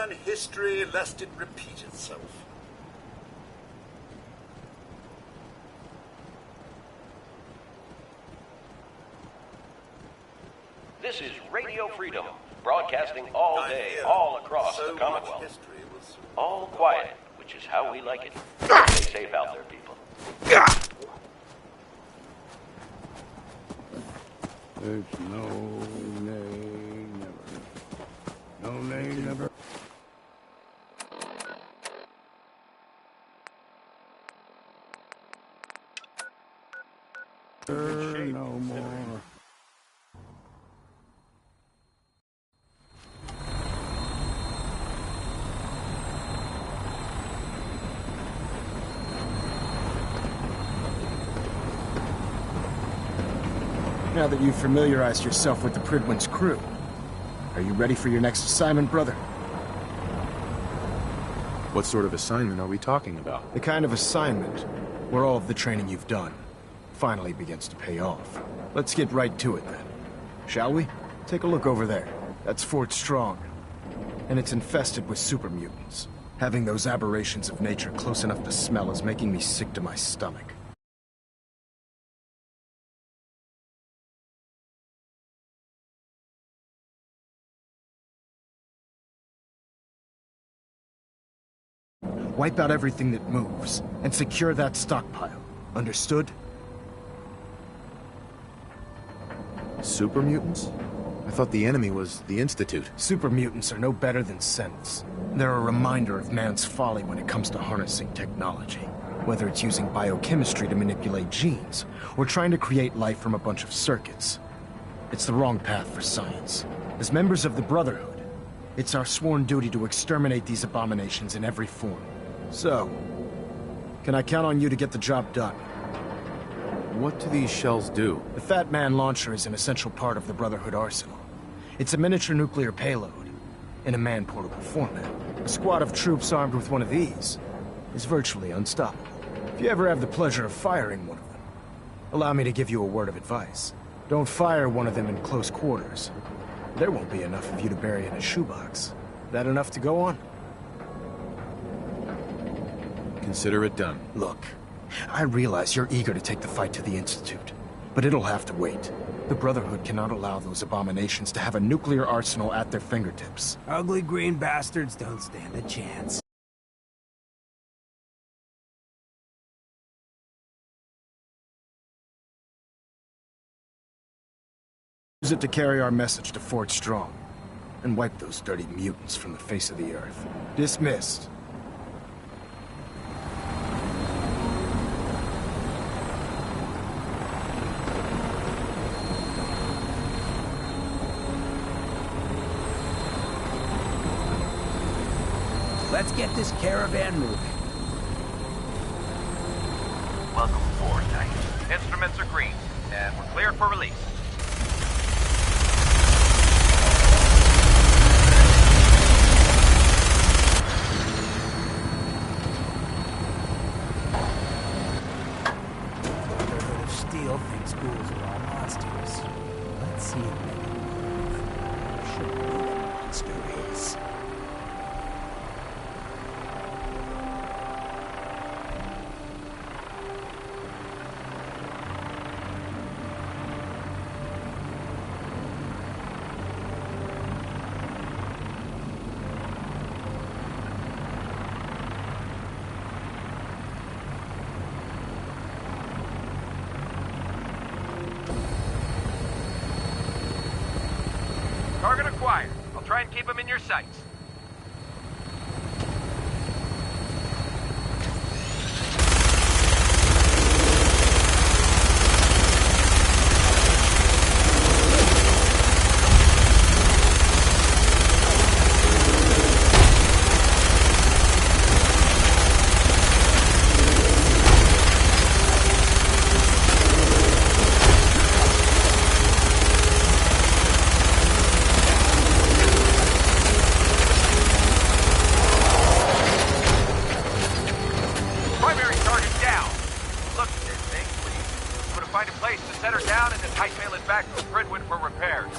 learn history lest it repeat itself. This is Radio Freedom, broadcasting all day, all across the Commonwealth. All quiet, which is how we like it. Stay safe out there, people. There's no nay, never. No nay, never. No more. Now that you've familiarized yourself with the Pridwin's crew, are you ready for your next assignment, brother? What sort of assignment are we talking about? The kind of assignment where all of the training you've done finally begins to pay off. Let's get right to it then, shall we? Take a look over there. That's Fort Strong, and it's infested with super mutants. Having those aberrations of nature close enough to smell is making me sick to my stomach. Wipe out everything that moves, and secure that stockpile. Understood? Super mutants? I thought the enemy was the Institute. Super mutants are no better than Sentinels. They're a reminder of man's folly when it comes to harnessing technology. Whether it's using biochemistry to manipulate genes, or trying to create life from a bunch of circuits. It's the wrong path for science. As members of the Brotherhood, it's our sworn duty to exterminate these abominations in every form. So, can I count on you to get the job done? What do these shells do? The Fat Man launcher is an essential part of the Brotherhood arsenal. It's a miniature nuclear payload, in a man-portable format. A squad of troops armed with one of these is virtually unstoppable. If you ever have the pleasure of firing one of them, allow me to give you a word of advice. Don't fire one of them in close quarters. There won't be enough of you to bury in a shoebox. That enough to go on? Consider it done. Look, I realize you're eager to take the fight to the Institute, but it'll have to wait. The Brotherhood cannot allow those abominations to have a nuclear arsenal at their fingertips. Ugly green bastards don't stand a chance. Use it to carry our message to Fort Strong, and wipe those dirty mutants from the face of the earth. Dismissed. Let's get this caravan moving. Welcome aboard, Knight. Instruments are green, and we're cleared for release. Brotherhood of Steel thinks ghouls are all monsters. Let's see if they can move. Show me what a monster is. Target acquired. I'll try and keep them in your sights. Find a place to set her down and then hightail it back to Pridwin for repairs.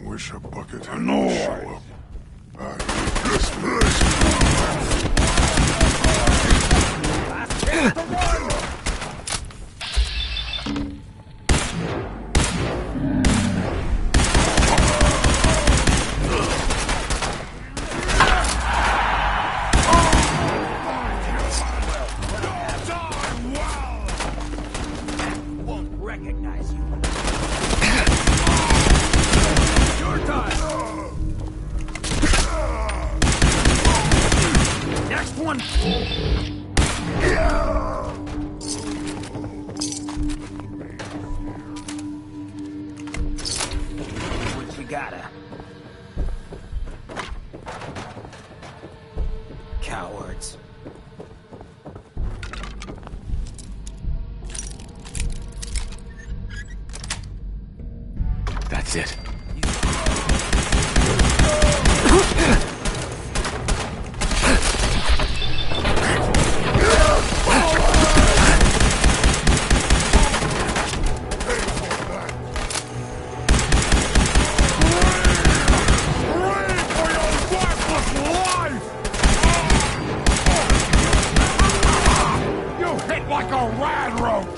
Wish a bucket had no show up. This Won't recognize you. Your time. Next one. What you gotta? Cowards. That's it. You hit like a rad rope!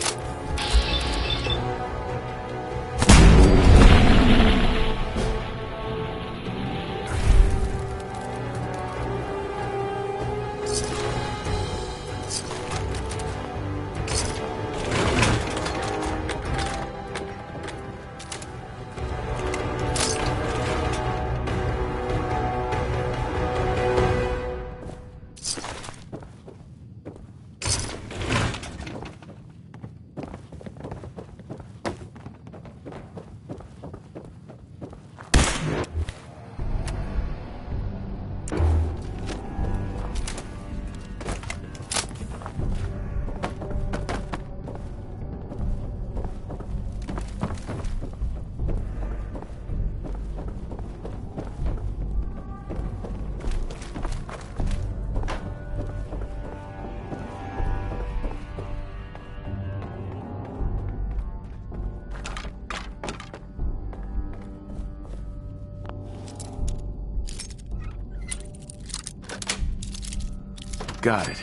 Got it.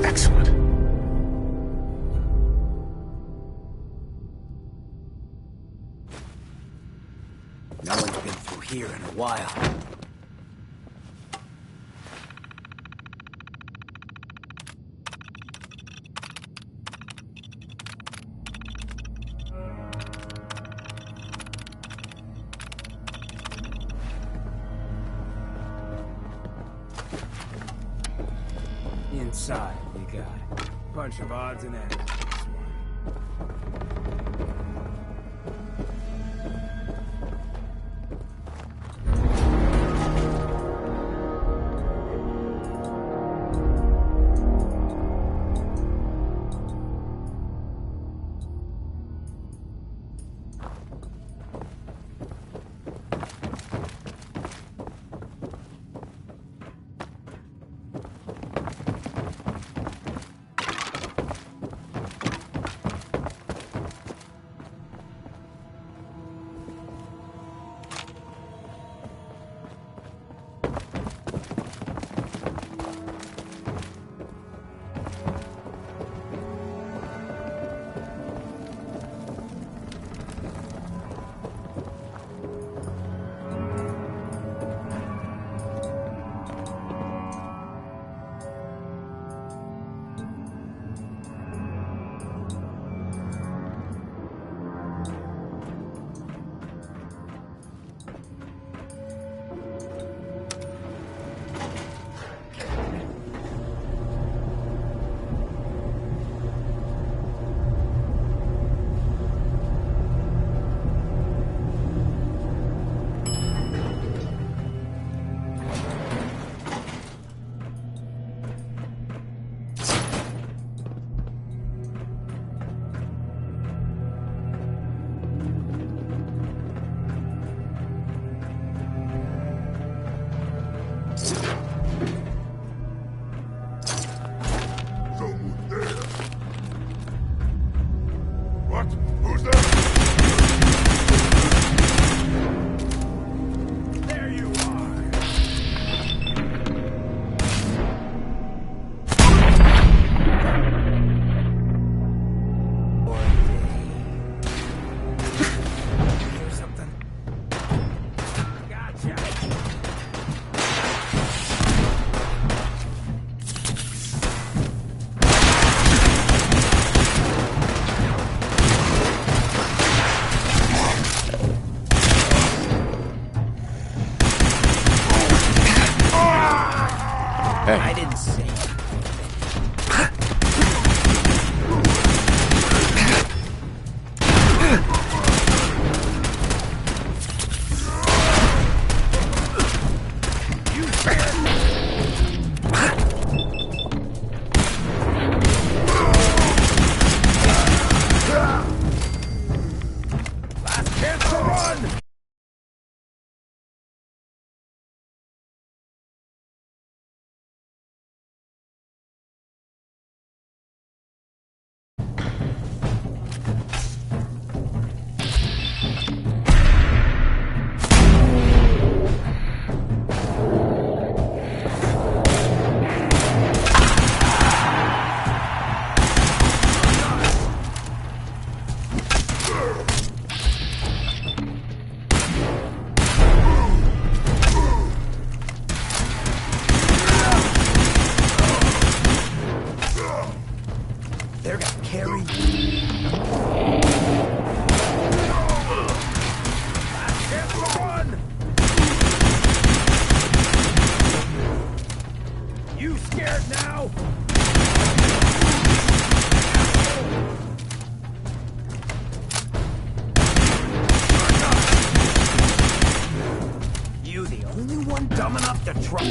Excellent. No one's been through here in a while. side, you got it. Bunch of odds and ends. This one. I didn't say it. Last chance to run! They're gonna carry you. Last chance to run! You scared now? You the only one dumb enough to try.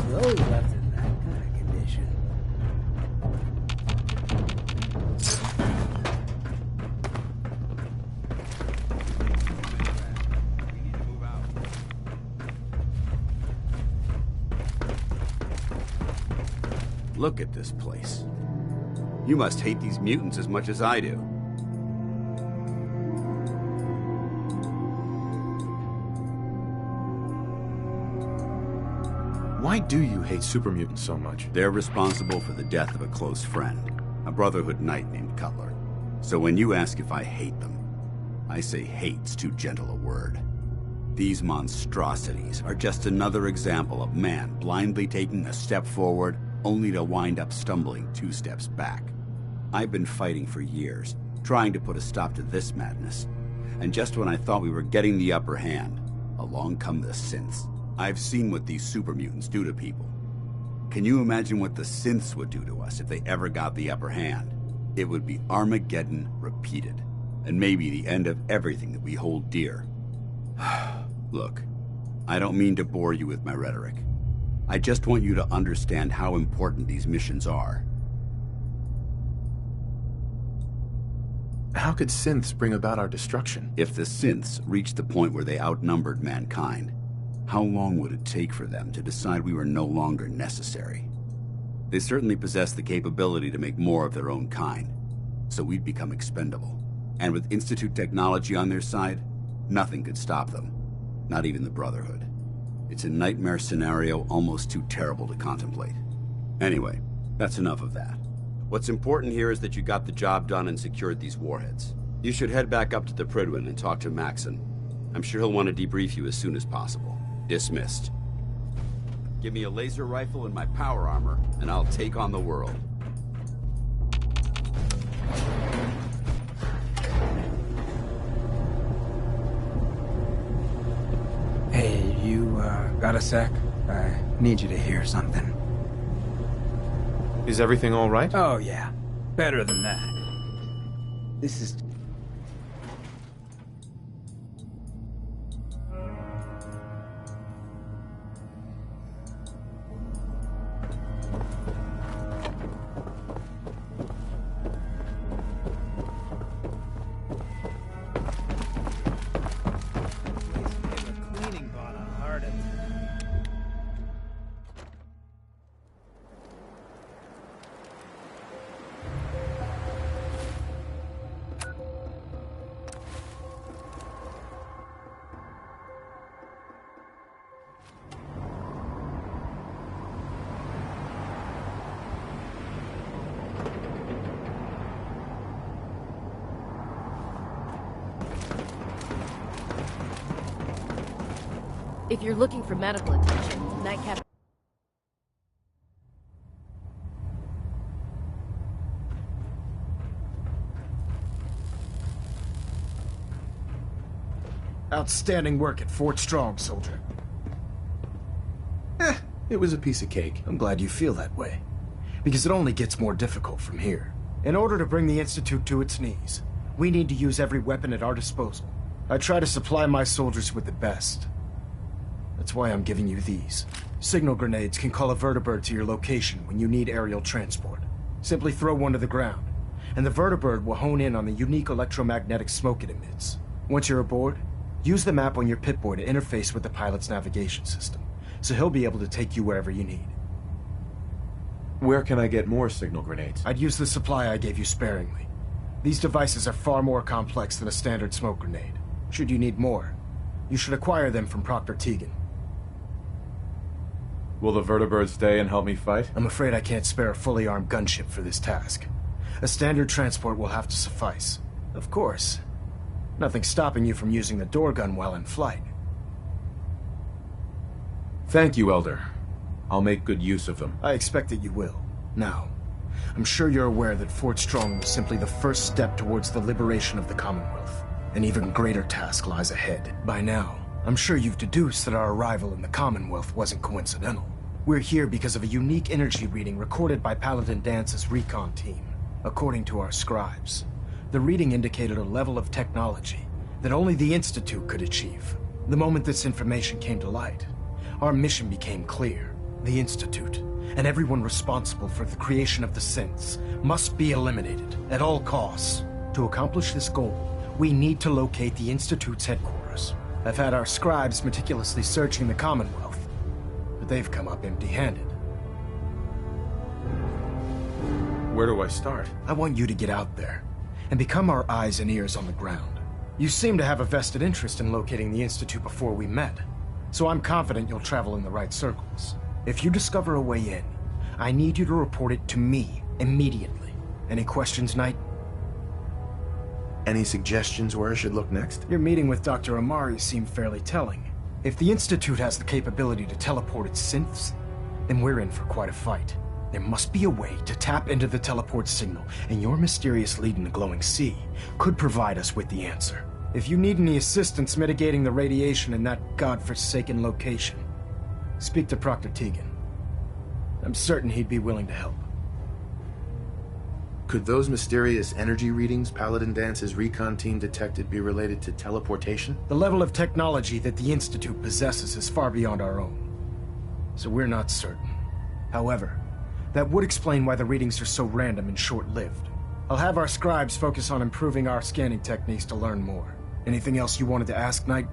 Those left in that kind of condition. Look at this place. You must hate these mutants as much as I do. Why do you hate super mutants so much? They're responsible for the death of a close friend, a Brotherhood knight named Cutler. So when you ask if I hate them, I say hate's too gentle a word. These monstrosities are just another example of man blindly taking a step forward only to wind up stumbling 2 steps back. I've been fighting for years, trying to put a stop to this madness. And just when I thought we were getting the upper hand, along come the synths. I've seen what these super mutants do to people. Can you imagine what the synths would do to us if they ever got the upper hand? It would be Armageddon repeated, and maybe the end of everything that we hold dear. Look, I don't mean to bore you with my rhetoric. I just want you to understand how important these missions are. How could synths bring about our destruction? If the synths reached the point where they outnumbered mankind, how long would it take for them to decide we were no longer necessary? They certainly possess the capability to make more of their own kind, so we'd become expendable. And with Institute technology on their side, nothing could stop them, not even the Brotherhood. It's a nightmare scenario almost too terrible to contemplate. Anyway, that's enough of that. What's important here is that you got the job done and secured these warheads. You should head back up to the Prydwen and talk to Maxon. I'm sure he'll want to debrief you as soon as possible. Dismissed. Give me a laser rifle and my power armor, and I'll take on the world. Hey, you, got a sec? I need you to hear something. Is everything all right? Oh, yeah. Better than that. This is... If you're looking for medical attention, Nightcap... Outstanding work at Fort Strong, soldier. It was a piece of cake. I'm glad you feel that way, because it only gets more difficult from here. In order to bring the Institute to its knees, we need to use every weapon at our disposal. I try to supply my soldiers with the best. That's why I'm giving you these. Signal grenades can call a vertibird to your location when you need aerial transport. Simply throw one to the ground, and the vertibird will hone in on the unique electromagnetic smoke it emits. Once you're aboard, use the map on your Pip-Boy to interface with the pilot's navigation system, so he'll be able to take you wherever you need. Where can I get more signal grenades? I'd use the supply I gave you sparingly. These devices are far more complex than a standard smoke grenade. Should you need more, you should acquire them from Proctor Tegan. Will the vertibird stay and help me fight? I'm afraid I can't spare a fully armed gunship for this task. A standard transport will have to suffice. Of course, nothing's stopping you from using the door gun while in flight. Thank you, Elder. I'll make good use of them. I expect that you will. Now, I'm sure you're aware that Fort Strong was simply the first step towards the liberation of the Commonwealth. An even greater task lies ahead. By now, I'm sure you've deduced that our arrival in the Commonwealth wasn't coincidental. We're here because of a unique energy reading recorded by Paladin Dance's recon team. According to our scribes, the reading indicated a level of technology that only the Institute could achieve. The moment this information came to light, our mission became clear. The Institute, and everyone responsible for the creation of the synths, must be eliminated at all costs. To accomplish this goal, we need to locate the Institute's headquarters. I've had our scribes meticulously searching the Commonwealth, but they've come up empty-handed. Where do I start? I want you to get out there and become our eyes and ears on the ground. You seem to have a vested interest in locating the Institute before we met, so I'm confident you'll travel in the right circles. If you discover a way in, I need you to report it to me immediately. Any questions, Knight? Any suggestions where I should look next? Your meeting with Dr. Amari seemed fairly telling. If the Institute has the capability to teleport its synths, then we're in for quite a fight. There must be a way to tap into the teleport signal, and your mysterious lead in the glowing sea could provide us with the answer. If you need any assistance mitigating the radiation in that godforsaken location, speak to Proctor Tegan. I'm certain he'd be willing to help. Could those mysterious energy readings Paladin Dance's recon team detected be related to teleportation? The level of technology that the Institute possesses is far beyond our own, so we're not certain. However, that would explain why the readings are so random and short-lived. I'll have our scribes focus on improving our scanning techniques to learn more. Anything else you wanted to ask, Knight?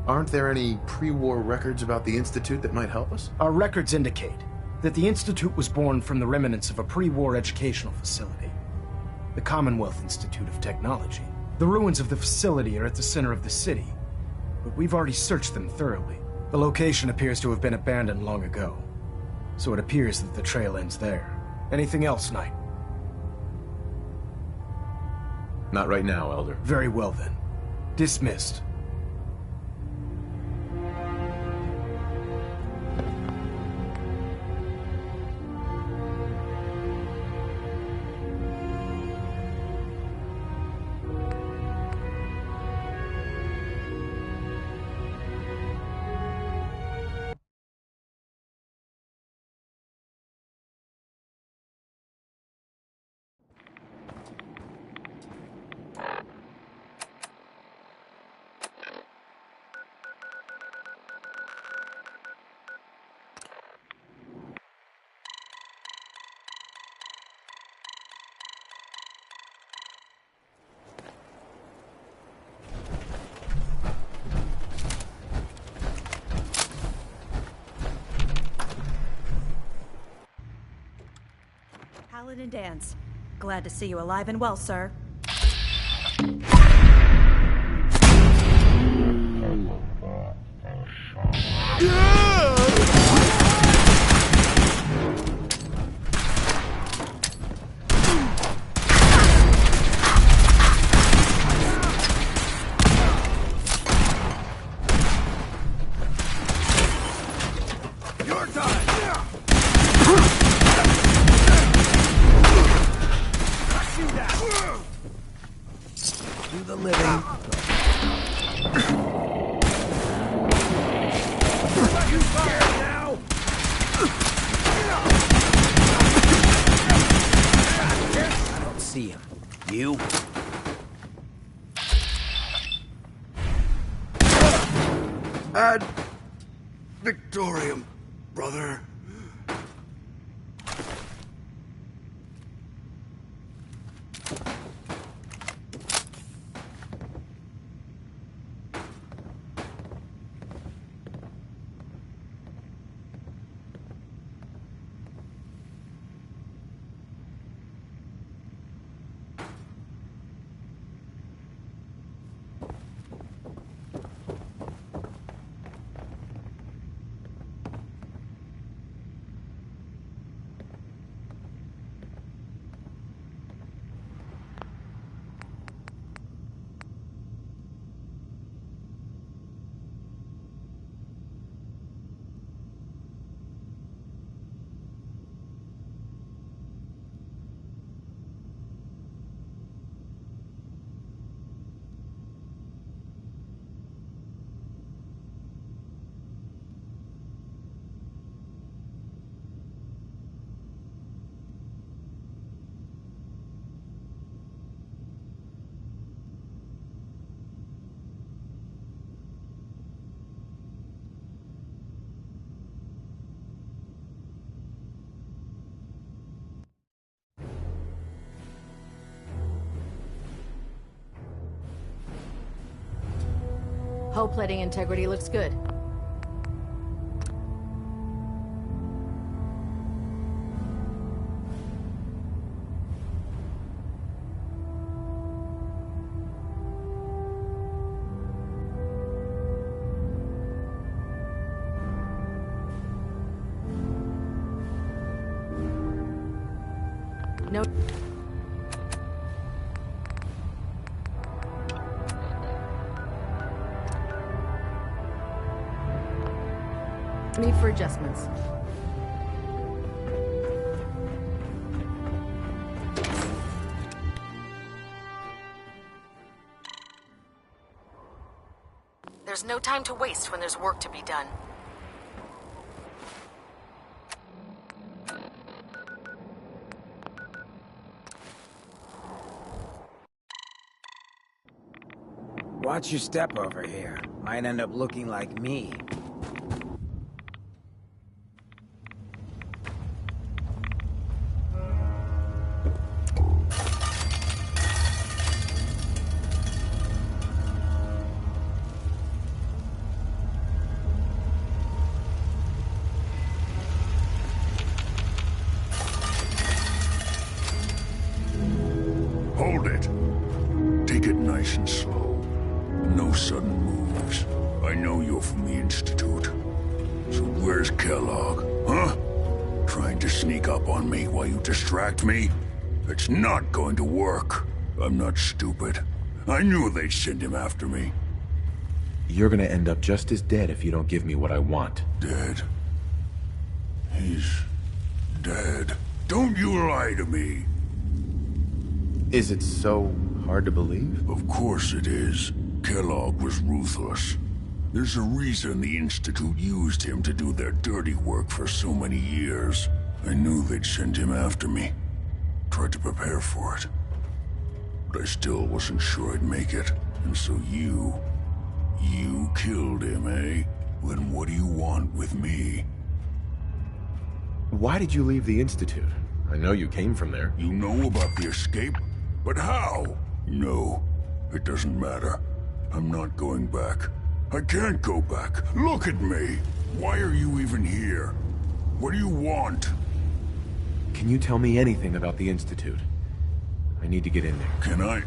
Aren't there any pre-war records about the Institute that might help us? Our records indicate that the Institute was born from the remnants of a pre-war educational facility, the Commonwealth Institute of Technology. The ruins of the facility are at the center of the city, but we've already searched them thoroughly. The location appears to have been abandoned long ago, so it appears that the trail ends there. Anything else, Knight? Not right now, Elder. Very well then. Dismissed. Paladin Dance. Glad to see you alive and well, sir. See him. You? Ad Victorium, brother. Hull plating integrity looks good. No. Need for adjustments. There's no time to waste when there's work to be done. Watch your step over here. Might end up looking like me. Hold it. Take it nice and slow. No sudden moves. I know you're from the Institute. So where's Kellogg, huh? Trying to sneak up on me while you distract me? It's not going to work. I'm not stupid. I knew they'd send him after me. You're gonna end up just as dead if you don't give me what I want. Dead? He's dead. Don't you lie to me. Is it so hard to believe? Of course it is. Kellogg was ruthless. There's a reason the Institute used him to do their dirty work for so many years. I knew they'd send him after me. Tried to prepare for it. But I still wasn't sure I'd make it. And so you killed him, eh? Then what do you want with me? Why did you leave the Institute? I know you came from there. You know about the escape? But how? No, it doesn't matter. I'm not going back. I can't go back. Look at me. Why are you even here? What do you want? Can you tell me anything about the Institute? I need to get in there. Can I?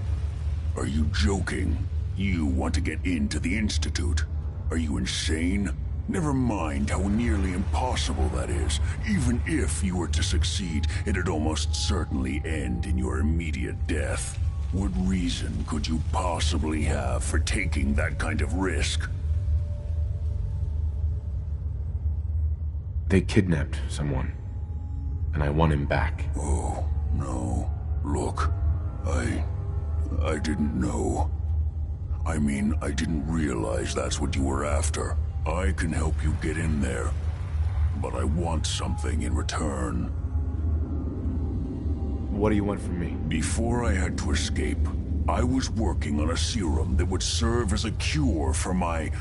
Are you joking? You want to get into the Institute? Are you insane? Never mind how nearly impossible that is. Even if you were to succeed, it'd almost certainly end in your immediate death. What reason could you possibly have for taking that kind of risk? They kidnapped someone, and I want him back. Oh, no. Look, I didn't know. I mean, I didn't realize that's what you were after. I can help you get in there, but I want something in return. What do you want from me? Before I had to escape, I was working on a serum that would serve as a cure for my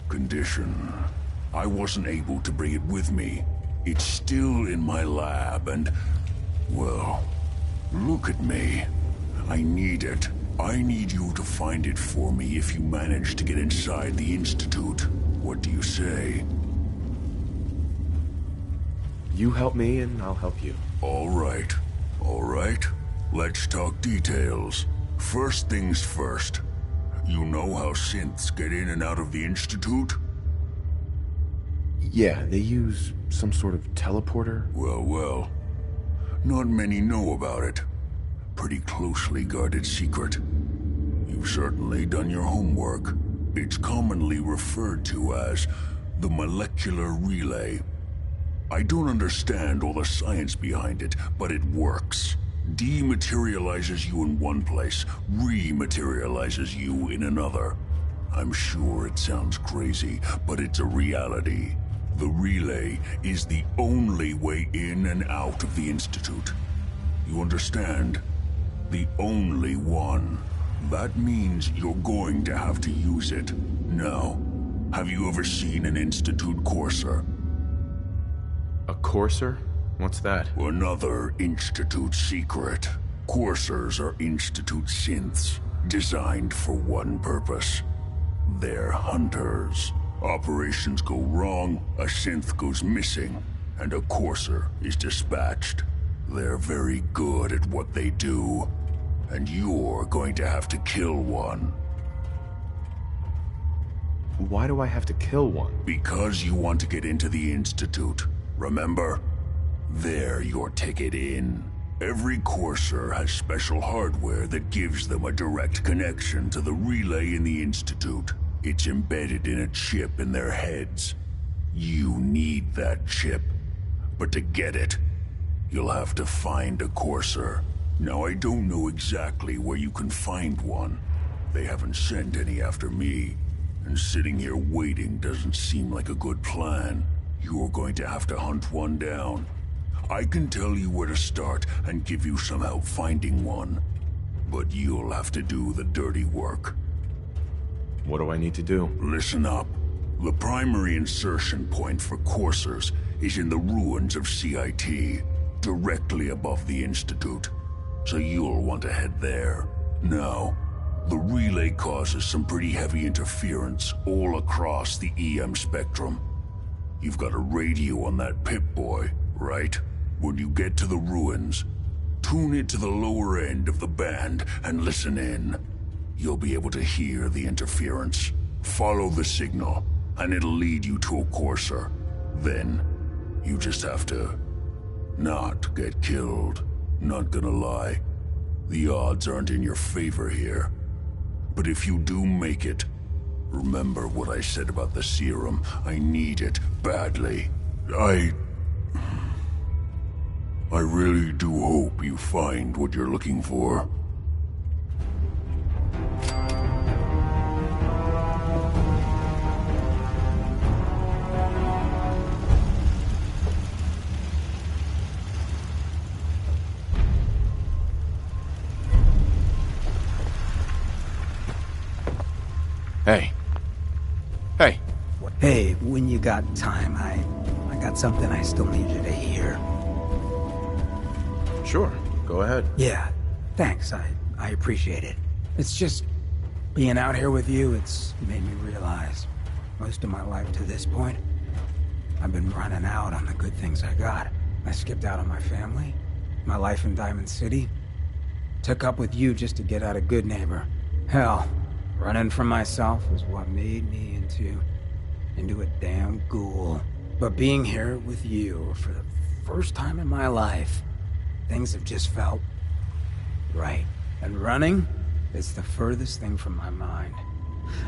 condition. I wasn't able to bring it with me. It's still in my lab and, well, look at me. I need it. I need you to find it for me if you manage to get inside the Institute. What do you say? You help me and I'll help you. All right. All right. Let's talk details. First things first. You know how synths get in and out of the Institute? Yeah, they use some sort of teleporter. Well. Not many know about it. Pretty closely guarded secret. You've certainly done your homework. It's commonly referred to as the molecular relay. I don't understand all the science behind it, but it works. Dematerializes you in one place, rematerializes you in another. I'm sure it sounds crazy, but it's a reality. The relay is the only way in and out of the Institute. You understand? The only one. That means you're going to have to use it. Now, have you ever seen an Institute courser? A courser? What's that? Another Institute secret. Coursers are Institute synths, designed for one purpose. They're hunters. Operations go wrong, a synth goes missing, and a courser is dispatched. They're very good at what they do, and you're going to have to kill one. Why do I have to kill one? Because you want to get into the Institute, remember? They're your ticket in. Every courser has special hardware that gives them a direct connection to the relay in the Institute. It's embedded in a chip in their heads. You need that chip. But to get it, you'll have to find a courser. Now, I don't know exactly where you can find one. They haven't sent any after me. And sitting here waiting doesn't seem like a good plan. You're going to have to hunt one down. I can tell you where to start and give you some help finding one. But you'll have to do the dirty work. What do I need to do? Listen up. The primary insertion point for coursers is in the ruins of CIT, directly above the Institute. So you'll want to head there. Now, the relay causes some pretty heavy interference all across the EM spectrum. You've got a radio on that Pip-Boy, right? When you get to the ruins, tune it to the lower end of the band and listen in. You'll be able to hear the interference. Follow the signal, and it'll lead you to a courser. Then, you just have to not get killed. Not gonna lie, the odds aren't in your favor here. But if you do make it, remember what I said about the serum. I need it badly. I really do hope you find what you're looking for. Hey. Hey. Hey, when you got time, I got something I still need you to hear. Sure, go ahead. Yeah, thanks. I appreciate it. It's just being out here with you, it's made me realize most of my life to this point, I've been running out on the good things I got. I skipped out on my family, my life in Diamond City, took up with you just to get out of Good Neighbor. Hell, running from myself was what made me into a damn ghoul. But being here with you for the first time in my life, things have just felt right. And running is the furthest thing from my mind.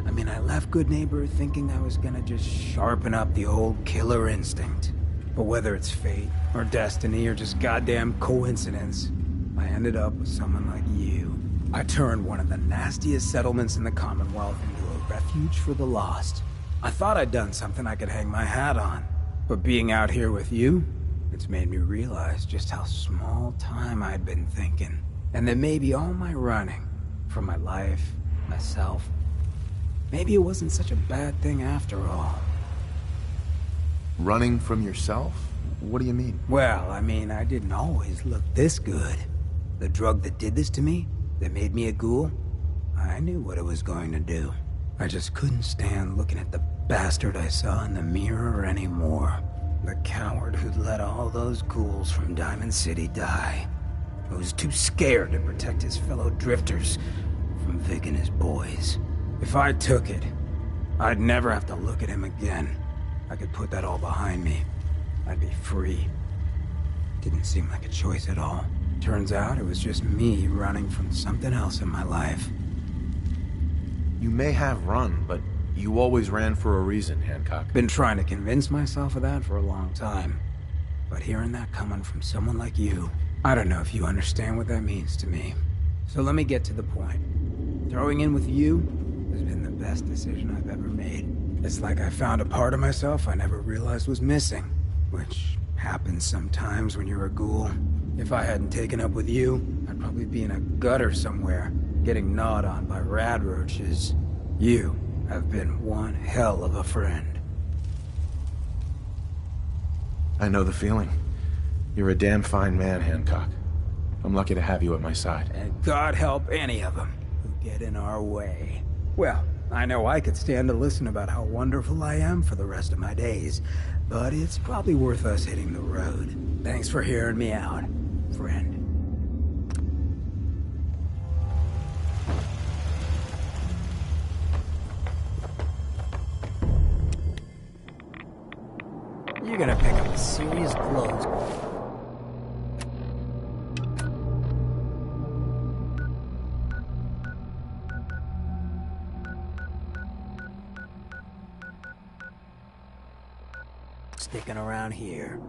I mean, I left Good Neighbor thinking I was gonna just sharpen up the old killer instinct. But whether it's fate, or destiny, or just goddamn coincidence, I ended up with someone like you. I turned one of the nastiest settlements in the Commonwealth into a refuge for the lost. I thought I'd done something I could hang my hat on. But being out here with you, it's made me realize just how small time I'd been thinking. And that maybe all my running, from my life, myself, maybe it wasn't such a bad thing after all. Running from yourself? What do you mean? Well, I mean, I didn't always look this good. The drug that did this to me, that made me a ghoul, I knew what it was going to do. I just couldn't stand looking at the bastard I saw in the mirror anymore. The coward who'd let all those ghouls from Diamond City die. Who was too scared to protect his fellow drifters from Vic and his boys. If I took it, I'd never have to look at him again. I could put that all behind me. I'd be free. Didn't seem like a choice at all. Turns out it was just me running from something else in my life. You may have run, but you always ran for a reason, Hancock. Been trying to convince myself of that for a long time. But hearing that coming from someone like you, I don't know if you understand what that means to me. So let me get to the point. Throwing in with you has been the best decision I've ever made. It's like I found a part of myself I never realized was missing, which happens sometimes when you're a ghoul. If I hadn't taken up with you, I'd probably be in a gutter somewhere, getting gnawed on by rad roaches. You have been one hell of a friend. I know the feeling. You're a damn fine man, Hancock. I'm lucky to have you at my side. And God help any of them who get in our way. Well, I know I could stand to listen about how wonderful I am for the rest of my days, but it's probably worth us hitting the road. Thanks for hearing me out, friend. You're gonna pick up a serious clothes. Sticking around here.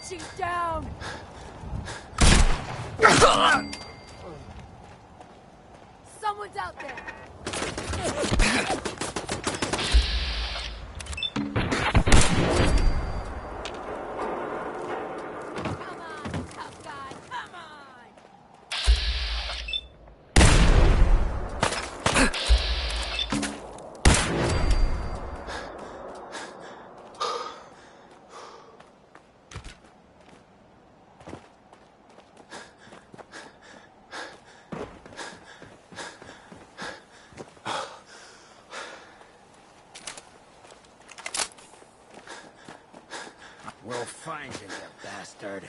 She's down! Someone's out there! Come on, tough guy, come on! We'll find you, you bastard.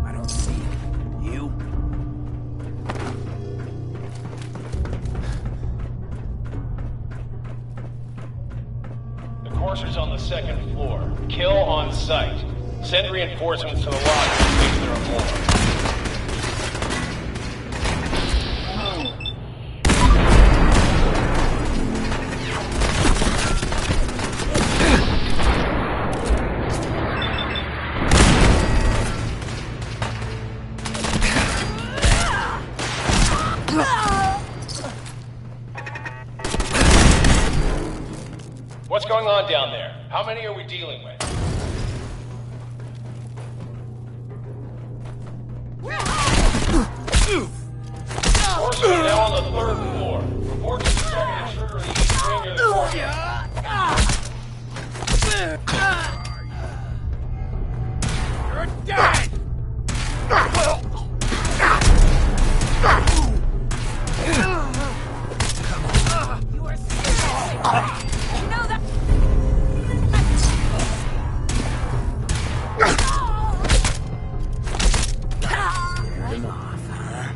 I don't see you. You? The course Enforcers on the second floor. Kill on sight. Send reinforcements to the lodge in case there are more. What's going on down there? How many are we dealing with? Forces are now on the third floor. Reports of the second intruder in the east wing near the courtyard. You're dead! You are sick. You know that. Scared him off, huh?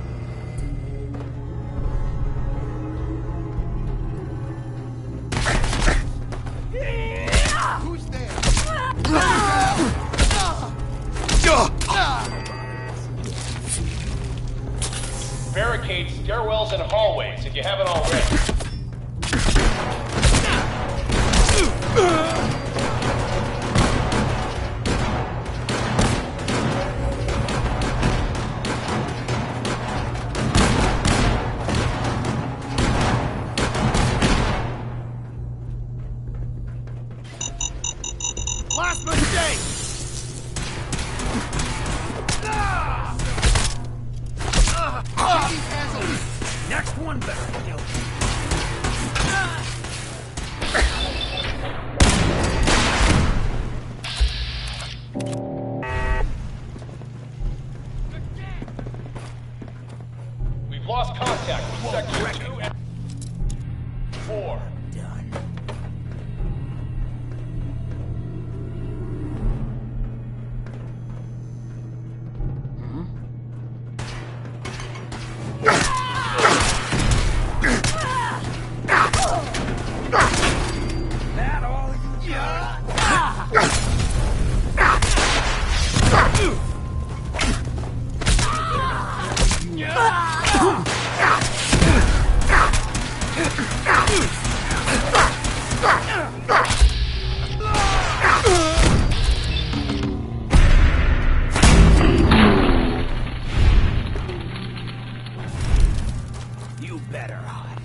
Who's there? Barricade stairwells and hallways if you haven't already. Last mistake! Next one better kill. We've lost contact with Sector 2 and 4. Done. That all you got? You better hide.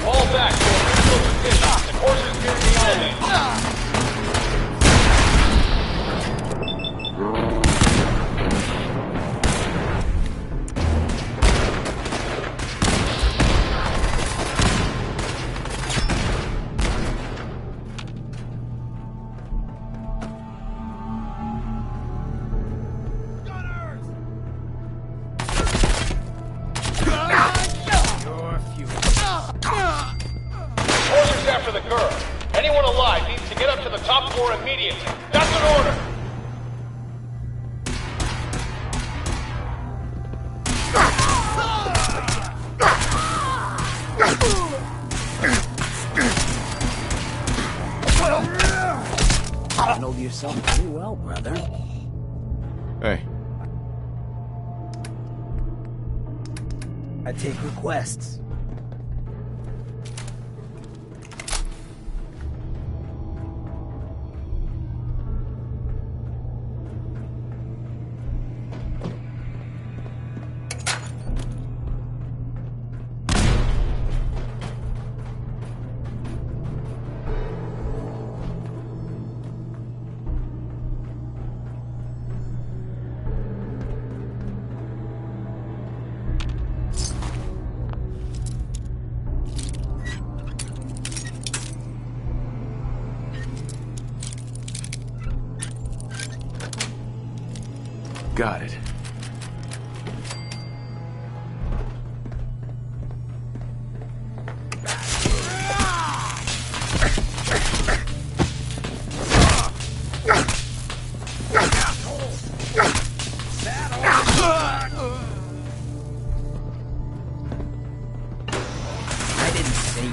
Fall back to a neutral position. The horses near the elevator. You're few. Horses after the girl. Anyone alive needs to get up to the top floor immediately. That's an order. Handled yourself pretty well, brother. Hey. I take requests. Got it. I didn't say.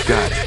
Got it.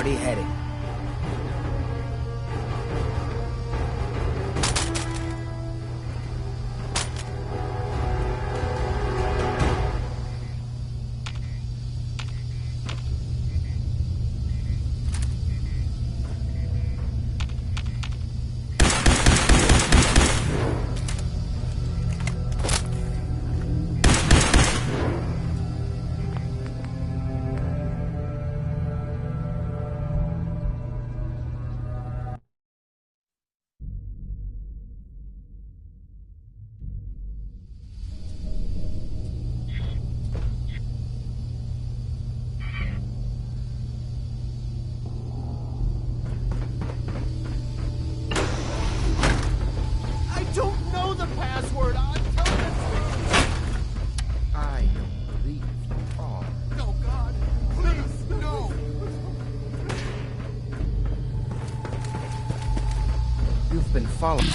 Already heading. Been followed.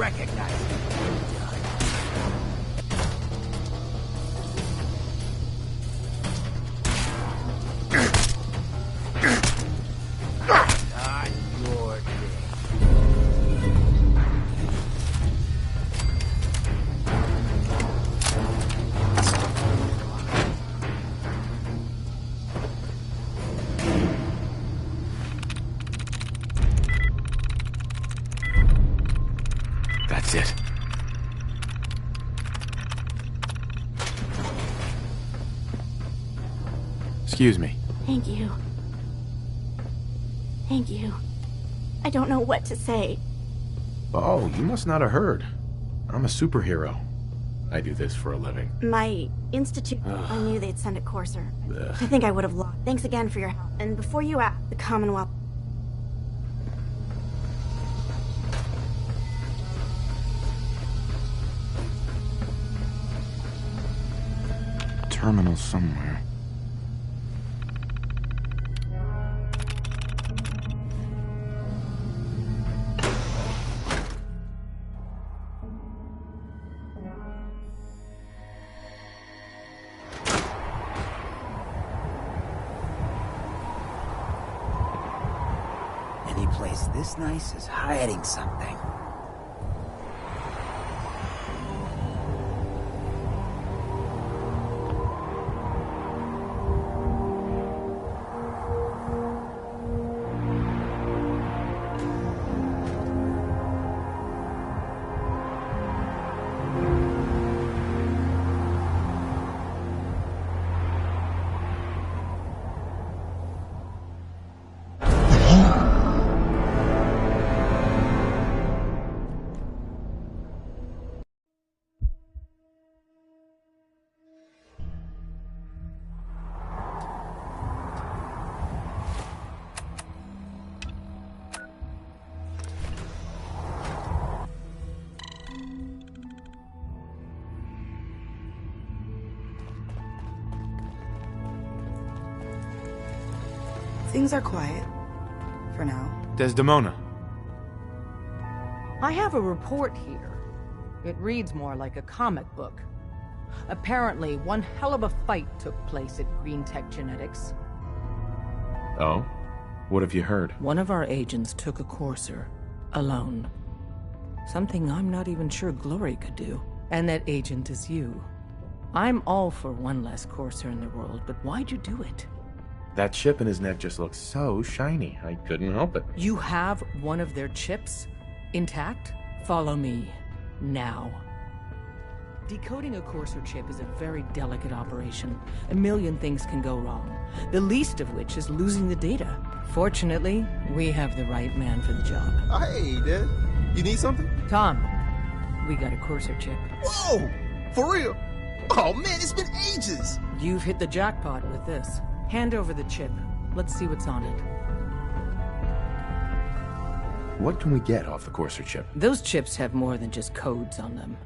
recognize it. Not your day. That's it. Excuse me. Thank you. Thank you. I don't know what to say. Oh, you must not have heard. I'm a superhero. I do this for a living. My institute, I knew they'd send a courser. I think I would have lost. Thanks again for your help. And before you ask, the Commonwealth... Terminal somewhere. Any place this nice is hiding something. Things are quiet. For now. Desdemona. I have a report here. It reads more like a comic book. Apparently, one hell of a fight took place at Green Tech Genetics. Oh? What have you heard? One of our agents took a courser. Alone. Something I'm not even sure Glory could do. And that agent is you. I'm all for one less courser in the world, but why'd you do it? That chip in his neck just looks so shiny. I couldn't help it. You have one of their chips? Intact? Follow me. Now. Decoding a courser chip is a very delicate operation. A million things can go wrong. The least of which is losing the data. Fortunately, we have the right man for the job. Hey, Dad. You need something? Tom, we got a courser chip. Whoa! For real? Oh man, it's been ages! You've hit the jackpot with this. Hand over the chip. Let's see what's on it. What can we get off the courser chip? Those chips have more than just codes on them.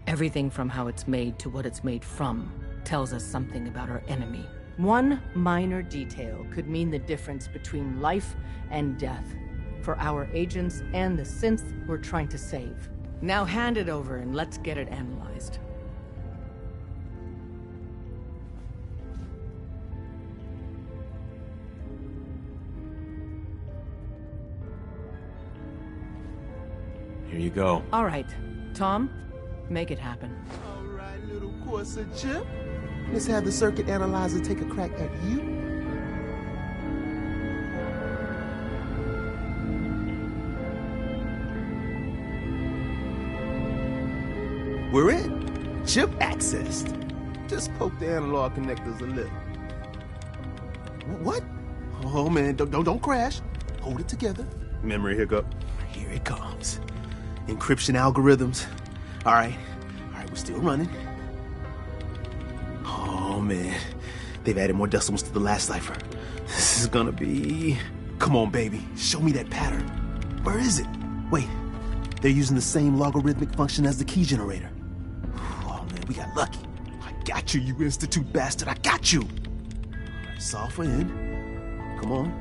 Everything from how it's made to what it's made from tells us something about our enemy. One minor detail could mean the difference between life and death for our agents and the synth we're trying to save. Now hand it over and let's get it analyzed. Here you go. All right. Tom, make it happen. All right, little courser chip. Let's have the circuit analyzer take a crack at you. We're in. Chip accessed. Just poke the analog connectors a little. What? Oh man, don't crash. Hold it together. Memory hiccup. Here it comes. Encryption algorithms. All right, we're still running. Oh man, they've added more decimals to the last cipher. This is gonna be... Come on, baby, show me that pattern. Where is it? Wait, they're using the same logarithmic function as the key generator. Oh man, we got lucky. I got you, you institute bastard, I got you. All right, solve for n. Come on.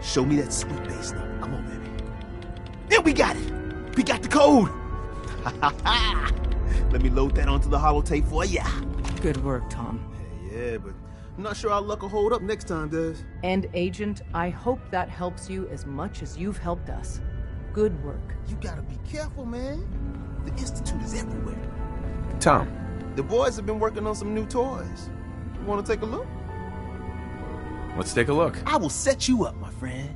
Show me that sweet bass number. Come on, baby. Yeah, we got it. We got the code! Let me load that onto the holotape for ya. Good work, Tom. Yeah, but I'm not sure our luck will hold up next time, Des. And Agent, I hope that helps you as much as you've helped us. Good work. You gotta be careful, man. The Institute is everywhere. Tom. The boys have been working on some new toys. You wanna take a look? Let's take a look. I will set you up, my friend.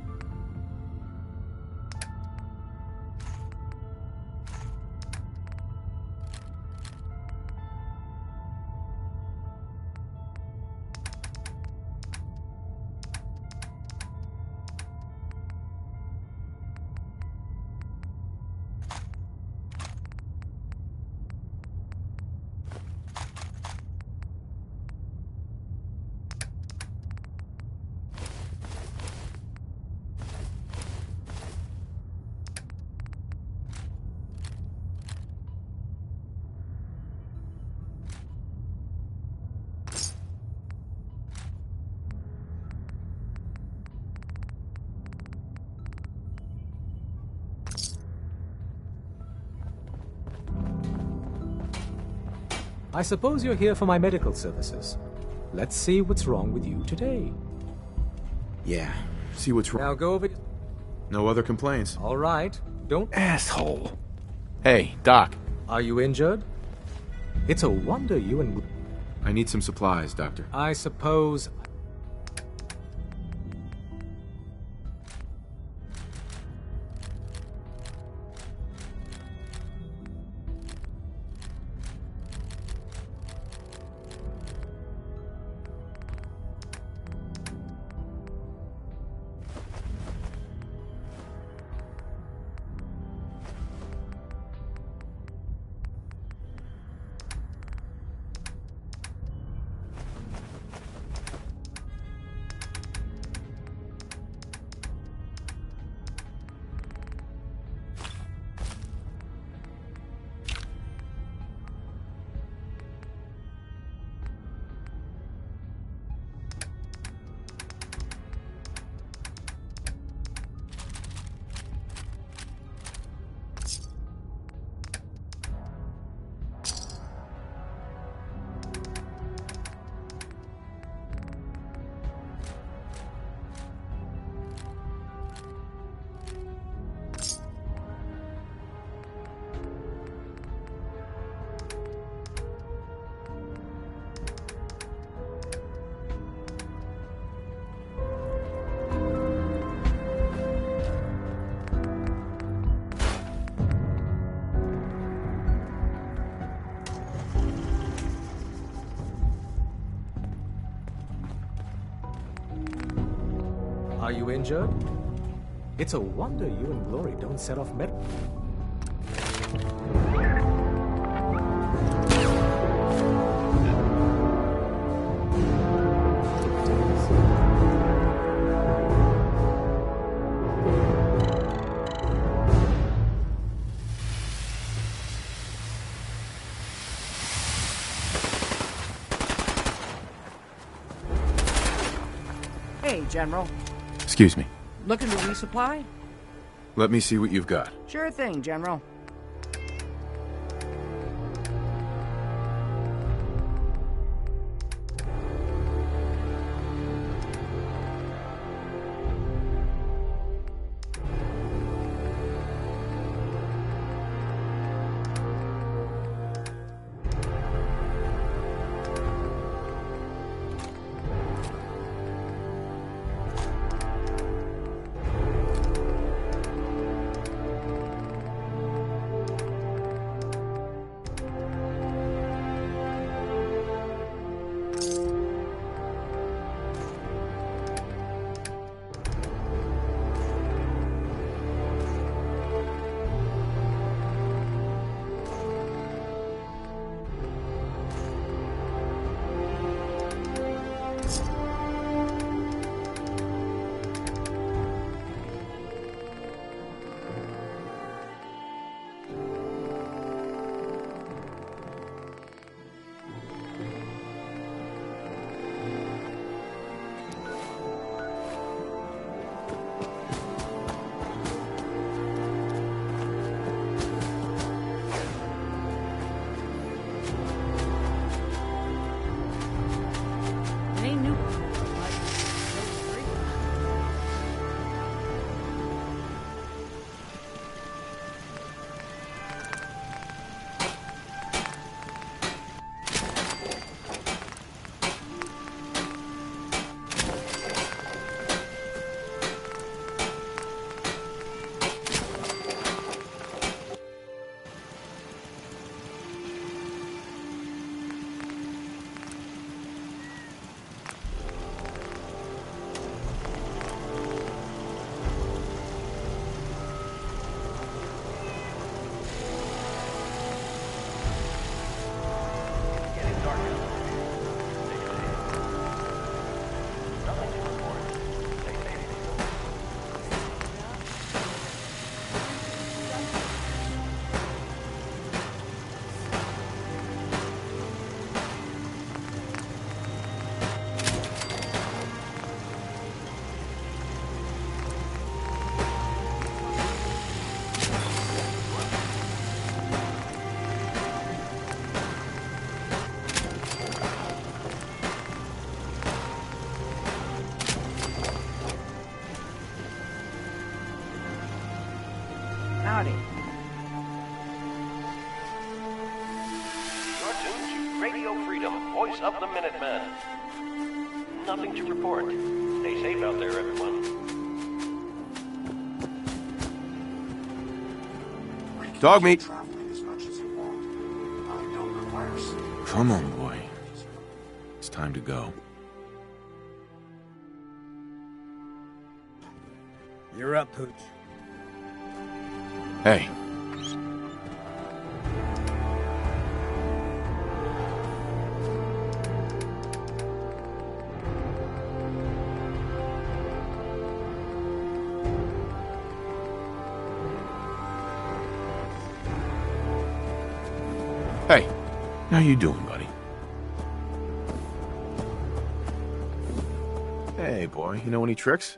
I suppose you're here for my medical services. Let's see what's wrong with you today. Yeah, see what's wrong. Now go over... No other complaints. All right, don't... Asshole. Hey, Doc. Are you injured? It's a wonder you and... I need some supplies, Doctor. I suppose... Are you injured? It's a wonder you and Glory don't set off med... Hey, General. Excuse me. Looking to resupply? Let me see what you've got. Sure thing, General. Howdy. You're tuned to Radio Freedom, voice of the Minutemen. Nothing to report. Stay safe out there, everyone. Dog meat. Come on, boy. It's time to go. You're up, Pooch. Hey. Hey, how you doing, buddy? Hey, boy, you know any tricks?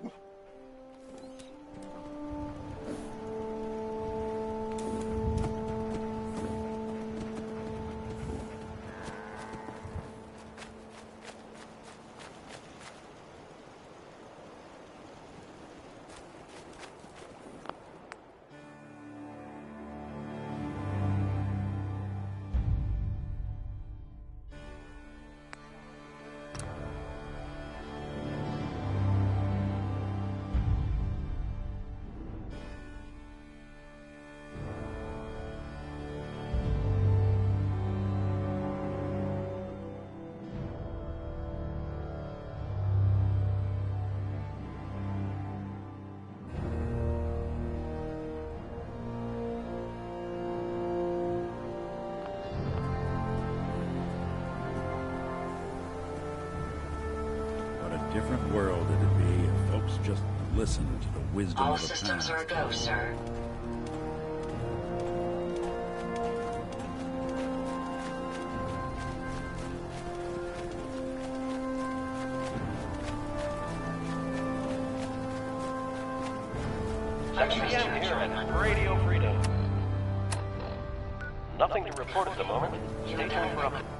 Different world it'd be if folks just listened to the wisdom All of the past. systems are a go, sir. PM here at Radio Freedom. Nothing to report at the moment. Stay tuned for updates.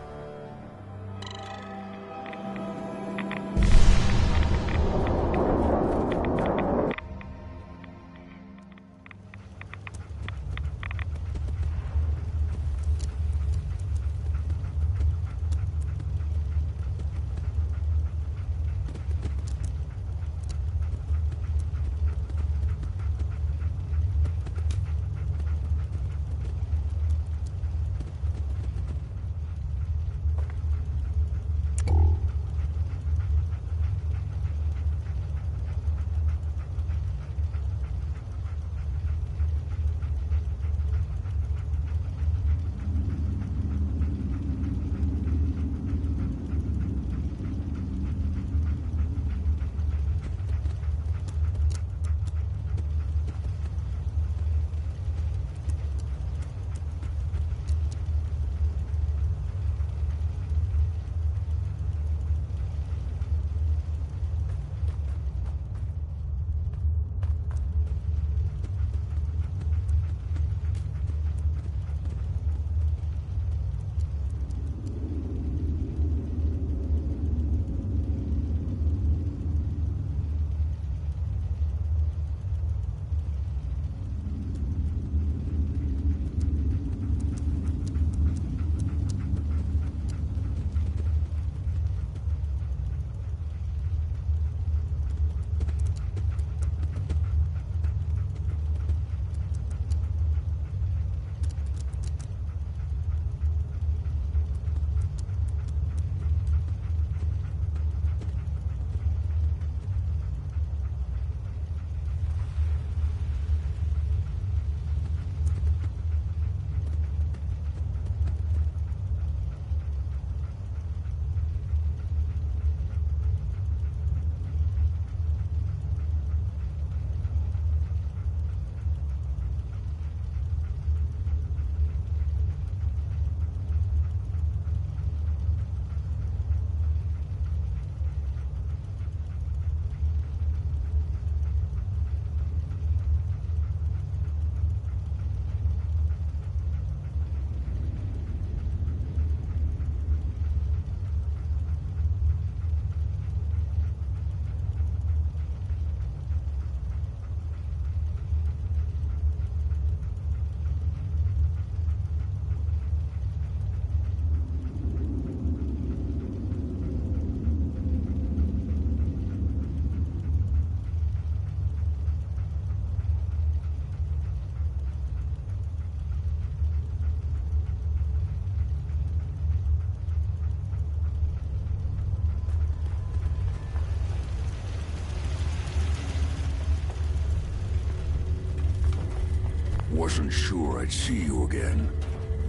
wasn't sure I'd see you again.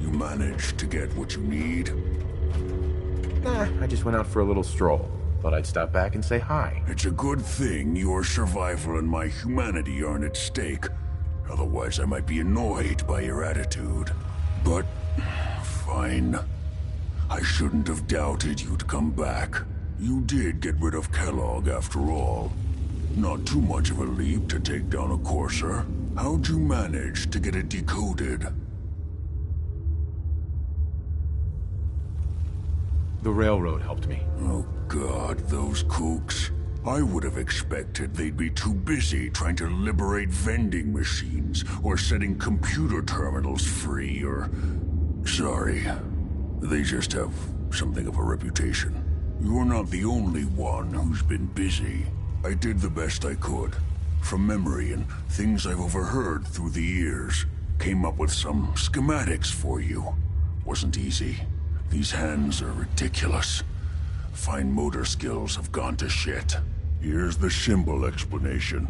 You managed to get what you need? Nah, I just went out for a little stroll. Thought I'd stop back and say hi. It's a good thing your survival and my humanity aren't at stake. Otherwise, I might be annoyed by your attitude. But, fine. I shouldn't have doubted you'd come back. You did get rid of Kellogg after all. Not too much of a leap to take down a courser. How'd you manage to get it decoded? The railroad helped me. Oh God, those kooks. I would have expected they'd be too busy trying to liberate vending machines or setting computer terminals free or... Sorry. They just have something of a reputation. You're not the only one who's been busy. I did the best I could. From memory and things I've overheard through the years. Came up with some schematics for you. Wasn't easy. These hands are ridiculous. Fine motor skills have gone to shit. Here's the symbol explanation.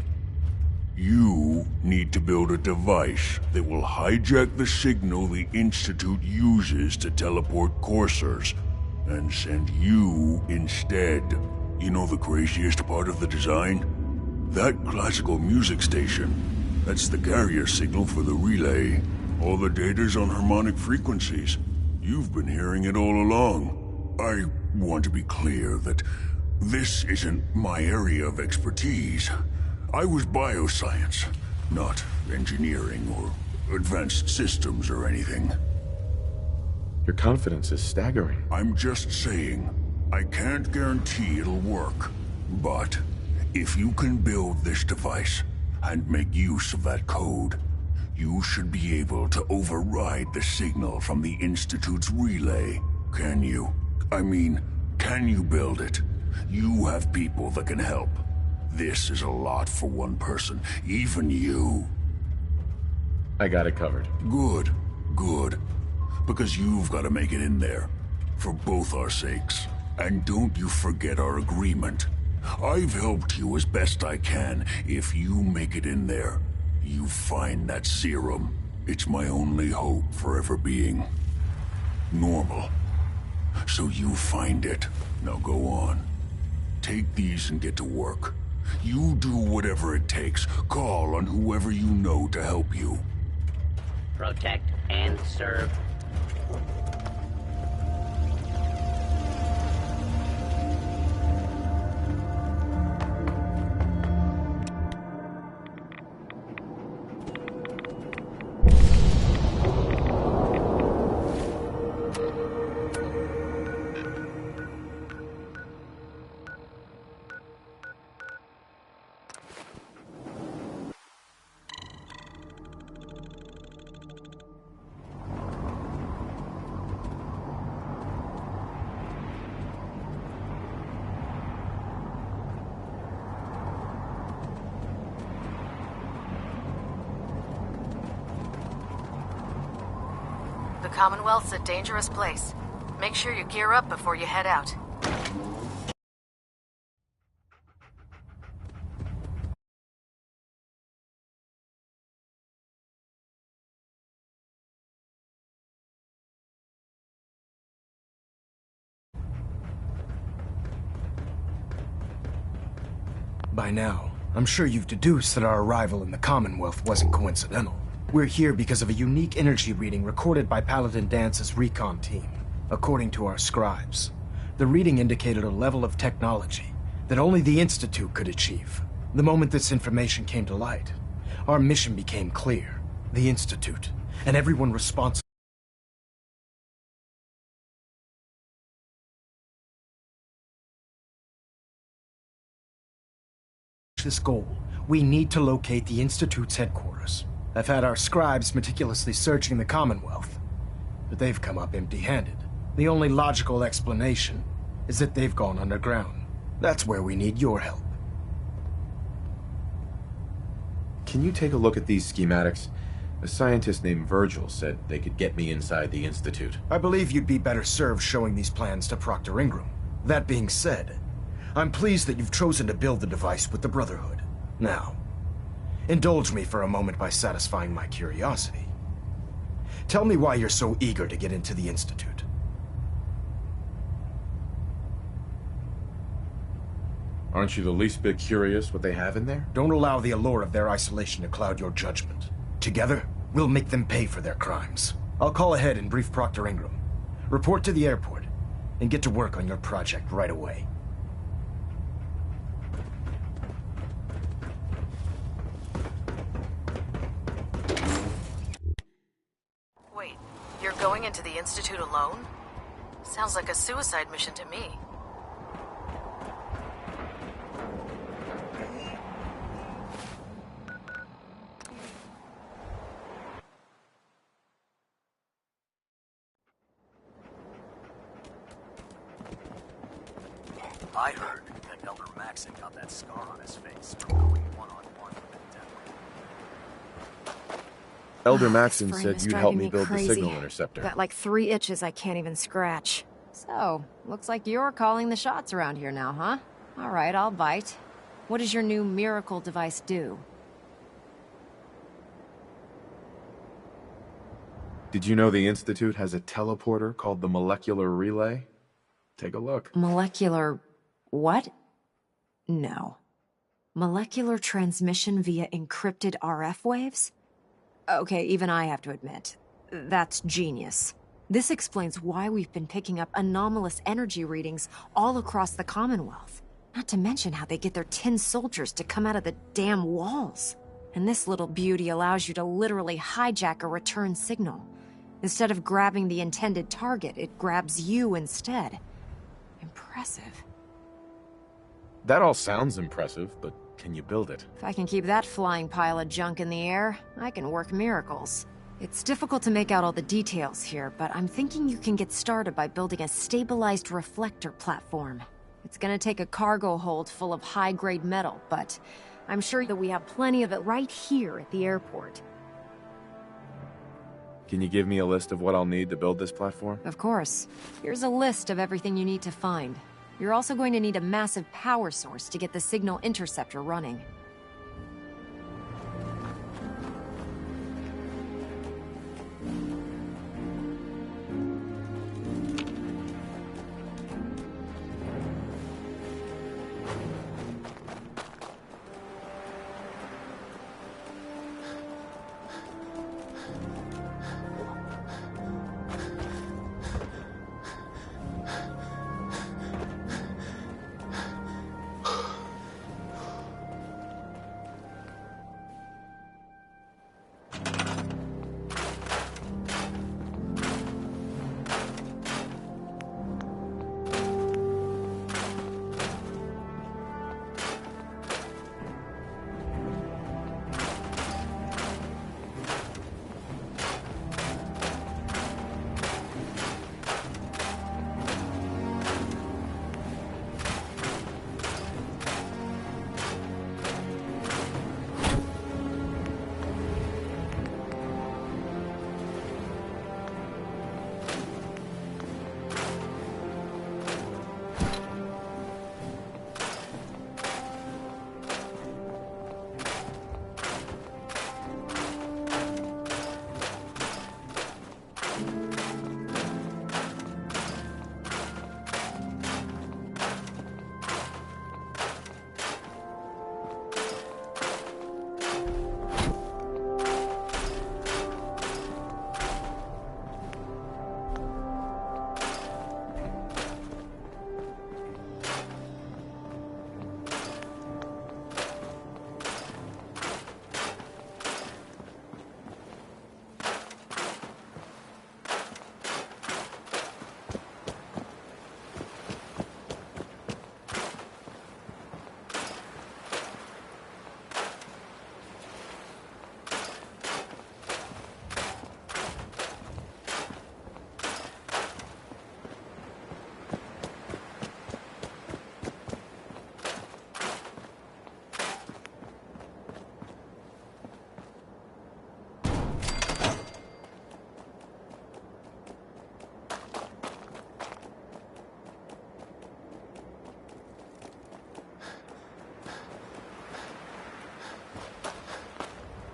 You need to build a device that will hijack the signal the Institute uses to teleport coursers, and send you instead. You know the craziest part of the design? That classical music station. That's the carrier signal for the relay. All the data's on harmonic frequencies. You've been hearing it all along. I want to be clear that this isn't my area of expertise. I was bioscience, not engineering or advanced systems or anything. Your confidence is staggering. I'm just saying, I can't guarantee it'll work. But if you can build this device and make use of that code, you should be able to override the signal from the Institute's relay. Can you? I mean, can you build it? You have people that can help. This is a lot for one person, even you. I got it covered. Good, good. Because you've got to make it in there. For both our sakes. And don't you forget our agreement. I've helped you as best I can. If you make it in there, you find that serum. It's my only hope for ever being normal. So you find it. Now go on. Take these and get to work. You do whatever it takes. Call on whoever you know to help you. Protect and serve. The Commonwealth's a dangerous place. Make sure you gear up before you head out. By now, I'm sure you've deduced that our arrival in the Commonwealth wasn't coincidental. We're here because of a unique energy reading recorded by Paladin Dance's recon team. According to our scribes, the reading indicated a level of technology that only the Institute could achieve. The moment this information came to light, our mission became clear. The Institute, and everyone responsible for this goal, we need to locate the Institute's headquarters. I've had our scribes meticulously searching the Commonwealth, but they've come up empty-handed. The only logical explanation is that they've gone underground. That's where we need your help. Can you take a look at these schematics? A scientist named Virgil said they could get me inside the Institute. I believe you'd be better served showing these plans to Proctor Ingram. That being said, I'm pleased that you've chosen to build the device with the Brotherhood. Now, Indulge me for a moment by satisfying my curiosity. Tell me why you're so eager to get into the Institute. Aren't you the least bit curious what they have in there? Don't allow the allure of their isolation to cloud your judgment. Together, we'll make them pay for their crimes. I'll call ahead and brief Proctor Ingram. Report to the airport, and get to work on your project right away. Wait, you're going into the Institute alone? Sounds like a suicide mission to me. I heard that Elder Maxon got that scar on his face from going one-on-one with the Deathclaw. Elder Maxon Frame said is you'd help driving me build the crazy. signal interceptor. Got like 3 itches I can't even scratch. So, looks like you're calling the shots around here now, huh? All right, I'll bite. What does your new miracle device do? Did you know the Institute has a teleporter called the Molecular Relay? Take a look. Molecular... what? No. Molecular transmission via encrypted RF waves? Okay, even I have to admit, that's genius. This explains why we've been picking up anomalous energy readings all across the Commonwealth. Not to mention how they get their tin soldiers to come out of the damn walls. And this little beauty allows you to literally hijack a return signal. Instead of grabbing the intended target, it grabs you instead. Impressive. That all sounds impressive, but can you build it? If I can keep that flying pile of junk in the air, I can work miracles. It's difficult to make out all the details here, but I'm thinking you can get started by building a stabilized reflector platform. It's gonna take a cargo hold full of high-grade metal, but I'm sure that we have plenty of it right here at the airport. Can you give me a list of what I'll need to build this platform? Of course. Here's a list of everything you need to find. You're also going to need a massive power source to get the signal interceptor running.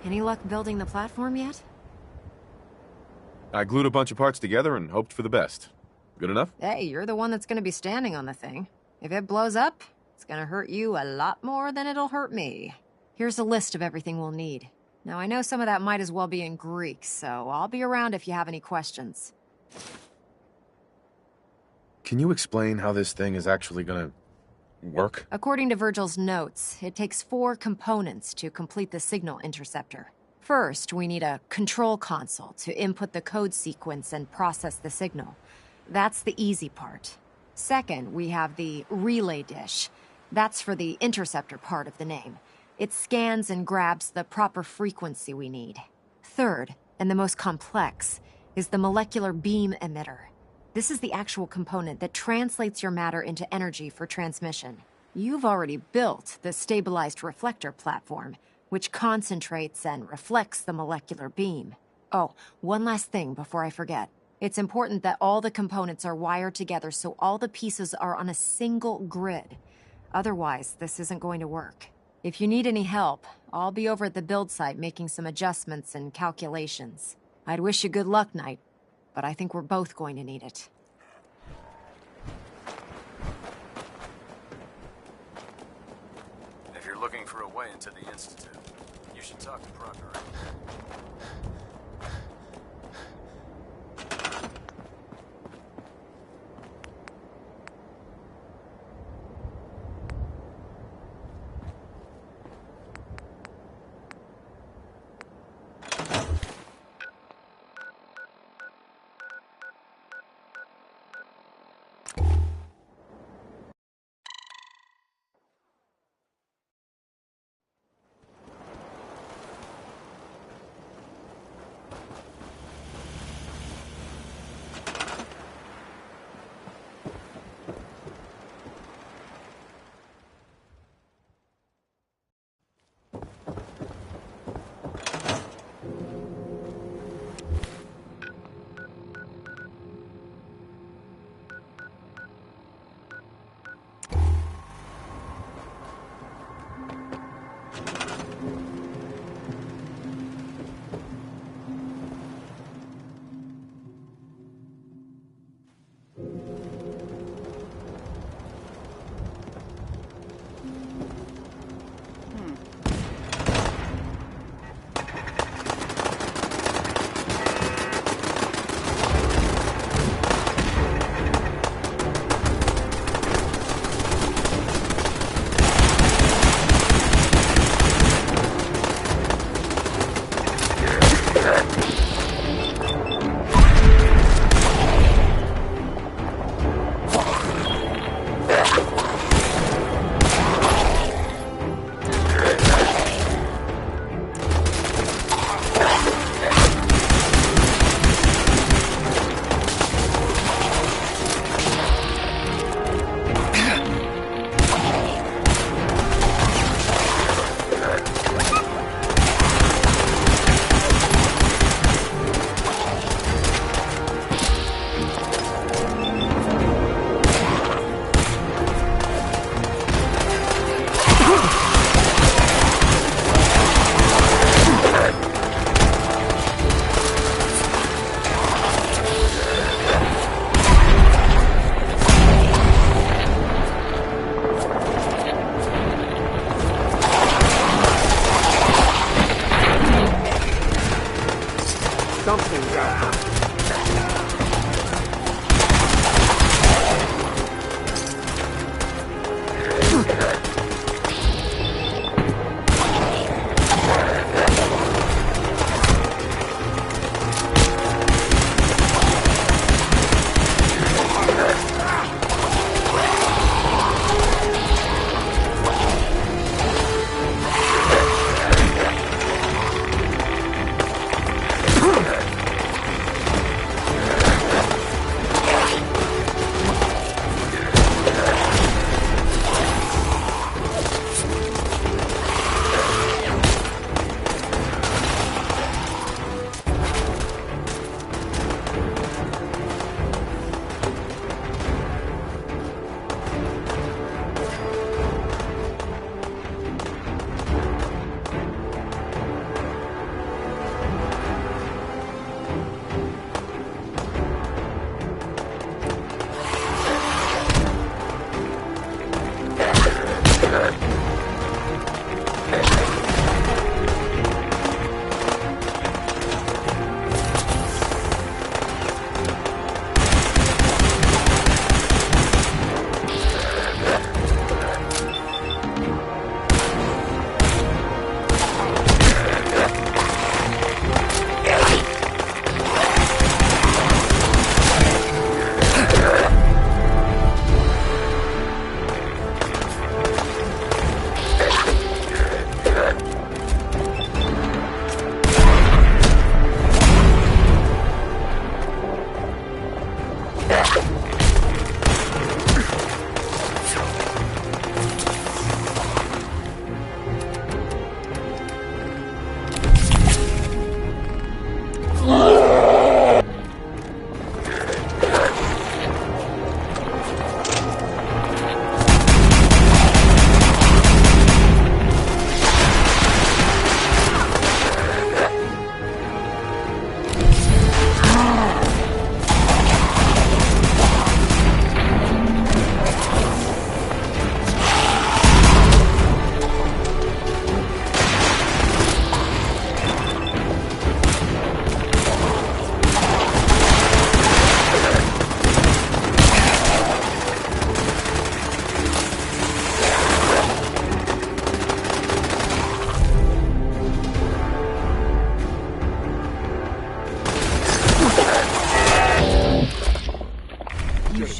Any luck building the platform yet? I glued a bunch of parts together and hoped for the best. Good enough? Hey, you're the one that's gonna be standing on the thing. If it blows up, it's gonna hurt you a lot more than it'll hurt me. Here's a list of everything we'll need. Now, I know some of that might as well be in Greek, so I'll be around if you have any questions. Can you explain how this thing is actually gonna work? According to Virgil's notes, it takes 4 components to complete the signal interceptor. First, we need a control console to input the code sequence and process the signal. That's the easy part. Second, we have the relay dish. That's for the interceptor part of the name. It scans and grabs the proper frequency we need. Third, and the most complex, is the molecular beam emitter. This is the actual component that translates your matter into energy for transmission. You've already built the stabilized reflector platform, which concentrates and reflects the molecular beam. Oh, one last thing before I forget. It's important that all the components are wired together so all the pieces are on a single grid. Otherwise, this isn't going to work. If you need any help, I'll be over at the build site making some adjustments and calculations. I'd wish you good luck, Knight, but I think we're both going to need it. If you're looking for a way into the Institute, you should talk to Proctor.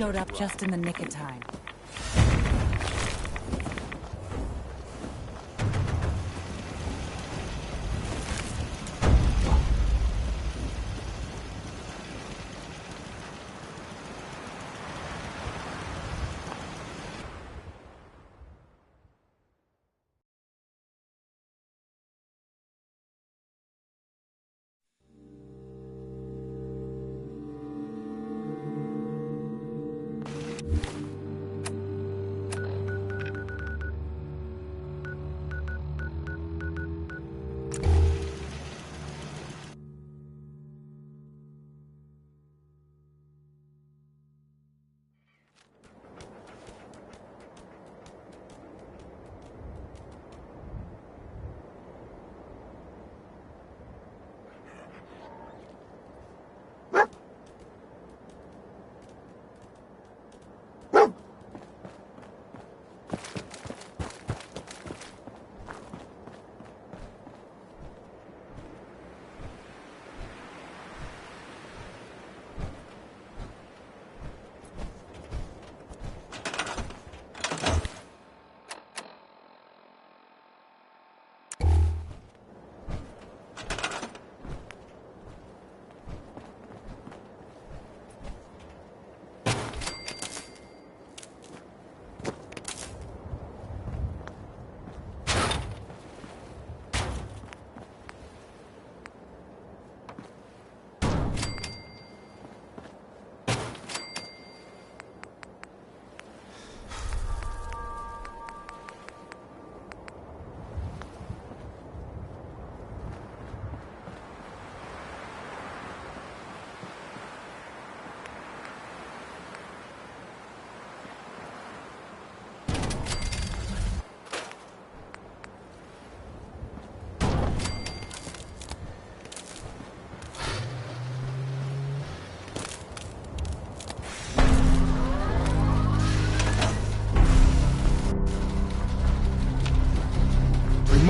showed up just in the nick of time.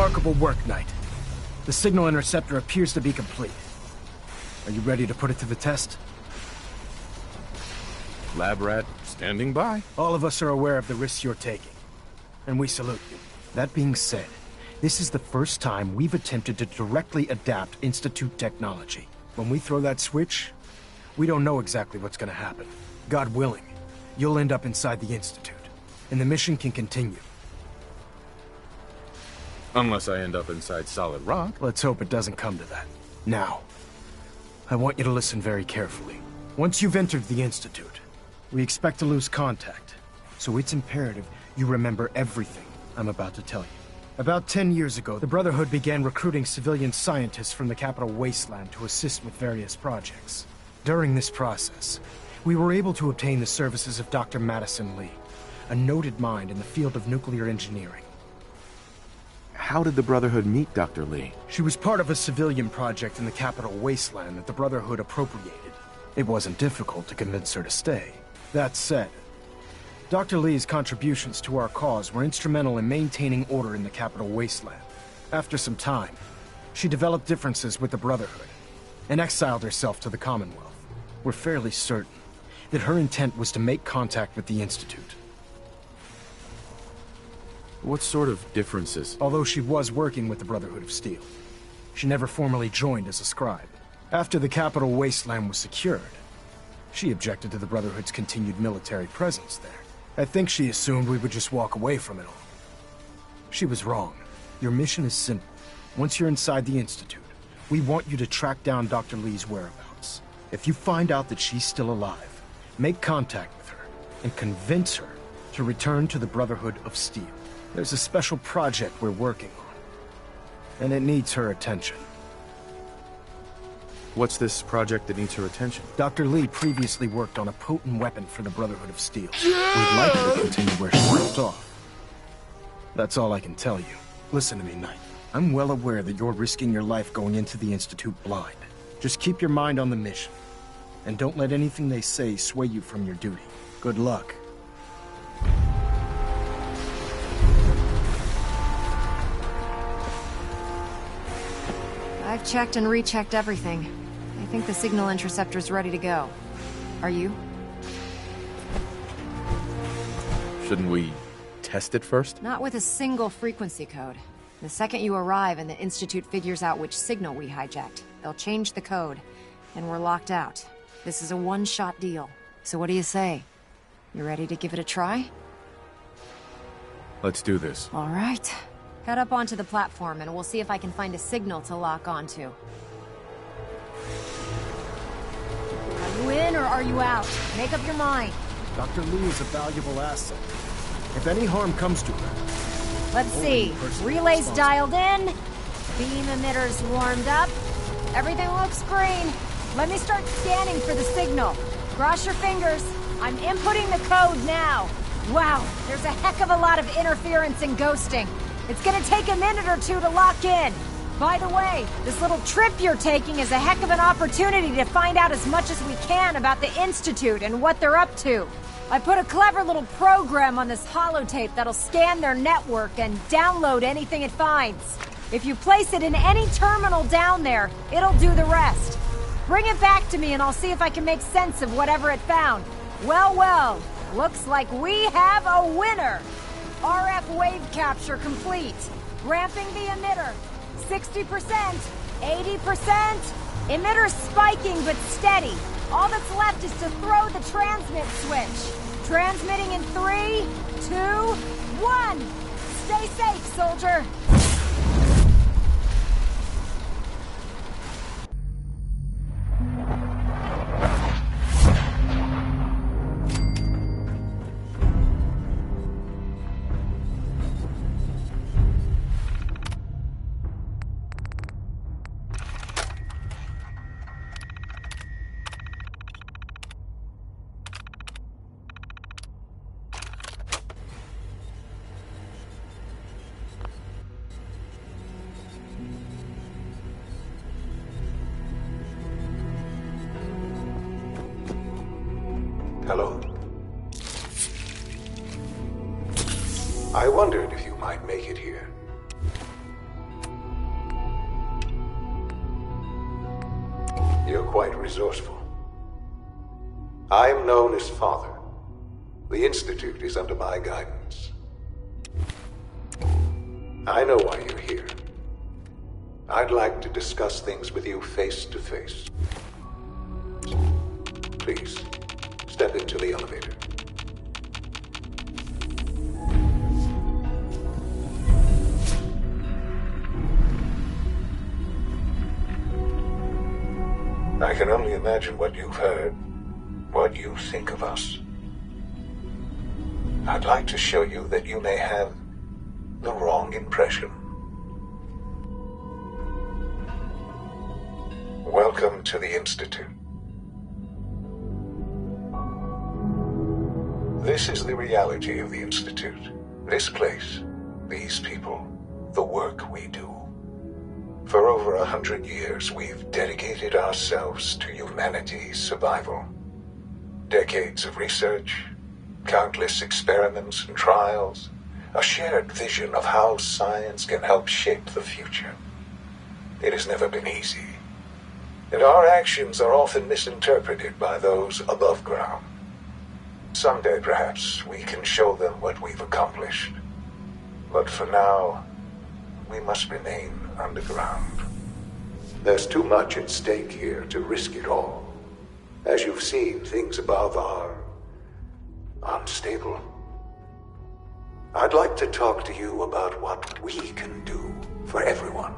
Remarkable work, Knight. The signal interceptor appears to be complete. Are you ready to put it to the test? Lab rat, standing by. All of us are aware of the risks you're taking, and we salute you. That being said, this is the first time we've attempted to directly adapt Institute technology. When we throw that switch, we don't know exactly what's gonna happen. God willing, you'll end up inside the Institute, and the mission can continue. Unless I end up inside solid rock. Let's hope it doesn't come to that. Now, I want you to listen very carefully. Once you've entered the Institute, we expect to lose contact, so it's imperative you remember everything I'm about to tell you. About 10 years ago, the Brotherhood began recruiting civilian scientists from the capital wasteland to assist with various projects. During this process, we were able to obtain the services of Dr. Madison Lee, a noted mind in the field of nuclear engineering. How did the Brotherhood meet Dr. Lee? She was part of a civilian project in the capital wasteland that the Brotherhood appropriated. It wasn't difficult to convince her to stay. That said, Dr. Lee's contributions to our cause were instrumental in maintaining order in the capital wasteland. After some time, she developed differences with the Brotherhood and exiled herself to the Commonwealth. We're fairly certain that her intent was to make contact with the Institute. What sort of differences? Although she was working with the Brotherhood of Steel, she never formally joined as a scribe. After the capital wasteland was secured, she objected to the Brotherhood's continued military presence there. I think she assumed we would just walk away from it all. She was wrong. Your mission is simple. Once you're inside the Institute, we want you to track down Dr. Lee's whereabouts. If you find out that she's still alive, make contact with her and convince her to return to the Brotherhood of Steel. There's a special project we're working on, and it needs her attention. What's this project that needs her attention? Dr. Lee previously worked on a potent weapon for the Brotherhood of Steel. We'd like her to continue where she left off. That's all I can tell you. Listen to me, Knight. I'm well aware that you're risking your life going into the Institute blind. Just keep your mind on the mission, and don't let anything they say sway you from your duty. Good luck. I've checked and rechecked everything. I think the signal interceptor's ready to go. Are you? Shouldn't we test it first? Not with a single frequency code. The second you arrive and the Institute figures out which signal we hijacked, they'll change the code, and we're locked out. This is a one-shot deal. So what do you say? You ready to give it a try? Let's do this. All right. Head up onto the platform and we'll see if I can find a signal to lock onto. Are you in or are you out? Make up your mind. Dr. Lee is a valuable asset. If any harm comes to her... Let's see. Relays dialed in. Beam emitters warmed up. Everything looks green. Let me start scanning for the signal. Cross your fingers. I'm inputting the code now. Wow, there's a heck of a lot of interference and ghosting. It's gonna take a minute or two to lock in. By the way, this little trip you're taking is a heck of an opportunity to find out as much as we can about the Institute and what they're up to. I put a clever little program on this holotape that'll scan their network and download anything it finds. If you place it in any terminal down there, it'll do the rest. Bring it back to me and I'll see if I can make sense of whatever it found. Well, well, looks like we have a winner! RF wave capture complete. Ramping the emitter. 60%, 80%. Emitter spiking but steady. All that's left is to throw the transmit switch. Transmitting in 3, 2, 1. Stay safe, soldier. Hello. I wondered if you might make it here. You're quite resourceful. I'm known as Father. The Institute is under my guidance. I know why you're here. I'd like to discuss things with you face to face. Please. Step into the elevator. I can only imagine what you've heard, what you think of us. I'd like to show you that you may have the wrong impression. Welcome to the Institute. This is the reality of the Institute. This place, these people, the work we do. For over 100 years, we've dedicated ourselves to humanity's survival. Decades of research, countless experiments and trials, a shared vision of how science can help shape the future. It has never been easy, and our actions are often misinterpreted by those above ground. Someday, perhaps, we can show them what we've accomplished. But for now, we must remain underground. There's too much at stake here to risk it all. As you've seen, things above are unstable. I'd like to talk to you about what we can do for everyone.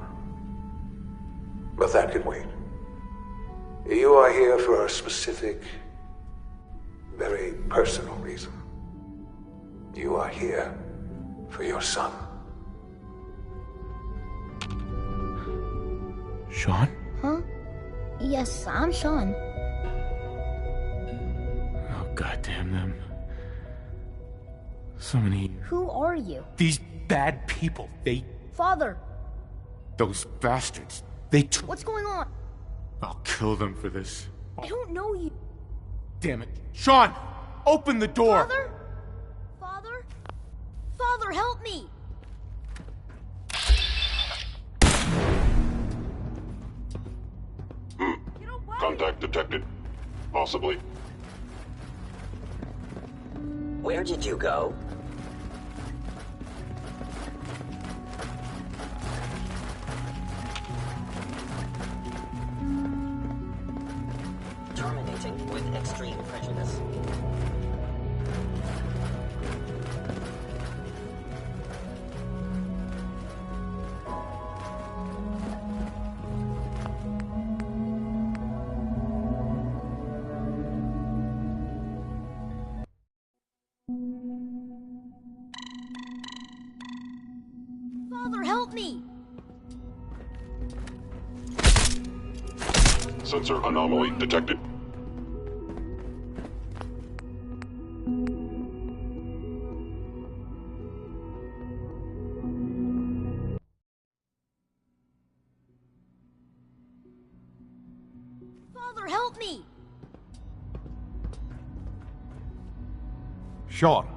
But that can wait. You are here for a specific, very personal reason. You are here for your son. Sean? Huh? Yes, I'm Sean. Oh, goddamn them. So many... Who are you? These bad people, Father! Those bastards. They took... What's going on? I'll kill them for this. I don't know you. Damn it. Sean! Open the door! Father? Father? Father, help me! Contact detected. Possibly. Where did you go? acting with extreme prejudice. Father, help me! Sensor anomaly detected. Father, help me! Sean.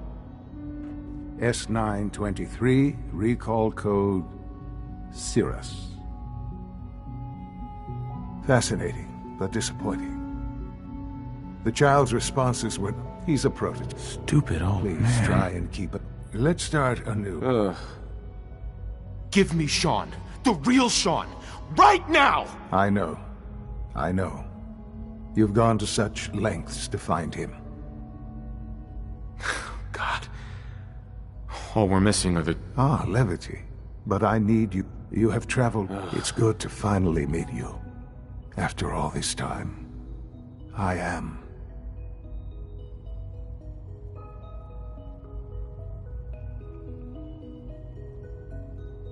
S923, recall code Cirrus. Fascinating, but disappointing. The child's responses were, he's a prototype. Stupid old Please man. try and keep it. Let's start anew. Give me Sean. The real Sean. Right now! I know. I know. You've gone to such lengths to find him. God. All we're missing are the... Levity. But I need you. You have traveled. It's good to finally meet you. After all this time. I am.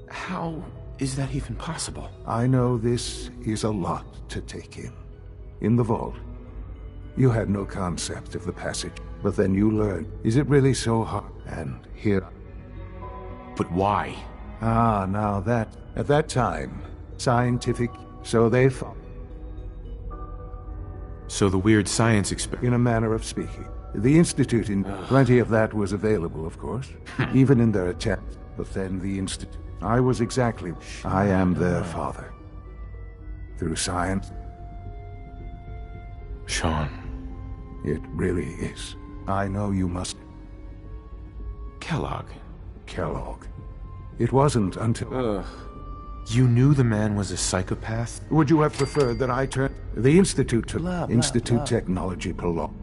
How is that even possible? I know this is a lot to take in. In the vault, you had no concept of the passage, but then you learned. Is it really so hard? And here... But why? Now that... At that time, scientific, so they thought. So the weird science experiment... In a manner of speaking. The Institute, in plenty of that was available, of course. Even in their attempts. But then the Institute... I was exactly... I am their father. Through science... Sean. It really is. I know you must... Kellogg. Kellogg. It wasn't until... You knew the man was a psychopath? Would you have preferred that I turned... The Institute to... Institute Technology belonged.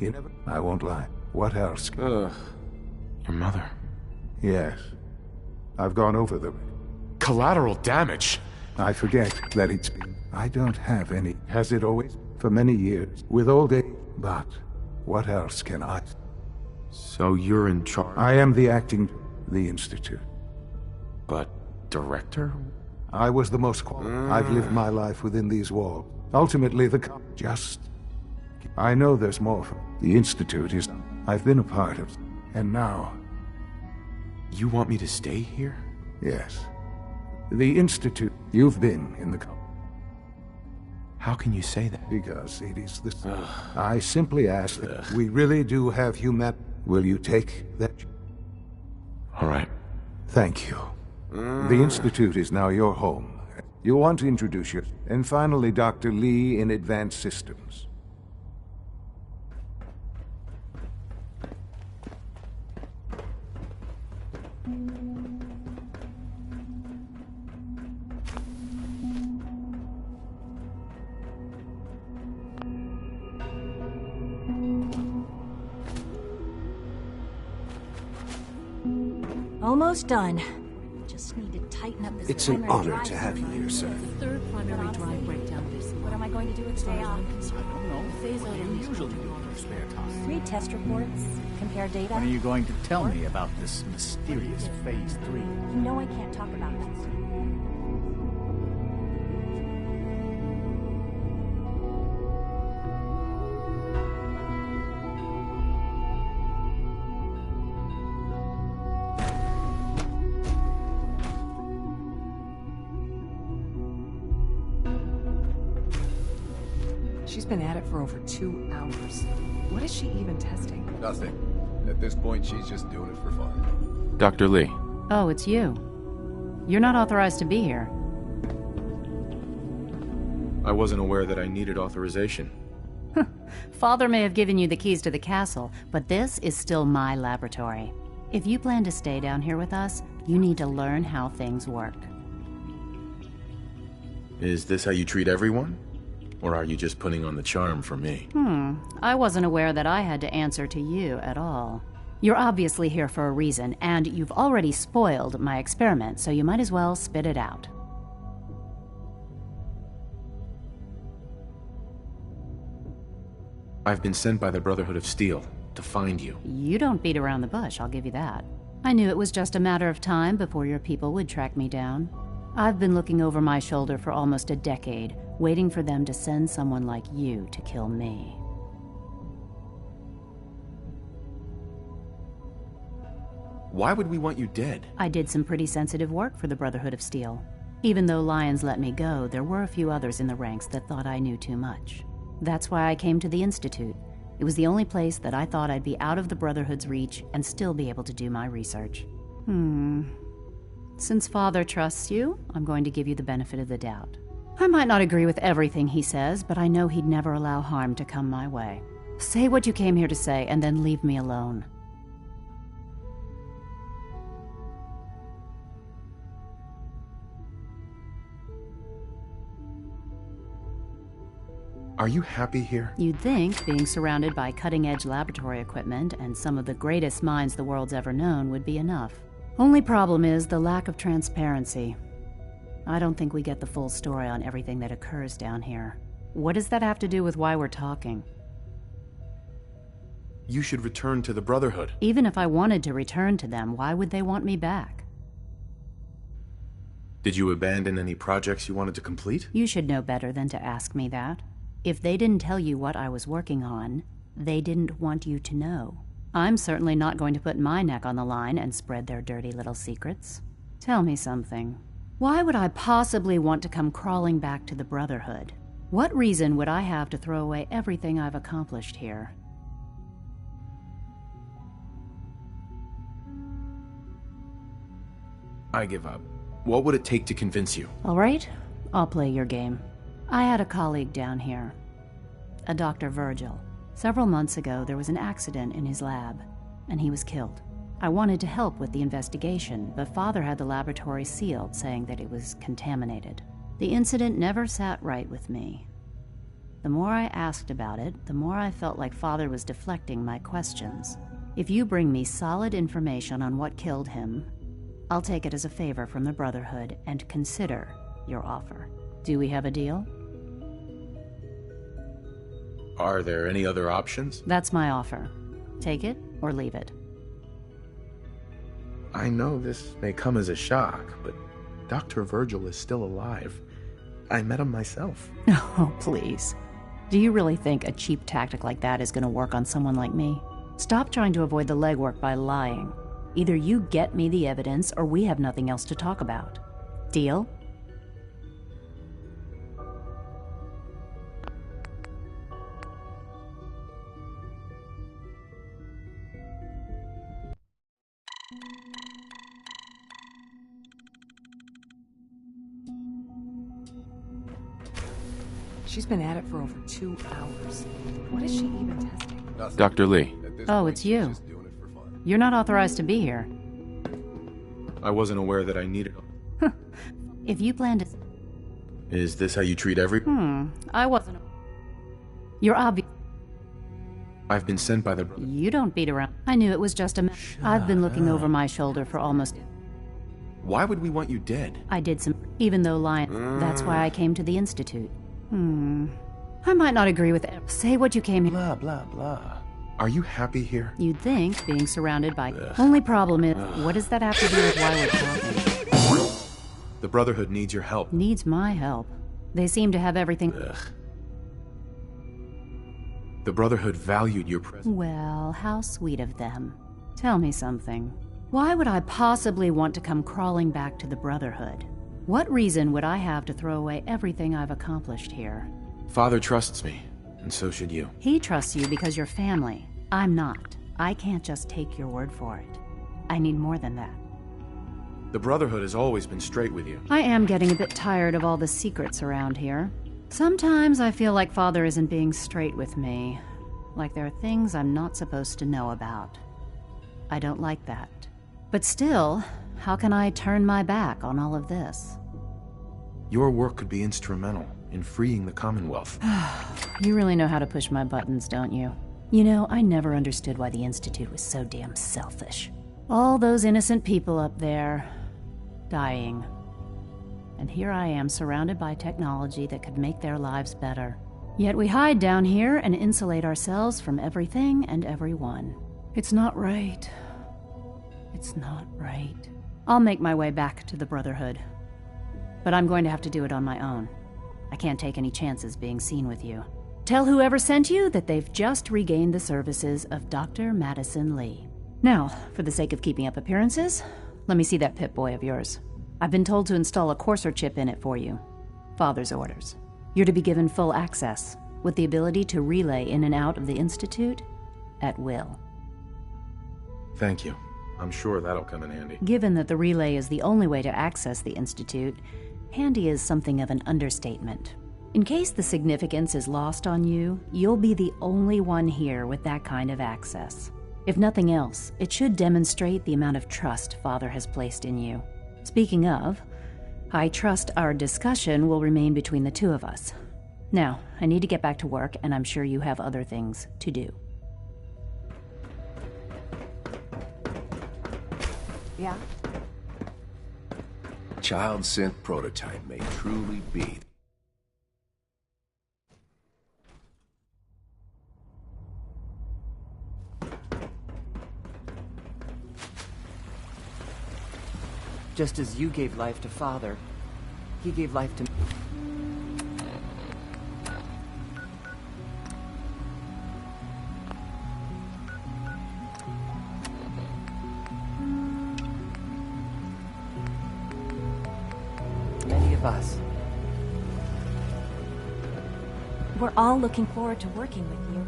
You never... I won't lie. What else? Your mother. Yes. I've gone over them. Collateral damage? I forget that it's... I don't have any. Has it always? For many years. With old age. But what else can I... So you're in charge? I am the acting... The Institute. But director? I was the most qualified. I've lived my life within these walls. Ultimately, just... I know there's more from... The Institute is... I've been a part of... And now... You want me to stay here? Yes. The Institute... You've been in the... How can you say that? Because it is this... I simply ask that we really do have human... Will you take that... All right. Thank you. The Institute is now your home. You'll want to introduce yourself. And finally, Dr. Lee in Advanced Systems. Almost done. Just need to tighten up this. It's an honor to have you here, sir. Third primary drive breakdown this month. What am I going to do with day off? I don't know. Phase out in Usually do in your spare time. Read test reports, compare data. When are you going to tell me about this mysterious Phase 3? You know I can't talk about that. She's been at it for over 2 hours. What is she even testing? Nothing. At this point, she's just doing it for fun. Dr. Lee. Oh, it's you. You're not authorized to be here. I wasn't aware that I needed authorization. Father may have given you the keys to the castle, but this is still my laboratory. If you plan to stay down here with us, you need to learn how things work. Is this how you treat everyone? Or are you just putting on the charm for me? I wasn't aware that I had to answer to you at all. You're obviously here for a reason, and you've already spoiled my experiment, so you might as well spit it out. I've been sent by the Brotherhood of Steel to find you. You don't beat around the bush, I'll give you that. I knew it was just a matter of time before your people would track me down. I've been looking over my shoulder for almost a decade, waiting for them to send someone like you to kill me. Why would we want you dead? I did some pretty sensitive work for the Brotherhood of Steel. Even though Lyons let me go, there were a few others in the ranks that thought I knew too much. That's why I came to the Institute. It was the only place that I thought I'd be out of the Brotherhood's reach and still be able to do my research. Since Father trusts you, I'm going to give you the benefit of the doubt. I might not agree with everything he says, but I know he'd never allow harm to come my way. Say what you came here to say, and then leave me alone. Are you happy here? You'd think being surrounded by cutting-edge laboratory equipment and some of the greatest minds the world's ever known would be enough. Only problem is the lack of transparency. I don't think we get the full story on everything that occurs down here. What does that have to do with why we're talking? You should return to the Brotherhood. Even if I wanted to return to them, why would they want me back? Did you abandon any projects you wanted to complete? You should know better than to ask me that. If they didn't tell you what I was working on, they didn't want you to know. I'm certainly not going to put my neck on the line and spread their dirty little secrets. Tell me something. Why would I possibly want to come crawling back to the Brotherhood? What reason would I have to throw away everything I've accomplished here? I give up. What would it take to convince you? All right, I'll play your game. I had a colleague down here, a Dr. Virgil. Several months ago, there was an accident in his lab, and he was killed. I wanted to help with the investigation, but Father had the laboratory sealed, saying that it was contaminated. The incident never sat right with me. The more I asked about it, the more I felt like Father was deflecting my questions. If you bring me solid information on what killed him, I'll take it as a favor from the Brotherhood and consider your offer. Do we have a deal? Are there any other options? That's my offer. Take it or leave it. I know this may come as a shock, but Dr. Virgil is still alive. I met him myself. Oh, please. Do you really think a cheap tactic like that is going to work on someone like me? Stop trying to avoid the legwork by lying. Either you get me the evidence or we have nothing else to talk about. Deal? She's been at it for over 2 hours. What is she even testing? Dr. Lee. Oh, it's you. You're not authorized to be here. I wasn't aware that I needed... If you plan to... Is this how you treat every... I wasn't... You're obvious... I've been sent by the... You don't beat around. I knew it was just a... I've been looking over my shoulder for almost... Why would we want you dead? I did some... Even though lying... That's why I came to the Institute. I might not agree with it. Say what you came here... Blah, blah, blah. Are you happy here? You'd think, being surrounded by... Only problem is, what does that have to do with why we're talking? The Brotherhood needs your help. Needs my help. They seem to have everything... The Brotherhood valued your presence. Well, how sweet of them. Tell me something. Why would I possibly want to come crawling back to the Brotherhood? What reason would I have to throw away everything I've accomplished here? Father trusts me, and so should you. He trusts you because you're family. I'm not. I can't just take your word for it. I need more than that. The Brotherhood has always been straight with you. I am getting a bit tired of all the secrets around here. Sometimes I feel like Father isn't being straight with me. Like there are things I'm not supposed to know about. I don't like that. But still, how can I turn my back on all of this? Your work could be instrumental in freeing the Commonwealth. You really know how to push my buttons, don't you? You know, I never understood why the Institute was so damn selfish. All those innocent people up there, dying. And here I am, surrounded by technology that could make their lives better. Yet we hide down here and insulate ourselves from everything and everyone. It's not right. It's not right. I'll make my way back to the Brotherhood. But I'm going to have to do it on my own. I can't take any chances being seen with you. Tell whoever sent you that they've just regained the services of Dr. Madison Lee. Now, for the sake of keeping up appearances, let me see that Pip-Boy of yours. I've been told to install a Courser chip in it for you. Father's orders. You're to be given full access, with the ability to relay in and out of the Institute at will. Thank you. I'm sure that'll come in handy. Given that the relay is the only way to access the Institute, handy is something of an understatement. In case the significance is lost on you, you'll be the only one here with that kind of access. If nothing else, it should demonstrate the amount of trust Father has placed in you. Speaking of, I trust our discussion will remain between the two of us. Now, I need to get back to work, and I'm sure you have other things to do. Yeah? Child synth prototype may truly be. Just as you gave life to Father, he gave life to me. Many of us. We're all looking forward to working with you.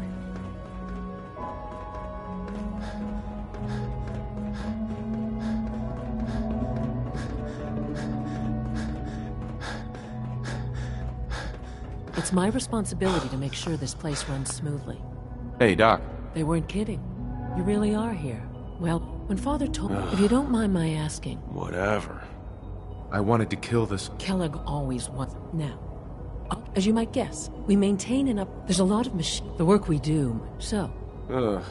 It's my responsibility to make sure this place runs smoothly. Hey, Doc. They weren't kidding. You really are here. Well, when Father told me, if you don't mind my asking. Whatever. I wanted to kill this. Kellogg always was. Now, as you might guess, we maintain there's a lot of the work we do, so. Ugh.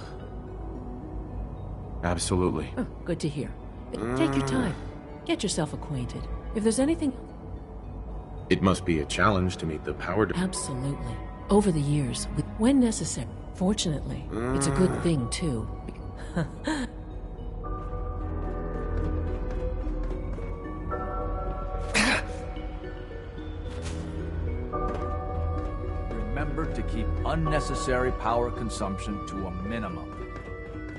Absolutely. Oh, good to hear. Take your time. Get yourself acquainted. If there's anything... It must be a challenge to meet the power... Absolutely. Over the years, when necessary. Fortunately, it's a good thing, too. Remember to keep unnecessary power consumption to a minimum.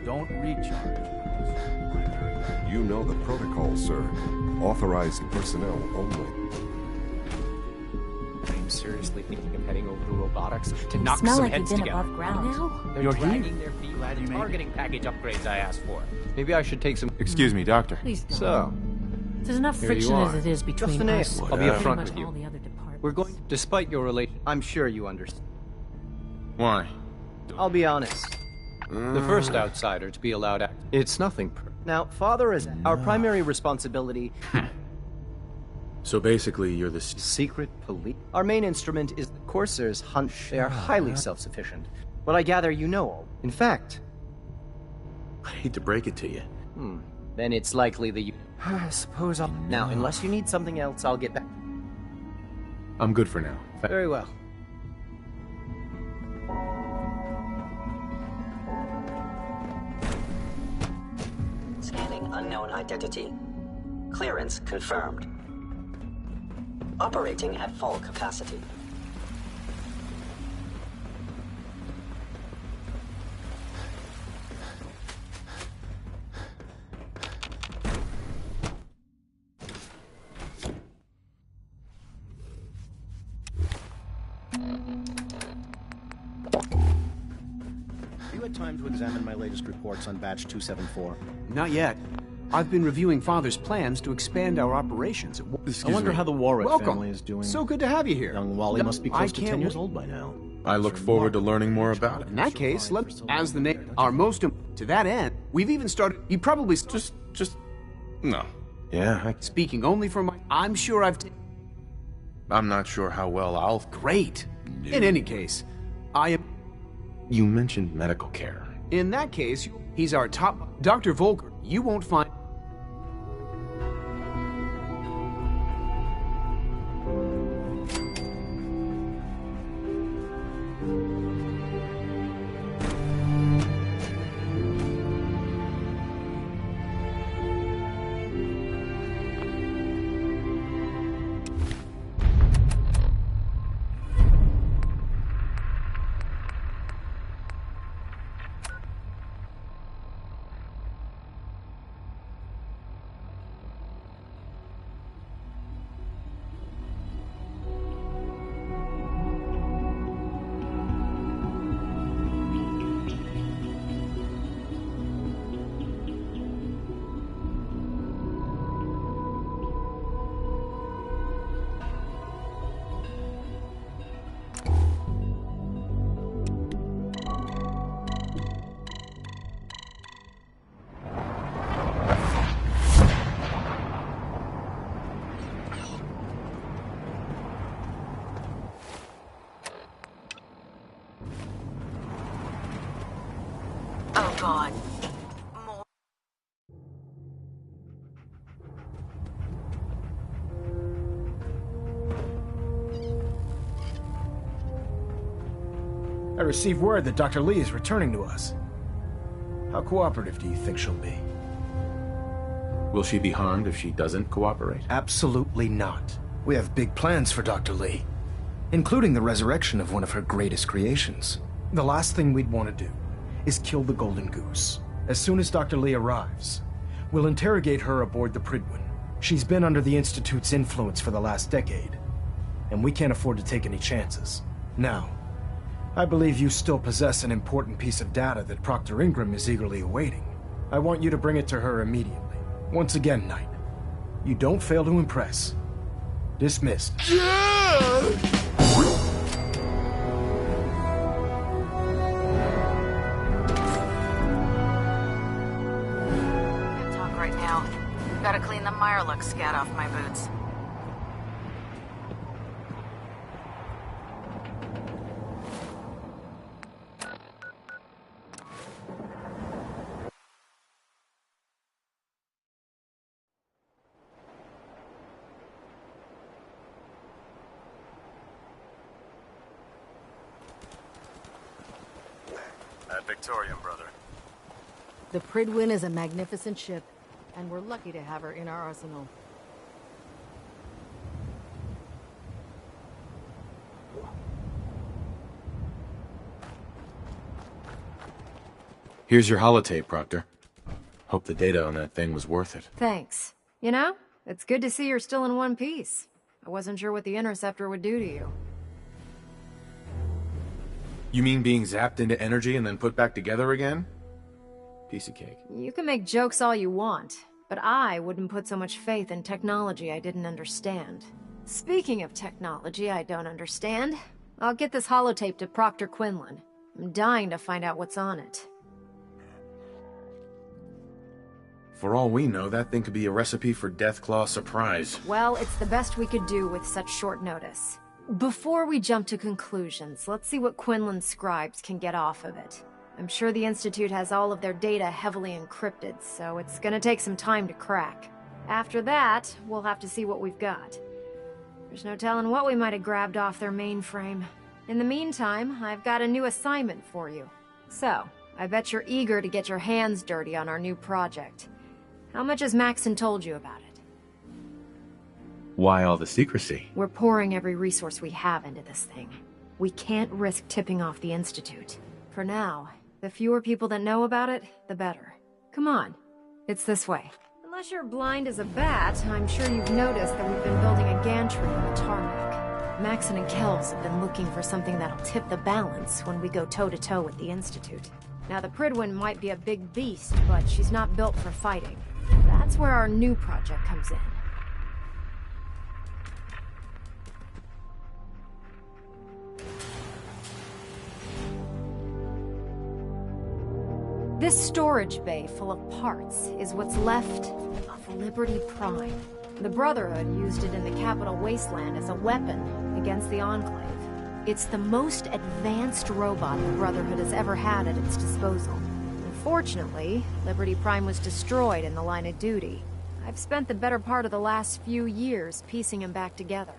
Don't recharge. You know the protocol, sir. Authorized personnel only. I'm seriously thinking of heading over to robotics to knock smell some like heads you've been together. above ground. Now? They're You're dragging here. their feet with the targeting package upgrades I asked for. Maybe I should take some... Excuse me, Doctor. Please don't. So, There's enough here you friction as are. it is between Just an us. I'll be and upfront pretty with you. much all the other departments. We're going... Despite your relation... I'm sure you understand. Why? I'll be honest. The first outsider to be allowed out. It's nothing. Now, Father is our primary responsibility. So basically, you're the... Secret police. Our main instrument is the Corsairs hunt. They are highly self-sufficient. But I gather you know all. In fact... I hate to break it to you. Then it's likely that you... I suppose I'll... Now, unless you need something else, I'll get back. I'm good for now. Very well. Scanning unknown identity. Clearance confirmed. Operating at full capacity. Have you had time to examine my latest reports on Batch 274? Not yet. I've been reviewing Father's plans to expand our operations. I wonder how the Warwick Welcome. family is doing. So good to have you here. Young Wally must be close to 10 years wait. old by now. I look forward to learning more about it. In that case, as the name, our most to that end, we've even started. You probably No. Yeah, speaking only for my. I'm sure I've. I'm not sure how well I'll... Great! In any case, I am... You mentioned medical care. In that case, he's our top... Dr. Volker, you won't find... Oh, God. I received word that Dr. Lee is returning to us. How cooperative do you think she'll be? Will she be harmed if she doesn't cooperate? Absolutely not. We have big plans for Dr. Lee, including the resurrection of one of her greatest creations. The last thing we'd want to do is kill the Golden Goose. As soon as Dr. Lee arrives, we'll interrogate her aboard the Pridwin. She's been under the Institute's influence for the last decade, and we can't afford to take any chances. Now, I believe you still possess an important piece of data that Proctor Ingram is eagerly awaiting. I want you to bring it to her immediately. Once again, Knight, you don't fail to impress. Dismissed. Gotta clean the Mirelux scat off my boots. That Victorian, brother. The Pridwin is a magnificent ship, and we're lucky to have her in our arsenal. Here's your holotape, Proctor. Hope the data on that thing was worth it. Thanks. You know, it's good to see you're still in one piece. I wasn't sure what the Interceptor would do to you. You mean being zapped into energy and then put back together again? Piece of cake. You can make jokes all you want, but I wouldn't put so much faith in technology I didn't understand. Speaking of technology I don't understand, I'll get this holotape to Proctor Quinlan. I'm dying to find out what's on it. For all we know, that thing could be a recipe for Deathclaw surprise. Well, it's the best we could do with such short notice. Before we jump to conclusions, let's see what Quinlan's scribes can get off of it. I'm sure the Institute has all of their data heavily encrypted, so it's gonna take some time to crack. After that, we'll have to see what we've got. There's no telling what we might have grabbed off their mainframe. In the meantime, I've got a new assignment for you. So, I bet you're eager to get your hands dirty on our new project. How much has Maxon told you about it? Why all the secrecy? We're pouring every resource we have into this thing. We can't risk tipping off the Institute. For now, the fewer people that know about it, the better. Come on, it's this way. Unless you're blind as a bat, I'm sure you've noticed that we've been building a gantry on the tarmac. Maxon and Kells have been looking for something that'll tip the balance when we go toe-to-toe with the Institute. Now, the Pridwin might be a big beast, but she's not built for fighting. That's where our new project comes in. This storage bay full of parts is what's left of Liberty Prime. The Brotherhood used it in the Capital Wasteland as a weapon against the Enclave. It's the most advanced robot the Brotherhood has ever had at its disposal. Unfortunately, Liberty Prime was destroyed in the line of duty. I've spent the better part of the last few years piecing him back together.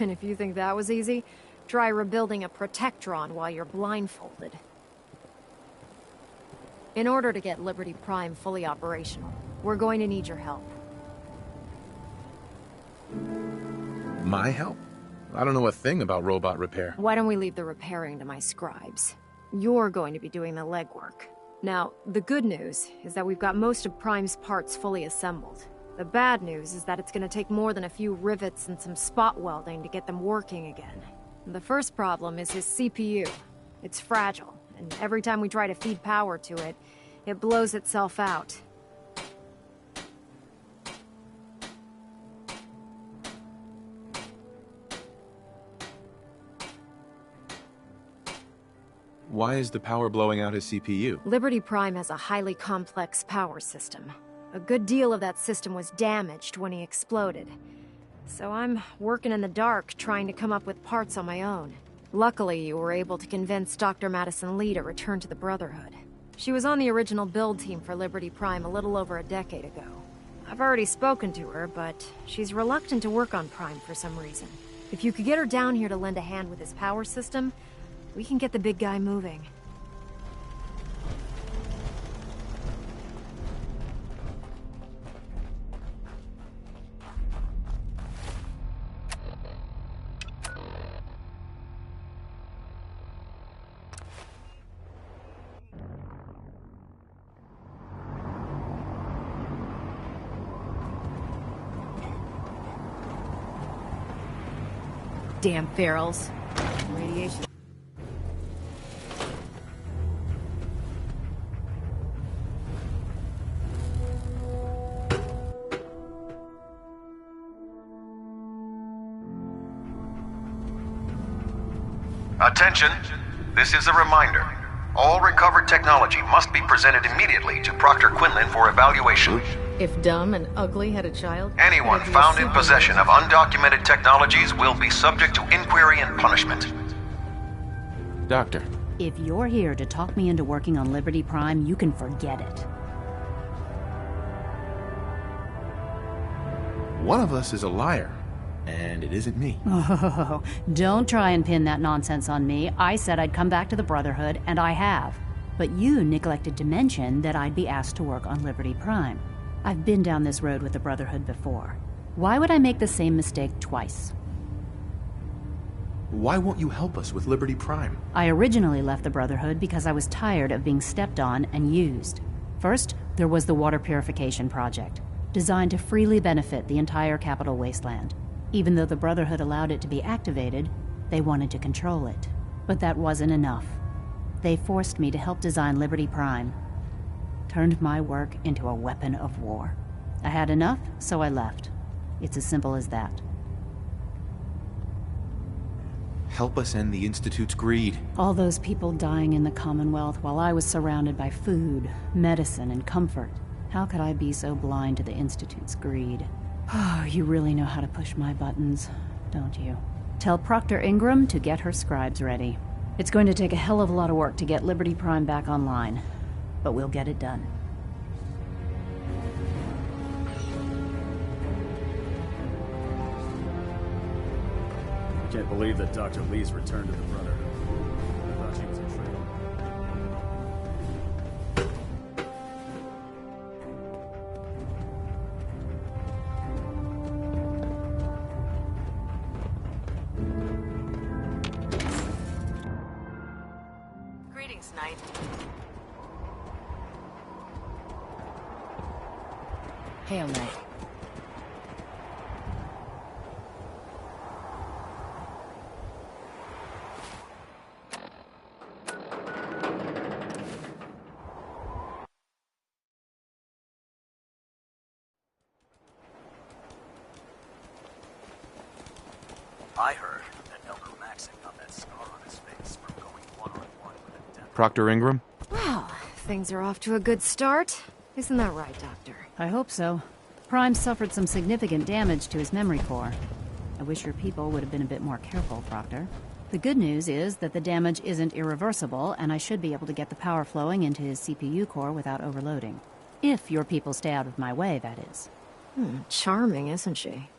And if you think that was easy, try rebuilding a Protectron while you're blindfolded. In order to get Liberty Prime fully operational, we're going to need your help. My help? I don't know a thing about robot repair. Why don't we leave the repairing to my scribes? You're going to be doing the legwork. Now, the good news is that we've got most of Prime's parts fully assembled. The bad news is that it's going to take more than a few rivets and some spot welding to get them working again. The first problem is his CPU. It's fragile, and every time we try to feed power to it, it blows itself out. Why is the power blowing out his CPU? Liberty Prime has a highly complex power system. A good deal of that system was damaged when he exploded. So I'm working in the dark, trying to come up with parts on my own. Luckily, you were able to convince Dr. Madison Lee to return to the Brotherhood. She was on the original build team for Liberty Prime a little over a decade ago. I've already spoken to her, but she's reluctant to work on Prime for some reason. If you could get her down here to lend a hand with his power system, we can get the big guy moving. Damn ferals. Radiation. Attention! This is a reminder. All recovered technology must be presented immediately to Proctor Quinlan for evaluation. If Dumb and Ugly had a child... Anyone found in possession of undocumented technologies will be subject to inquiry and punishment. Doctor. If you're here to talk me into working on Liberty Prime, you can forget it. One of us is a liar. And it isn't me. Oh, don't try and pin that nonsense on me. I said I'd come back to the Brotherhood, and I have. But you neglected to mention that I'd be asked to work on Liberty Prime. I've been down this road with the Brotherhood before. Why would I make the same mistake twice? Why won't you help us with Liberty Prime? I originally left the Brotherhood because I was tired of being stepped on and used. First, there was the Water Purification Project, designed to freely benefit the entire Capital Wasteland. Even though the Brotherhood allowed it to be activated, they wanted to control it. But that wasn't enough. They forced me to help design Liberty Prime. Turned my work into a weapon of war. I had enough, so I left. It's as simple as that. Help us end the Institute's greed. All those people dying in the Commonwealth while I was surrounded by food, medicine, and comfort. How could I be so blind to the Institute's greed? Oh, you really know how to push my buttons, don't you? Tell Proctor Ingram to get her scribes ready. It's going to take a hell of a lot of work to get Liberty Prime back online, but we'll get it done. I can't believe that Dr. Lee's returned to the Brotherhood. I thought she was a traitor. Greetings, Knight. Hail, Knight. I heard that Elder Maxon got that scar on his face from going one-on-one with a devil. Proctor Ingram? Well, things are off to a good start. Isn't that right, Doctor? I hope so. Prime suffered some significant damage to his memory core. I wish your people would have been a bit more careful, Proctor. The good news is that the damage isn't irreversible, and I should be able to get the power flowing into his CPU core without overloading. If your people stay out of my way, that is. Charming, isn't she?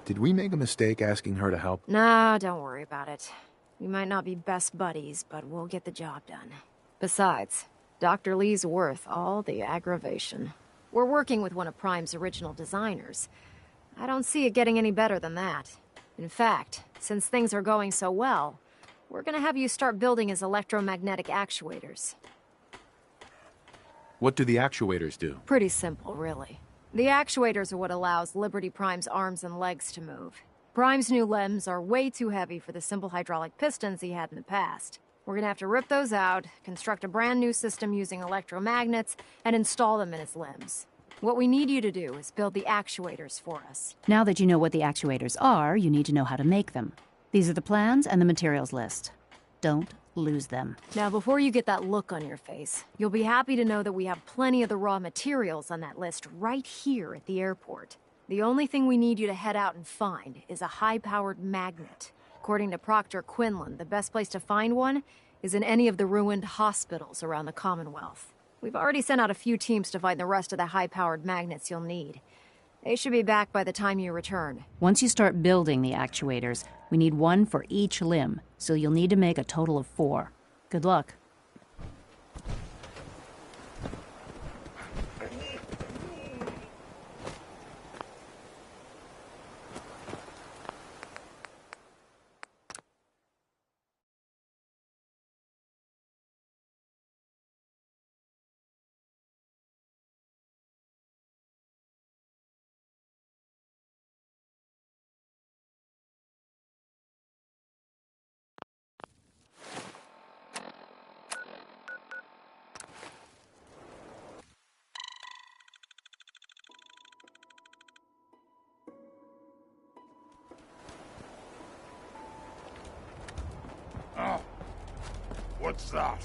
Did we make a mistake asking her to help? Nah, don't worry about it. We might not be best buddies, but we'll get the job done. Besides, Dr. Lee's worth all the aggravation. We're working with one of Prime's original designers. I don't see it getting any better than that. In fact, since things are going so well, we're gonna have you start building his electromagnetic actuators. What do the actuators do? Pretty simple, really. The actuators are what allows Liberty Prime's arms and legs to move. Prime's new limbs are way too heavy for the simple hydraulic pistons he had in the past. We're gonna have to rip those out, construct a brand new system using electromagnets, and install them in his limbs. What we need you to do is build the actuators for us. Now that you know what the actuators are, you need to know how to make them. These are the plans and the materials list. Don't lose them. Now, before you get that look on your face, you'll be happy to know that we have plenty of the raw materials on that list right here at the airport. The only thing we need you to head out and find is a high-powered magnet. According to Proctor Quinlan, the best place to find one is in any of the ruined hospitals around the Commonwealth. We've already sent out a few teams to find the rest of the high-powered magnets you'll need. They should be back by the time you return. Once you start building the actuators, we need one for each limb, so you'll need to make a total of 4. Good luck. What's that?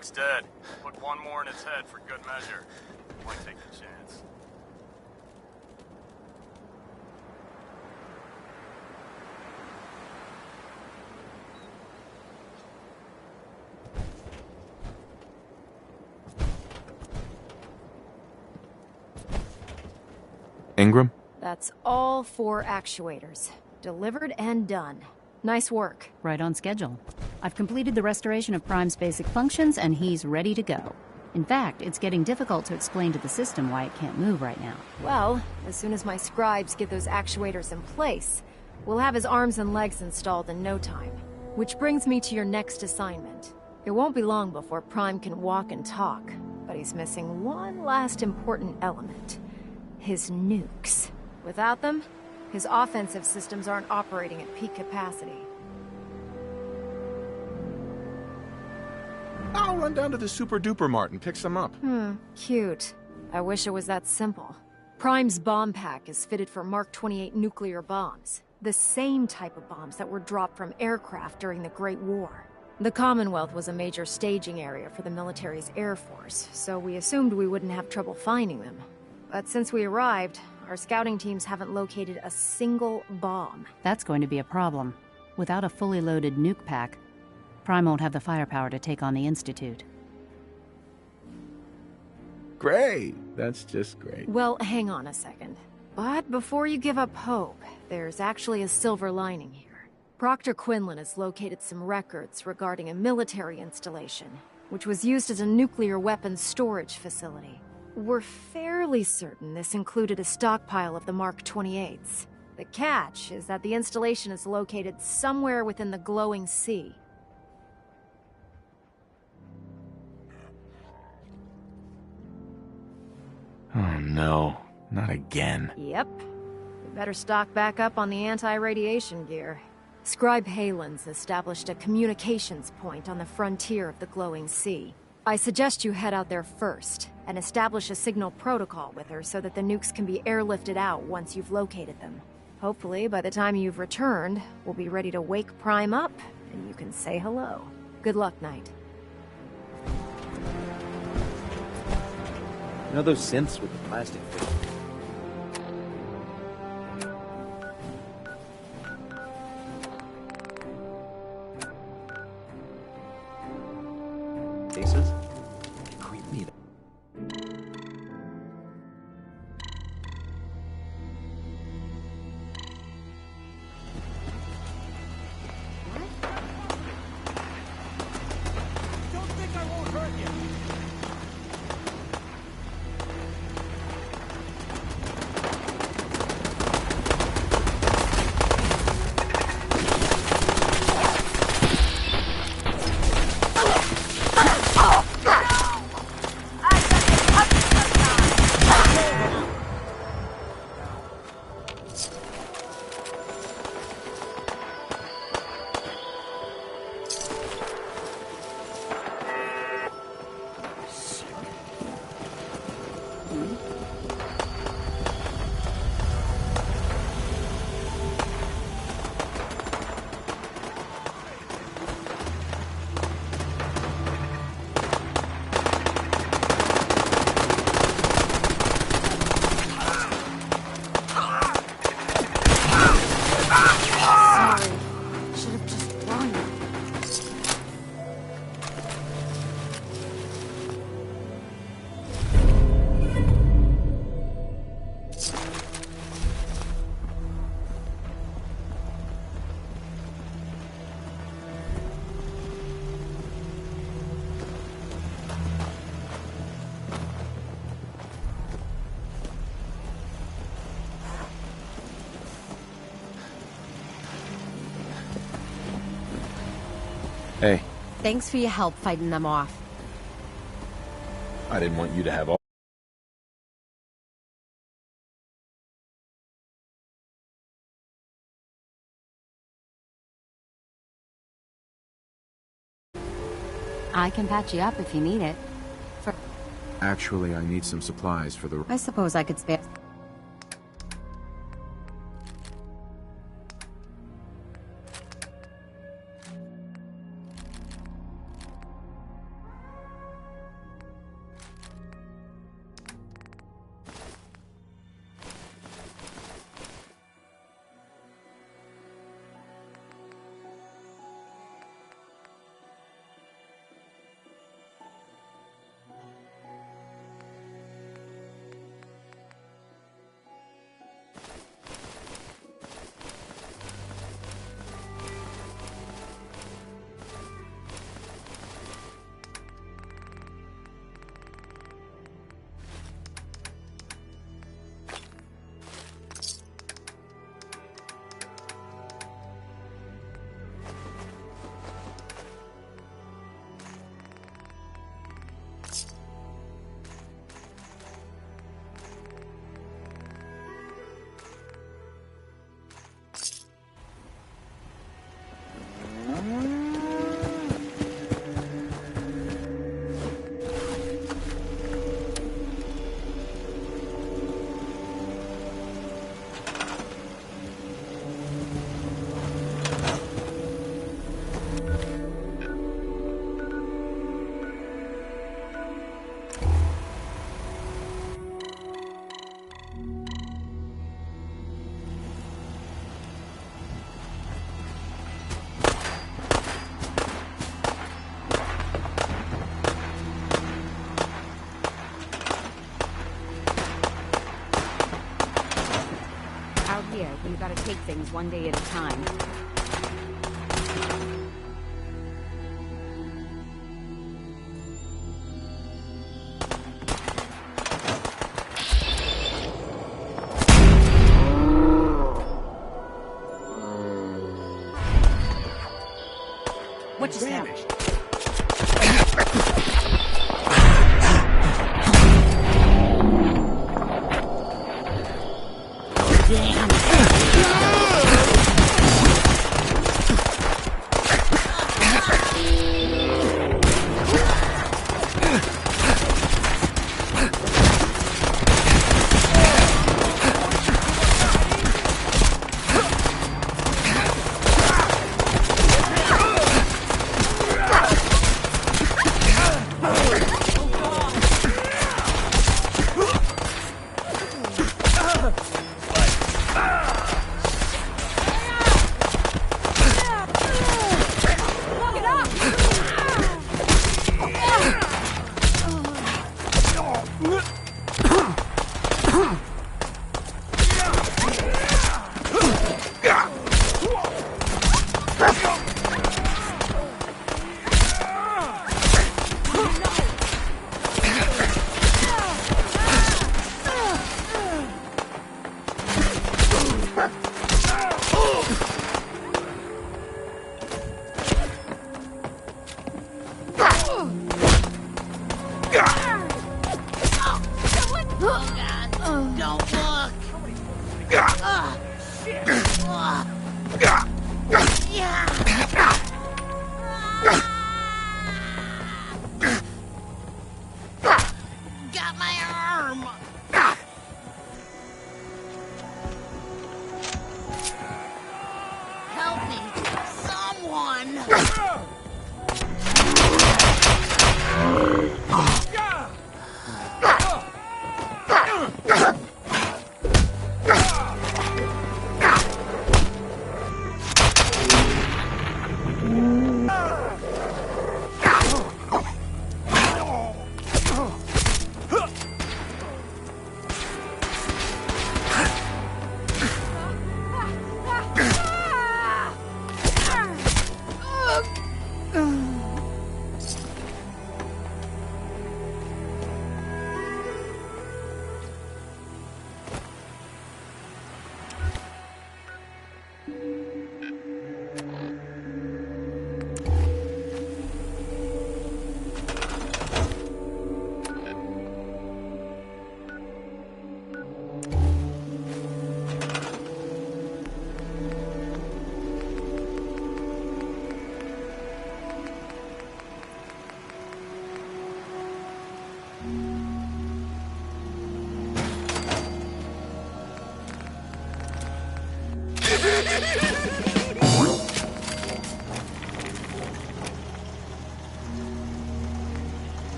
looks dead. Put one more in its head for good measure. Why take the chance? Ingram? That's all 4 actuators. Delivered and done. Nice work. Right on schedule. I've completed the restoration of Prime's basic functions, and he's ready to go. In fact, it's getting difficult to explain to the system why it can't move right now. Well, as soon as my scribes get those actuators in place, we'll have his arms and legs installed in no time. Which brings me to your next assignment. It won't be long before Prime can walk and talk, but he's missing one last important element. His nukes. Without them, his offensive systems aren't operating at peak capacity. I'll run down to the Super Duper Mart and pick some up. Cute. I wish it was that simple. Prime's bomb pack is fitted for Mark 28 nuclear bombs. The same type of bombs that were dropped from aircraft during the Great War. The Commonwealth was a major staging area for the military's Air Force, so we assumed we wouldn't have trouble finding them. But since we arrived, our scouting teams haven't located a single bomb. That's going to be a problem. Without a fully loaded nuke pack, Prime won't have the firepower to take on the Institute. Great! That's just great. Well, hang on a second. But before you give up hope, there's actually a silver lining here. Proctor Quinlan has located some records regarding a military installation, which was used as a nuclear weapons storage facility. We're fairly certain this included a stockpile of the Mark 28s. The catch is that the installation is located somewhere within the glowing sea. Oh no, not again. Yep. We better stock back up on the anti-radiation gear. Scribe Halen's established a communications point on the frontier of the glowing sea. I suggest you head out there first, and establish a signal protocol with her so that the nukes can be airlifted out once you've located them. Hopefully, by the time you've returned, we'll be ready to wake Prime up, and you can say hello. Good luck, Knight. You know those synths with the plastic face? Faces? Creep me. Don't think I won't hurt you. Hey, Thanks for your help fighting them off. I didn't want you to have all... I can patch you up if you need it. Actually, I need some supplies for the... I suppose I could spare... idea when you gotta take things one day at a time. What just happened?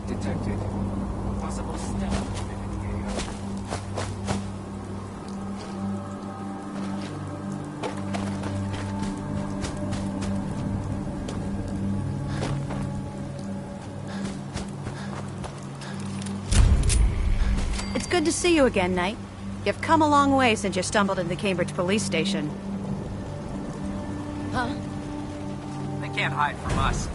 Detected. Possible stealth. It's good to see you again, Knight. You've come a long way since you stumbled into the Cambridge police station. Huh? They can't hide from us.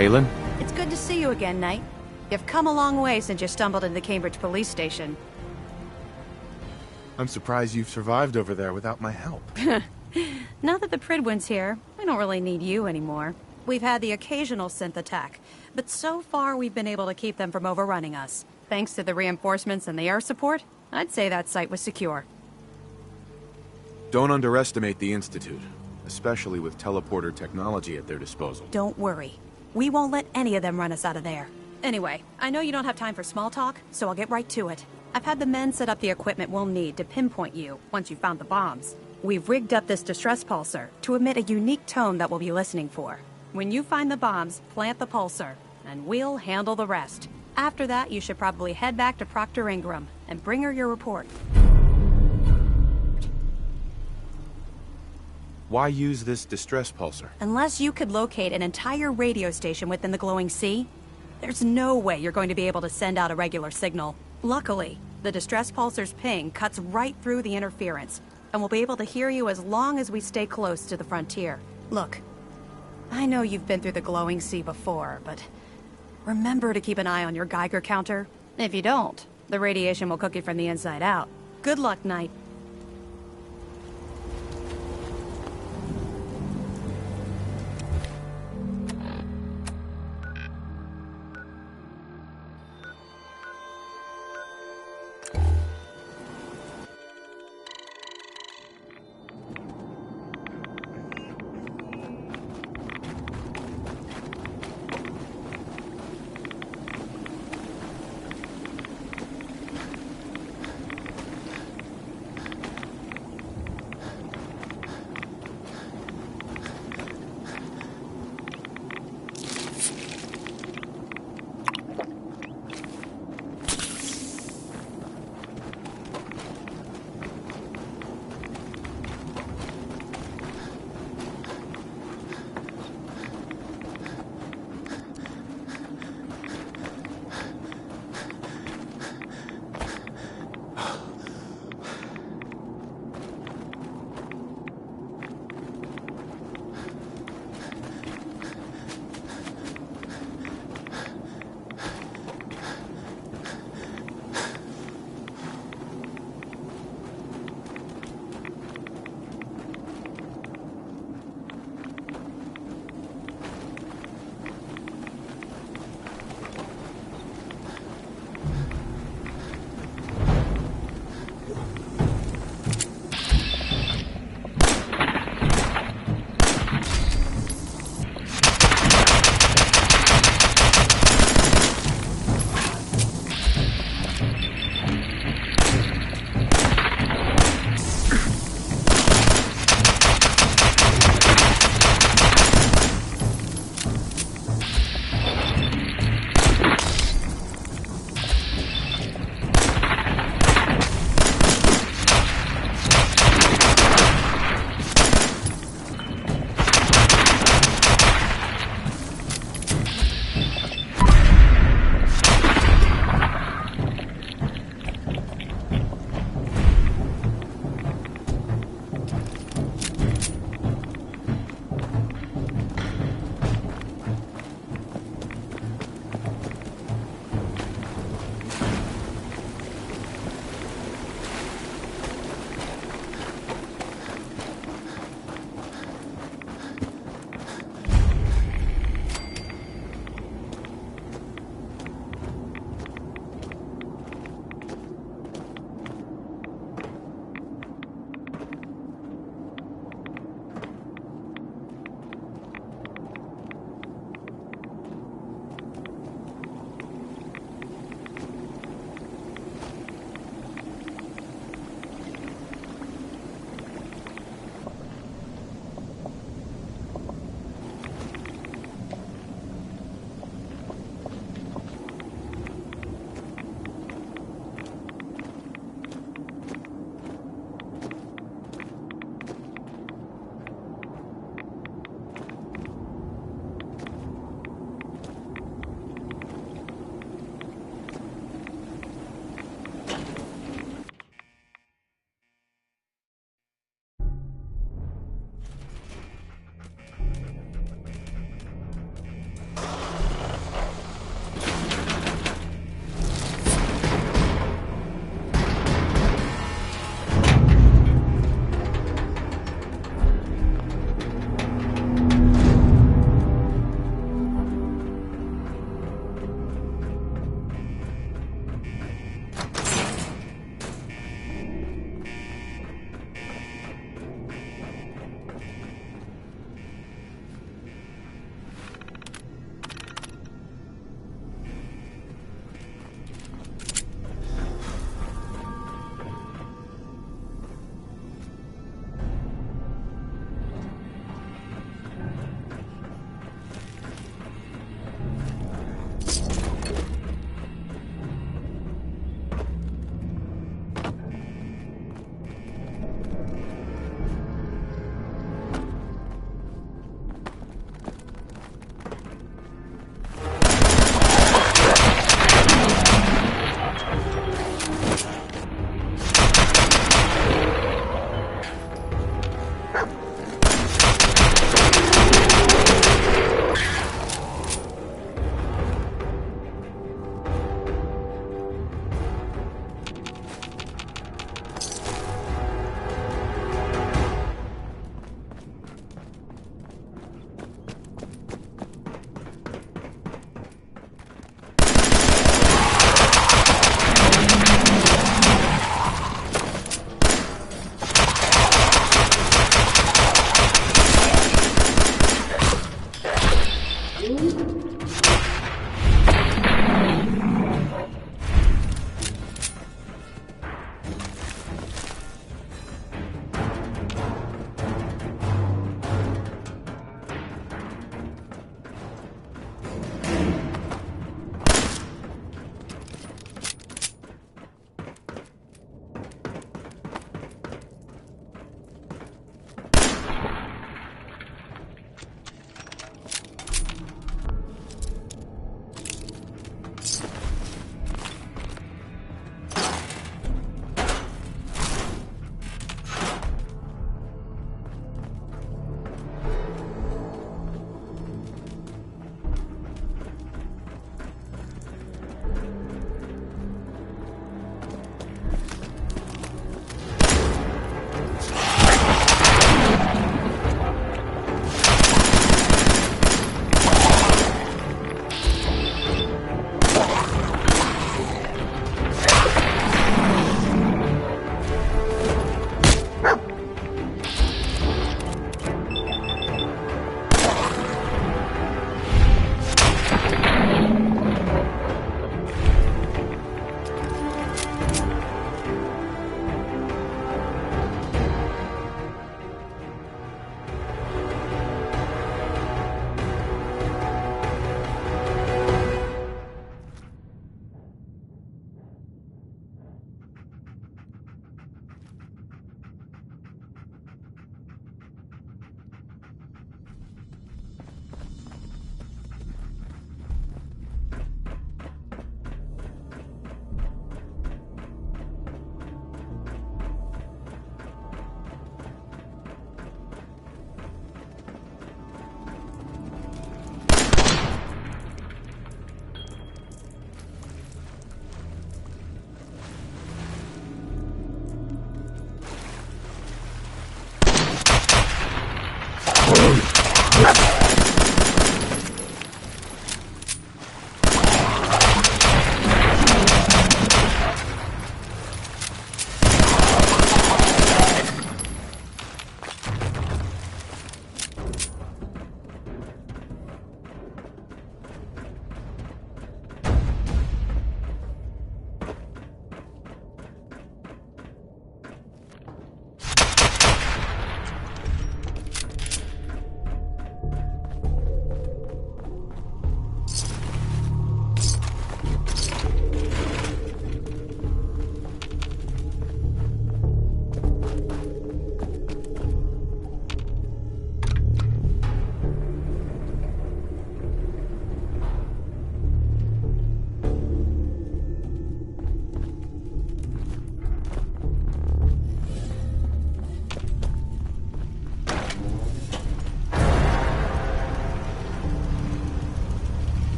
Halen? It's good to see you again, Knight. You've come a long way since you stumbled into the Cambridge police station. I'm surprised you've survived over there without my help. Now that the Pridwin's here, we don't really need you anymore. We've had the occasional synth attack, but so far we've been able to keep them from overrunning us. Thanks to the reinforcements and the air support, I'd say that site was secure. Don't underestimate the Institute, especially with teleporter technology at their disposal. Don't worry. We won't let any of them run us out of there. Anyway, I know you don't have time for small talk, so I'll get right to it. I've had the men set up the equipment we'll need to pinpoint you once you've found the bombs. We've rigged up this distress pulsar to emit a unique tone that we'll be listening for. When you find the bombs, plant the pulsar, and we'll handle the rest. After that, you should probably head back to Proctor Ingram and bring her your report. Why use this distress pulsar? Unless you could locate an entire radio station within the glowing sea, there's no way you're going to be able to send out a regular signal. Luckily, the distress pulsar's ping cuts right through the interference, and we'll be able to hear you as long as we stay close to the frontier. Look, I know you've been through the glowing sea before, but remember to keep an eye on your Geiger counter. If you don't, the radiation will cook you from the inside out. Good luck, Knight.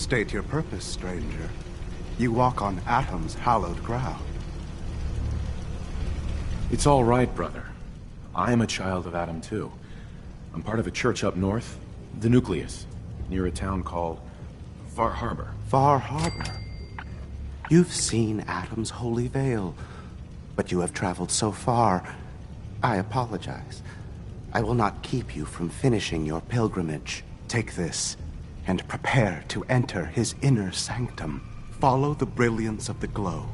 State your purpose, stranger. You walk on Atom's hallowed ground. It's all right, brother. I am a child of Atom, too. I'm part of a church up north, the Nucleus, near a town called Far Harbor. Far Harbor? You've seen Atom's holy veil, but you have traveled so far. I apologize. I will not keep you from finishing your pilgrimage. Take this, and prepare to enter his inner sanctum. Follow the brilliance of the glow,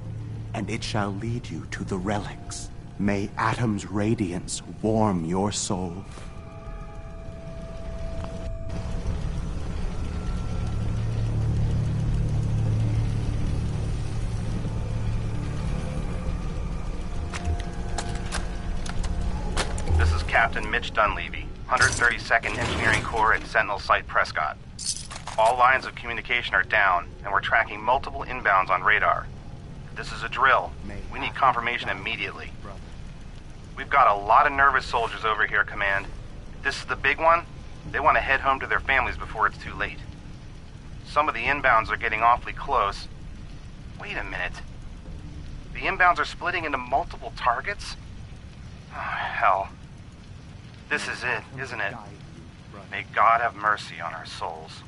and it shall lead you to the relics. May Atom's radiance warm your soul. This is Captain Mitch Dunleavy, 132nd Engineering Corps at Sentinel Site Prescott. All lines of communication are down, and we're tracking multiple inbounds on radar. This is a drill. We need confirmation immediately. We've got a lot of nervous soldiers over here, Command. If this is the big one, they want to head home to their families before it's too late. Some of the inbounds are getting awfully close. Wait a minute. The inbounds are splitting into multiple targets? Oh, hell. This is it, isn't it? May God have mercy on our souls.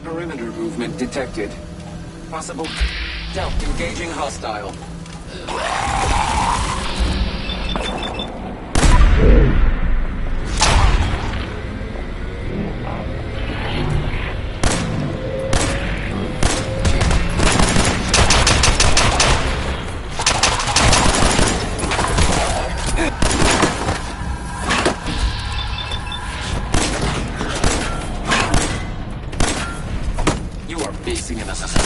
Perimeter movement detected. Possible stealth engaging hostile. You are facing an assassin.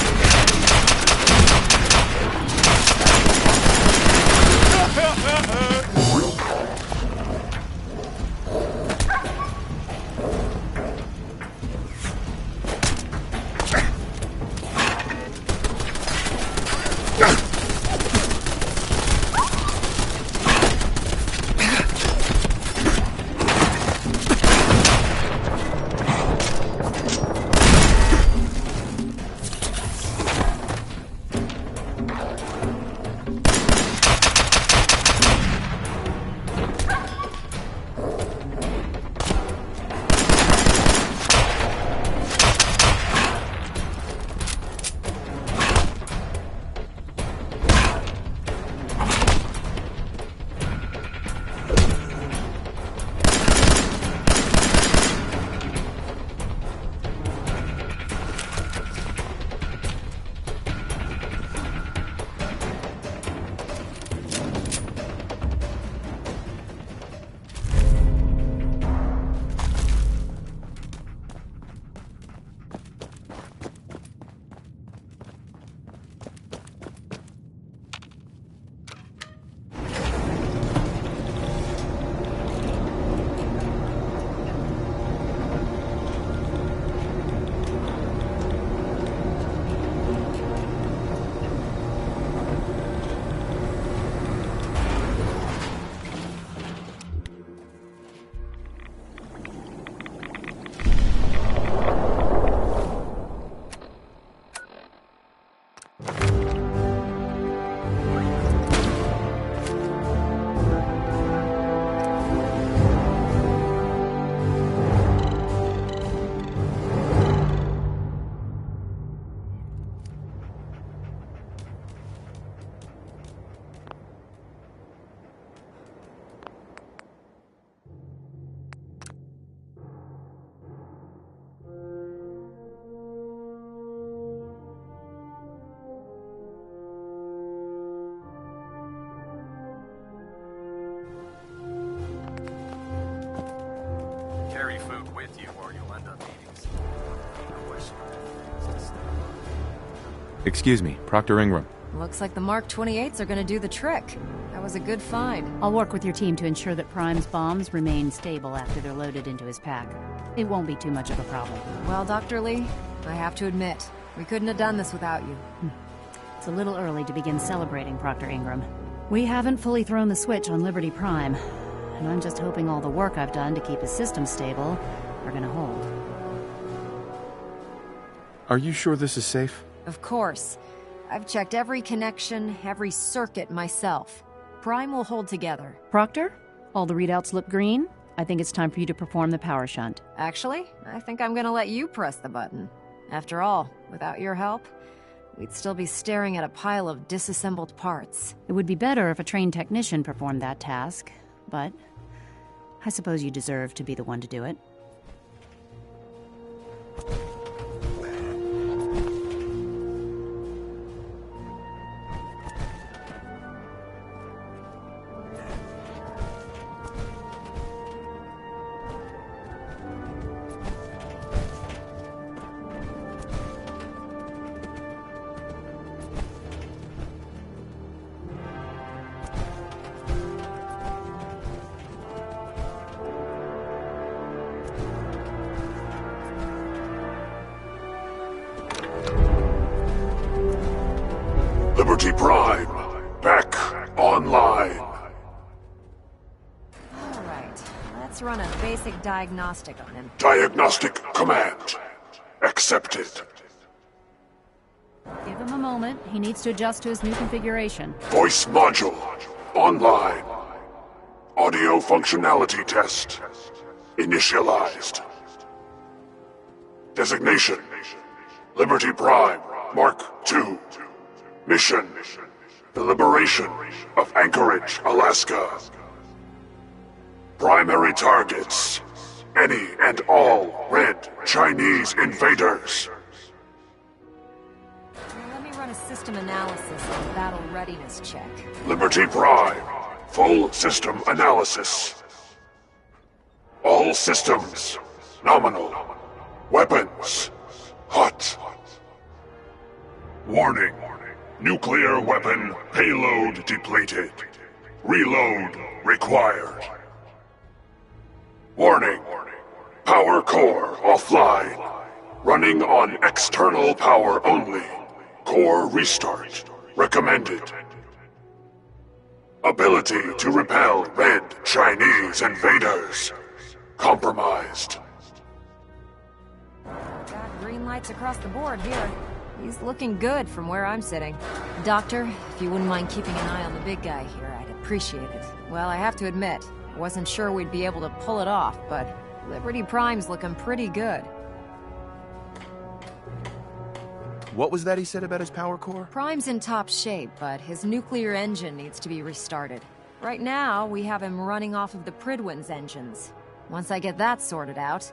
Excuse me, Proctor Ingram. Looks like the Mark 28s are gonna do the trick. That was a good find. I'll work with your team to ensure that Prime's bombs remain stable after they're loaded into his pack. It won't be too much of a problem. Well, Dr. Lee, I have to admit, we couldn't have done this without you. It's a little early to begin celebrating, Proctor Ingram. We haven't fully thrown the switch on Liberty Prime, and I'm just hoping all the work I've done to keep his system stable are gonna hold. Are you sure this is safe? Of course. I've checked every connection, every circuit myself. Prime will hold together. Proctor, all the readouts look green. I think it's time for you to perform the power shunt. Actually, I think I'm gonna let you press the button. After all, without your help, we'd still be staring at a pile of disassembled parts. It would be better if a trained technician performed that task, but I suppose you deserve to be the one to do it. Liberty Prime, back online. Alright, let's run a basic diagnostic on him. Diagnostic command accepted. Give him a moment. He needs to adjust to his new configuration. Voice module online. Audio functionality test initialized. Designation Liberty Prime Mark II. Mission: the liberation of Anchorage, Alaska. Primary targets: any and all red Chinese invaders. Let me run a system analysis and battle readiness check. Liberty Prime, full system analysis. All systems nominal. Weapons hot. Warning. Nuclear weapon payload depleted. Reload required. Warning. Power core offline. Running on external power only. Core restart recommended. Ability to repel red Chinese invaders compromised. Got green lights across the board here. He's looking good from where I'm sitting. Doctor, if you wouldn't mind keeping an eye on the big guy here, I'd appreciate it. Well, I have to admit, I wasn't sure we'd be able to pull it off, but Liberty Prime's looking pretty good. What was that he said about his power core? Prime's in top shape, but his nuclear engine needs to be restarted. Right now, we have him running off of the Pridwin's engines. Once I get that sorted out,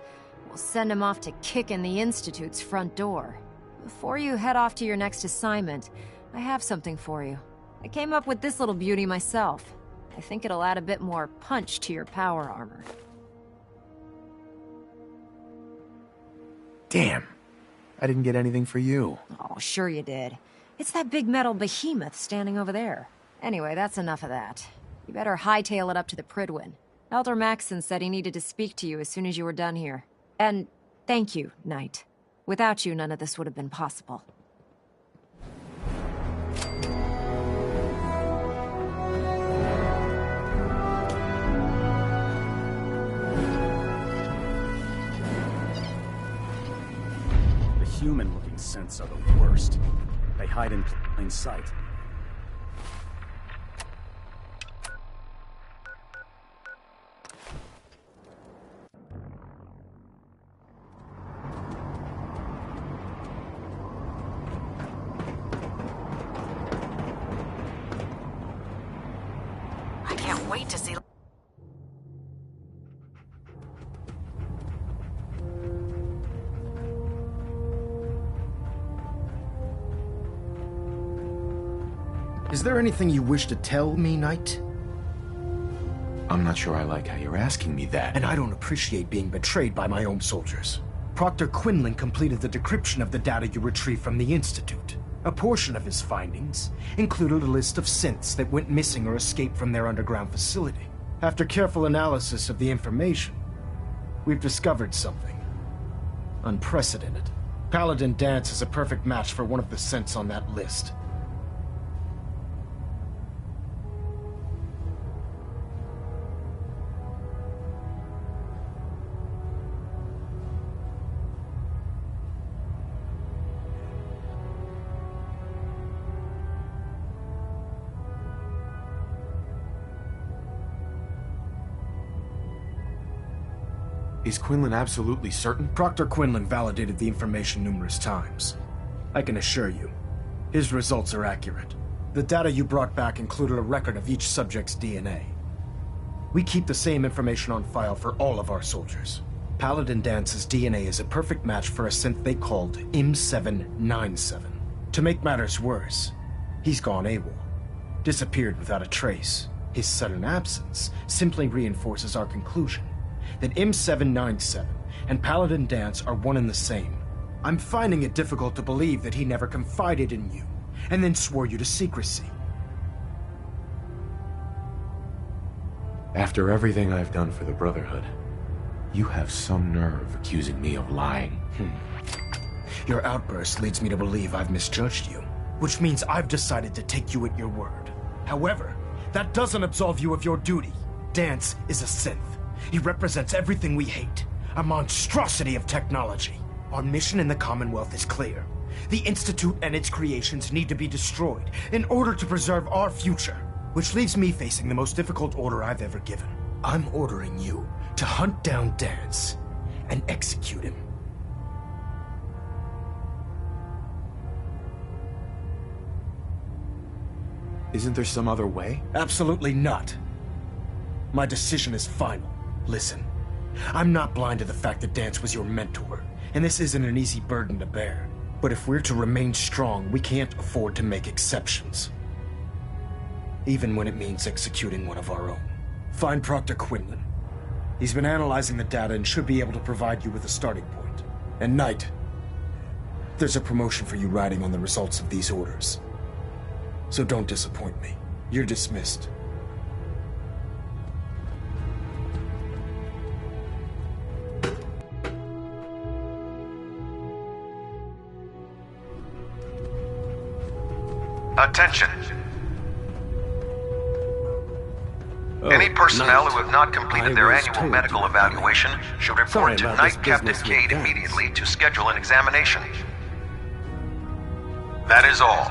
we'll send him off to kick in the Institute's front door. Before you head off to your next assignment, I have something for you. I came up with this little beauty myself. I think it'll add a bit more punch to your power armor. Damn. I didn't get anything for you. Oh, sure you did. It's that big metal behemoth standing over there. Anyway, that's enough of that. You better hightail it up to the Pridwin. Elder Maxson said he needed to speak to you as soon as you were done here. And thank you, Knight. Without you, none of this would have been possible. The human-looking synths are the worst. They hide in plain sight. Wait to see. Is there anything you wish to tell me, Knight? I'm not sure I like how you're asking me that. And I don't appreciate being betrayed by my own soldiers. Proctor Quinlan completed the decryption of the data you retrieved from the Institute. A portion of his findings included a list of synths that went missing or escaped from their underground facility. After careful analysis of the information, we've discovered something unprecedented. Paladin Danse is a perfect match for one of the synths on that list. Is Quinlan absolutely certain? Proctor Quinlan validated the information numerous times. I can assure you, his results are accurate. The data you brought back included a record of each subject's DNA. We keep the same information on file for all of our soldiers. Paladin Dance's DNA is a perfect match for a synth they called M797. To make matters worse, he's gone AWOL, disappeared without a trace. His sudden absence simply reinforces our conclusion that M797 and Paladin Danse are one and the same. I'm finding it difficult to believe that he never confided in you, and then swore you to secrecy. After everything I've done for the Brotherhood, you have some nerve accusing me of lying. Your outburst leads me to believe I've misjudged you, which means I've decided to take you at your word. However, that doesn't absolve you of your duty. Danse is a synth. He represents everything we hate, a monstrosity of technology. Our mission in the Commonwealth is clear. The Institute and its creations need to be destroyed in order to preserve our future, which leaves me facing the most difficult order I've ever given. I'm ordering you to hunt down Danse and execute him. Isn't there some other way? Absolutely not. My decision is final. Listen, I'm not blind to the fact that Danse was your mentor, and this isn't an easy burden to bear. But if we're to remain strong, we can't afford to make exceptions. Even when it means executing one of our own. Find Proctor Quinlan. He's been analyzing the data and should be able to provide you with a starting point. And Knight, there's a promotion for you riding on the results of these orders. So don't disappoint me. You're dismissed. Attention. Any personnel who have not completed their annual medical evaluation should report to Knight Captain Cade immediately to schedule an examination. That is all.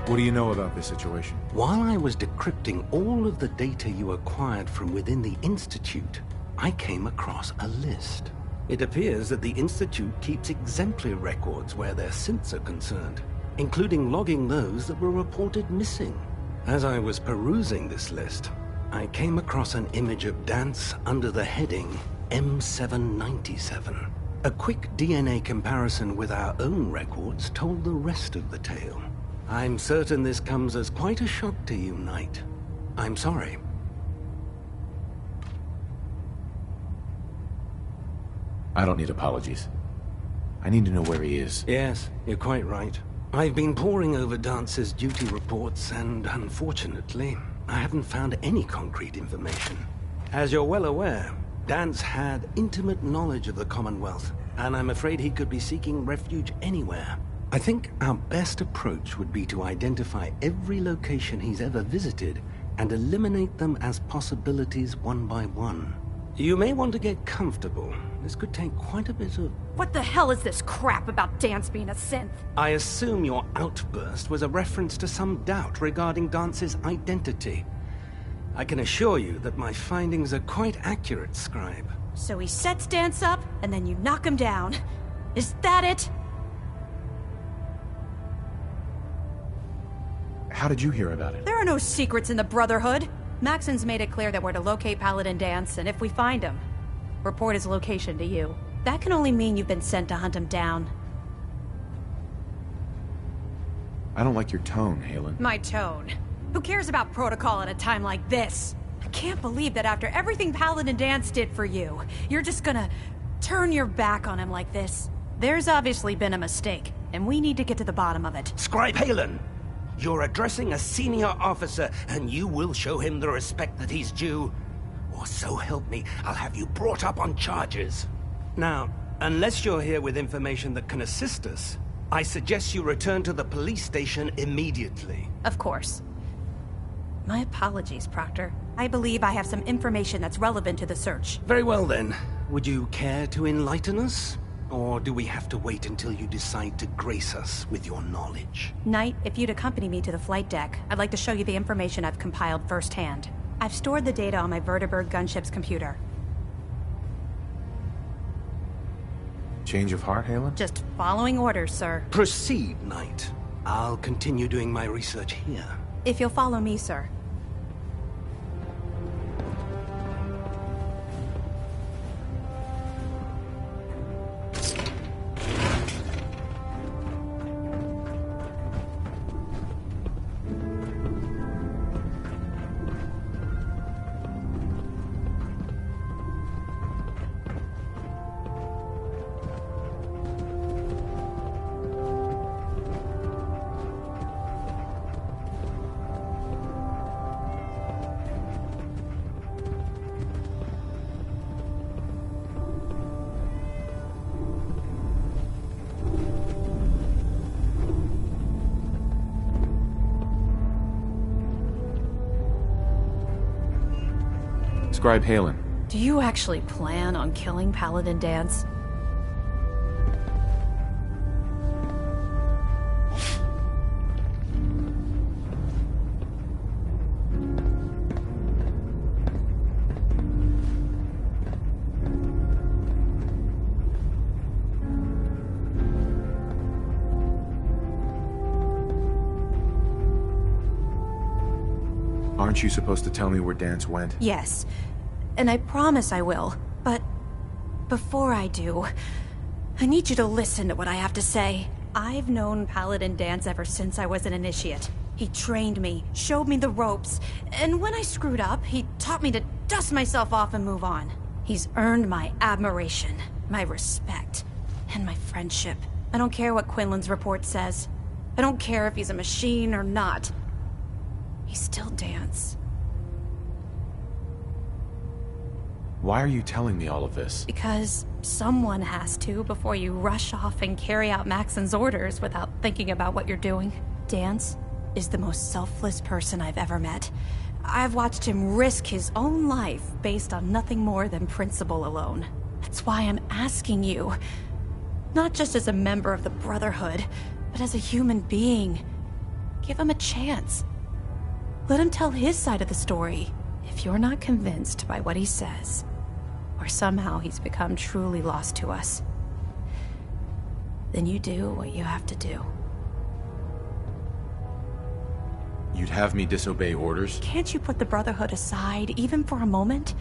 What do you know about this situation? While I was decrypting all of the data you acquired from within the Institute, I came across a list. It appears that the Institute keeps exemplary records where their synths are concerned, including logging those that were reported missing. As I was perusing this list, I came across an image of Danse under the heading M797. A quick DNA comparison with our own records told the rest of the tale. I'm certain this comes as quite a shock to you, Knight. I'm sorry. I don't need apologies. I need to know where he is. Yes, you're quite right. I've been poring over Dance's duty reports, and unfortunately, I haven't found any concrete information. As you're well aware, Danse had intimate knowledge of the Commonwealth, and I'm afraid he could be seeking refuge anywhere. I think our best approach would be to identify every location he's ever visited and eliminate them as possibilities one by one. You may want to get comfortable. This could take quite a bit of... What the hell is this crap about Danse being a synth? I assume your outburst was a reference to some doubt regarding Dance's identity. I can assure you that my findings are quite accurate, Scribe. So he sets Danse up, and then you knock him down. Is that it? How did you hear about it? There are no secrets in the Brotherhood. Maxon's made it clear that we're to locate Paladin Danse, and if we find him, report his location to you. That can only mean you've been sent to hunt him down. I don't like your tone, Halen. My tone? Who cares about protocol at a time like this? I can't believe that after everything Paladin Danse did for you, you're just gonna turn your back on him like this? There's obviously been a mistake, and we need to get to the bottom of it. Scribe Halen, you're addressing a senior officer, and you will show him the respect that he's due. Or so help me, I'll have you brought up on charges. Now, unless you're here with information that can assist us, I suggest you return to the police station immediately. Of course. My apologies, Proctor. I believe I have some information that's relevant to the search. Very well then. Would you care to enlighten us? Or do we have to wait until you decide to grace us with your knowledge? Knight, if you'd accompany me to the flight deck, I'd like to show you the information I've compiled firsthand. I've stored the data on my Vertibird gunship's computer. Change of heart, Halen? Just following orders, sir. Proceed, Knight. I'll continue doing my research here. If you'll follow me, sir. Scribe Halen. Do you actually plan on killing Paladin Dance? Aren't you supposed to tell me where Dance went? Yes. And I promise I will. But before I do, I need you to listen to what I have to say. I've known Paladin Dance ever since I was an initiate. He trained me, showed me the ropes, and when I screwed up, he taught me to dust myself off and move on. He's earned my admiration, my respect, and my friendship. I don't care what Quinlan's report says. I don't care if he's a machine or not. He's still Dance. Why are you telling me all of this? Because someone has to before you rush off and carry out Maxon's orders without thinking about what you're doing. Dance is the most selfless person I've ever met. I've watched him risk his own life based on nothing more than principle alone. That's why I'm asking you, not just as a member of the Brotherhood, but as a human being. Give him a chance. Let him tell his side of the story. If you're not convinced by what he says, or somehow he's become truly lost to us, then you do what you have to do. You'd have me disobey orders? Can't you put the Brotherhood aside, even for a moment?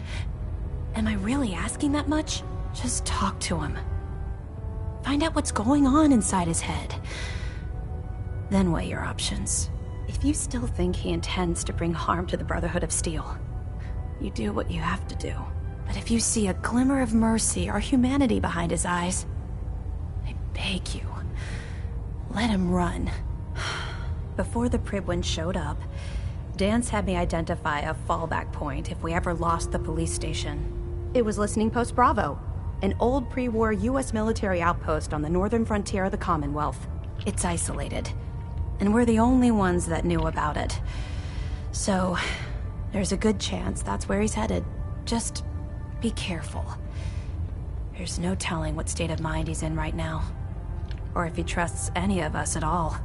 Am I really asking that much? Just talk to him. Find out what's going on inside his head. Then weigh your options. If you still think he intends to bring harm to the Brotherhood of Steel, you do what you have to do. But if you see a glimmer of mercy or humanity behind his eyes, I beg you, let him run. Before the Pribwin showed up, Dance had me identify a fallback point if we ever lost the police station. It was Listening Post Bravo, an old pre-war US military outpost on the northern frontier of the Commonwealth. It's isolated, and we're the only ones that knew about it. So, there's a good chance that's where he's headed. Just be careful. There's no telling what state of mind he's in right now, or if he trusts any of us at all.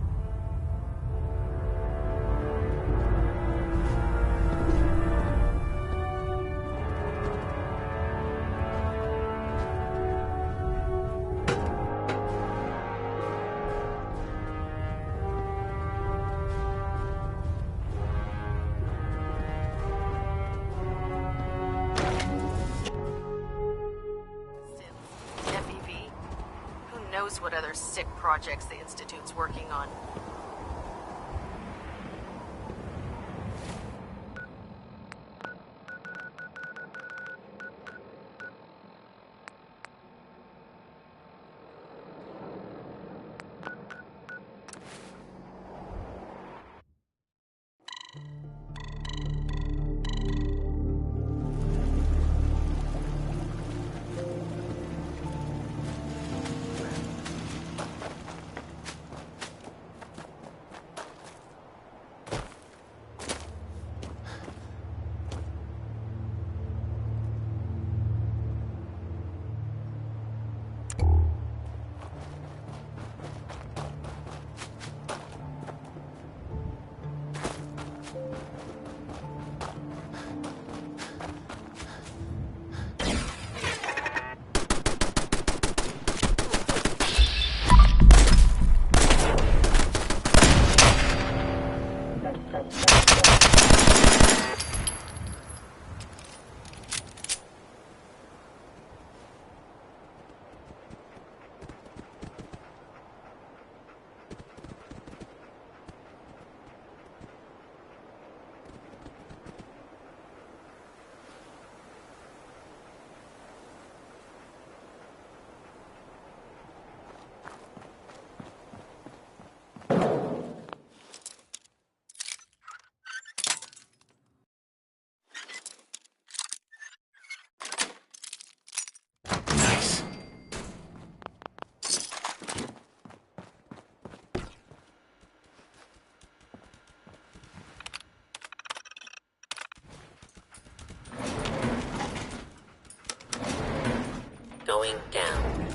What other sick projects the Institute's working on. Going down.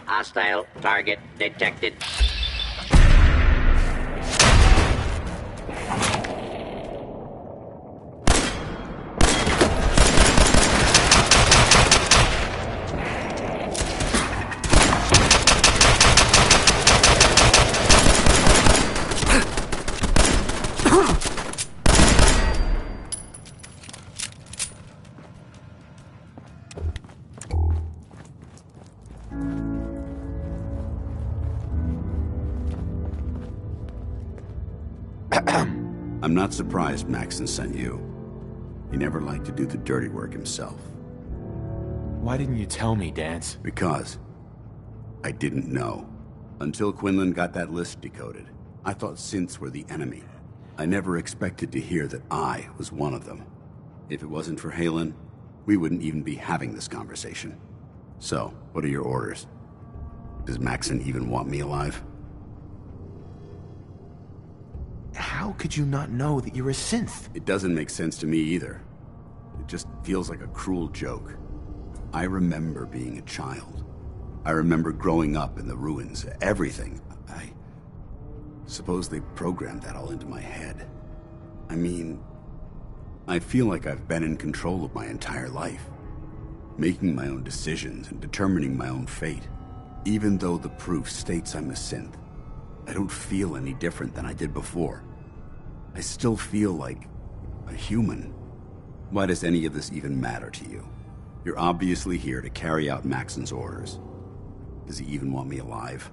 Hostile target detected. I'm not surprised Maxon sent you. He never liked to do the dirty work himself. Why didn't you tell me, Dance? Because I didn't know. Until Quinlan got that list decoded, I thought synths were the enemy. I never expected to hear that I was one of them. If it wasn't for Halen, we wouldn't even be having this conversation. So, what are your orders? Does Maxon even want me alive? How could you not know that you're a synth? It doesn't make sense to me either. It just feels like a cruel joke. I remember being a child. I remember growing up in the ruins, everything. I suppose they programmed that all into my head. I mean, I feel like I've been in control of my entire life, making my own decisions and determining my own fate. Even though the proof states I'm a synth, I don't feel any different than I did before. I still feel like a human. Why does any of this even matter to you? You're obviously here to carry out Maxon's orders. Does he even want me alive?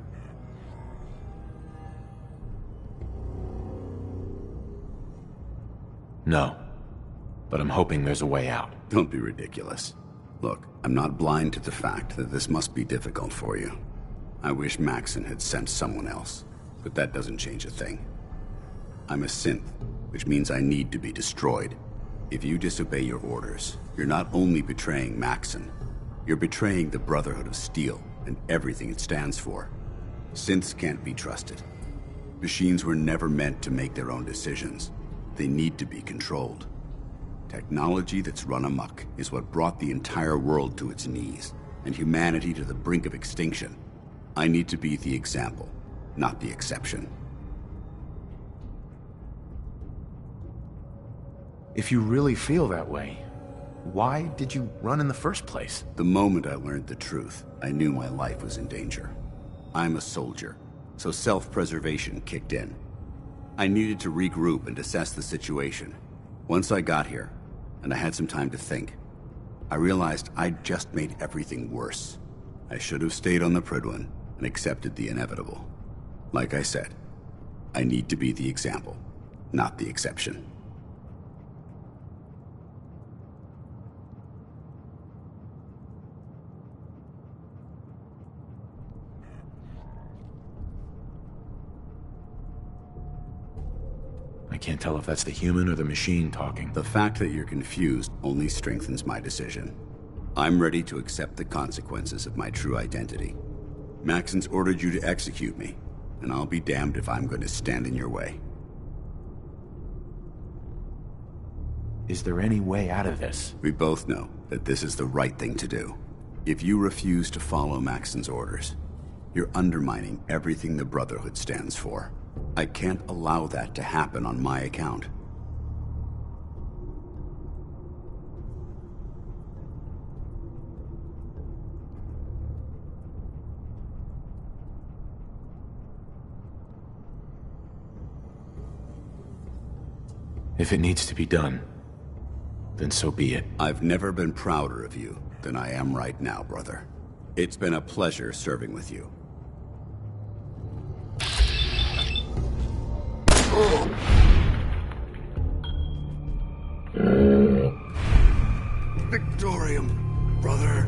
No. But I'm hoping there's a way out. Don't be ridiculous. Look, I'm not blind to the fact that this must be difficult for you. I wish Maxon had sent someone else, but that doesn't change a thing. I'm a synth, which means I need to be destroyed. If you disobey your orders, you're not only betraying Maxon, you're betraying the Brotherhood of Steel and everything it stands for. Synths can't be trusted. Machines were never meant to make their own decisions. They need to be controlled. Technology that's run amok is what brought the entire world to its knees, and humanity to the brink of extinction. I need to be the example, not the exception. If you really feel that way, why did you run in the first place? The moment I learned the truth, I knew my life was in danger. I'm a soldier, so self-preservation kicked in. I needed to regroup and assess the situation. Once I got here, and I had some time to think, I realized I'd just made everything worse. I should have stayed on the Prydwen and accepted the inevitable. Like I said, I need to be the example, not the exception. I can't tell if that's the human or the machine talking. The fact that you're confused only strengthens my decision. I'm ready to accept the consequences of my true identity. Maxon's ordered you to execute me, and I'll be damned if I'm going to stand in your way. Is there any way out of this? We both know that this is the right thing to do. If you refuse to follow Maxon's orders, you're undermining everything the Brotherhood stands for. I can't allow that to happen on my account. If it needs to be done, then so be it. I've never been prouder of you than I am right now, brother. It's been a pleasure serving with you. Victorium, brother.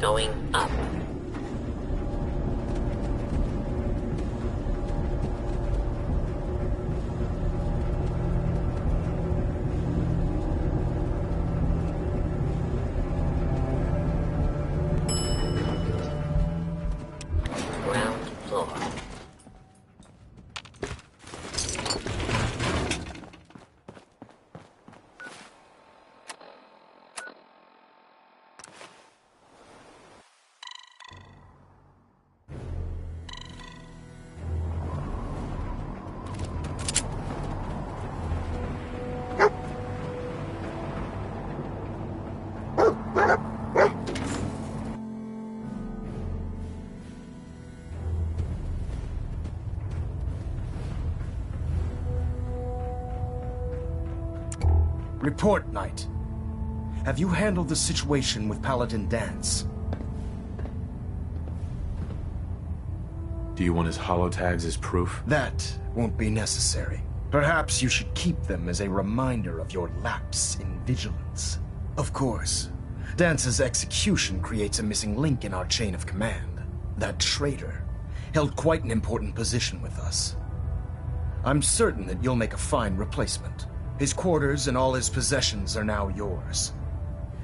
Going up. Ground floor. Report, Knight. Have you handled the situation with Paladin Dance? Do you want his holotags as proof? That won't be necessary. Perhaps you should keep them as a reminder of your lapse in vigilance. Of course, Dance's execution creates a missing link in our chain of command. That traitor held quite an important position with us. I'm certain that you'll make a fine replacement. His quarters and all his possessions are now yours,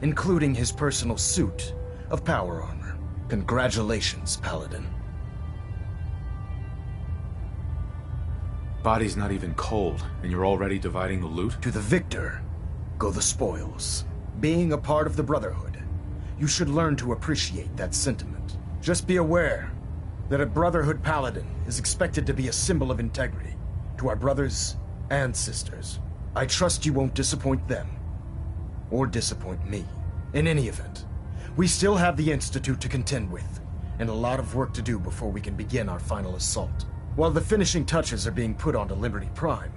including his personal suit of power armor. Congratulations, Paladin. Body's not even cold, and you're already dividing the loot? To the victor go the spoils. Being a part of the Brotherhood, you should learn to appreciate that sentiment. Just be aware that a Brotherhood Paladin is expected to be a symbol of integrity to our brothers and sisters. I trust you won't disappoint them, or disappoint me. In any event, we still have the Institute to contend with, and a lot of work to do before we can begin our final assault. While the finishing touches are being put onto Liberty Prime,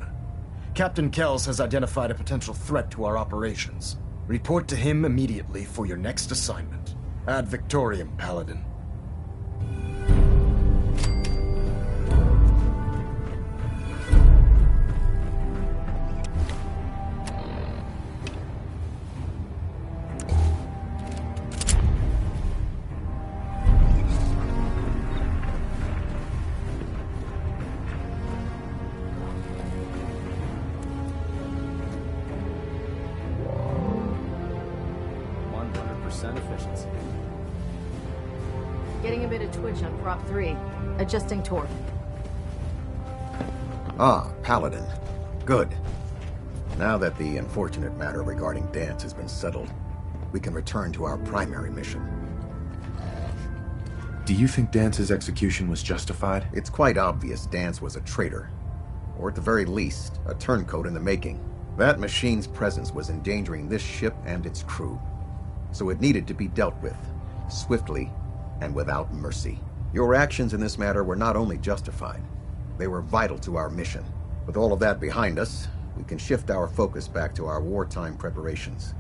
Captain Kells has identified a potential threat to our operations. Report to him immediately for your next assignment. Ad Victoriam, Paladin. Efficiency. Getting a bit of twitch on prop 3. Adjusting torque. Ah, Paladin. Good. Now that the unfortunate matter regarding Dance has been settled, we can return to our primary mission. Do you think Dance's execution was justified? It's quite obvious Dance was a traitor. Or at the very least, a turncoat in the making. That machine's presence was endangering this ship and its crew. So it needed to be dealt with, swiftly and without mercy. Your actions in this matter were not only justified, they were vital to our mission. With all of that behind us, we can shift our focus back to our wartime preparations.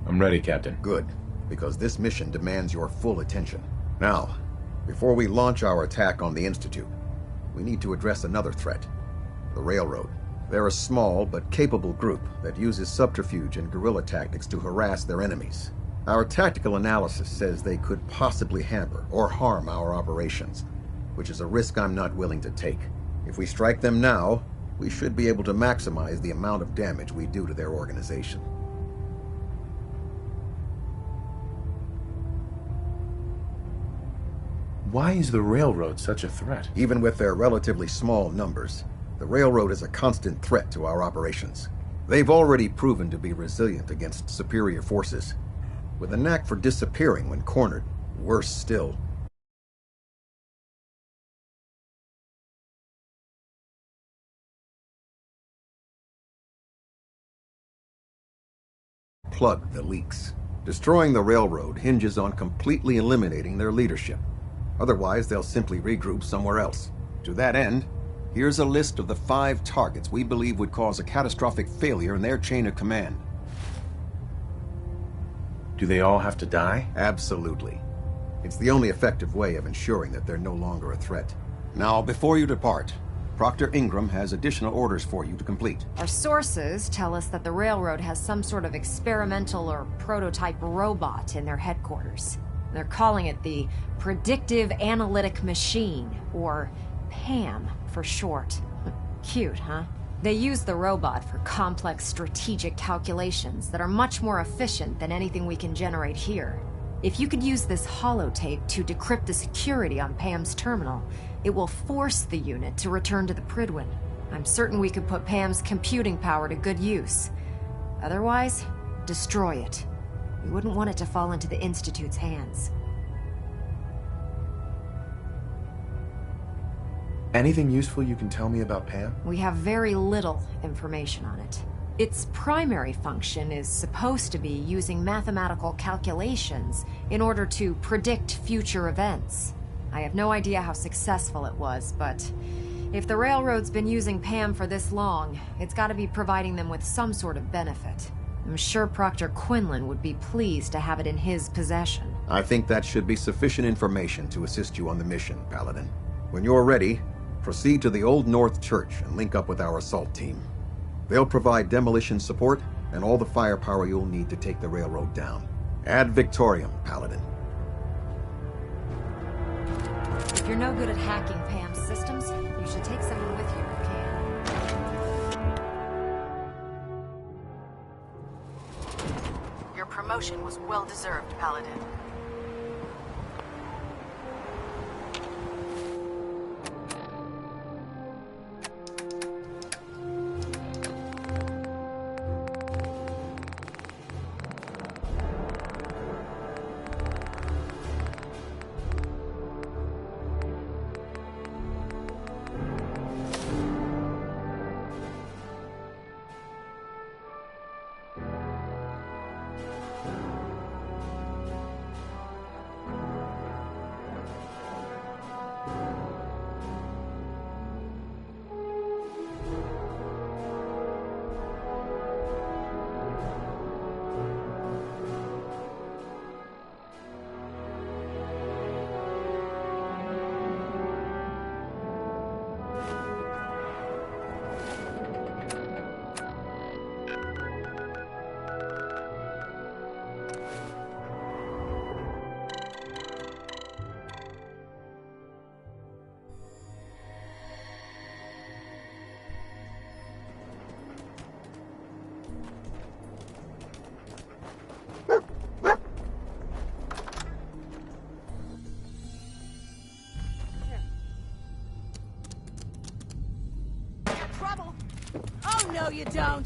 I'm ready, Captain. Good, because this mission demands your full attention. Now, before we launch our attack on the Institute, we need to address another threat, the Railroad. They're a small but capable group that uses subterfuge and guerrilla tactics to harass their enemies. Our tactical analysis says they could possibly hamper or harm our operations, which is a risk I'm not willing to take. If we strike them now, we should be able to maximize the amount of damage we do to their organization. Why is the Railroad such a threat? Even with their relatively small numbers, the Railroad is a constant threat to our operations. They've already proven to be resilient against superior forces, with a knack for disappearing when cornered. Worse still, plug the leaks. Destroying the Railroad hinges on completely eliminating their leadership. Otherwise, they'll simply regroup somewhere else. To that end, here's a list of the 5 targets we believe would cause a catastrophic failure in their chain of command. Do they all have to die? Absolutely. It's the only effective way of ensuring that they're no longer a threat. Now, before you depart, Proctor Ingram has additional orders for you to complete. Our sources tell us that the Railroad has some sort of experimental or prototype robot in their headquarters. They're calling it the Predictive Analytic Machine, or PAM for short. Cute, huh? They use the robot for complex strategic calculations that are much more efficient than anything we can generate here. If you could use this holotape to decrypt the security on PAM's terminal, it will force the unit to return to the Pridwin. I'm certain we could put PAM's computing power to good use. Otherwise, destroy it. We wouldn't want it to fall into the Institute's hands. Anything useful you can tell me about Pam? We have very little information on it. Its primary function is supposed to be using mathematical calculations in order to predict future events. I have no idea how successful it was, but if the Railroad's been using Pam for this long, it's got to be providing them with some sort of benefit. I'm sure Proctor Quinlan would be pleased to have it in his possession. I think that should be sufficient information to assist you on the mission, Paladin. When you're ready, proceed to the Old North Church and link up with our assault team. They'll provide demolition support and all the firepower you'll need to take the Railroad down. Ad Victoriam, Paladin. If you're no good at hacking Pam's systems, you should take someone with you who can. Your promotion was well-deserved, Paladin. No, you don't.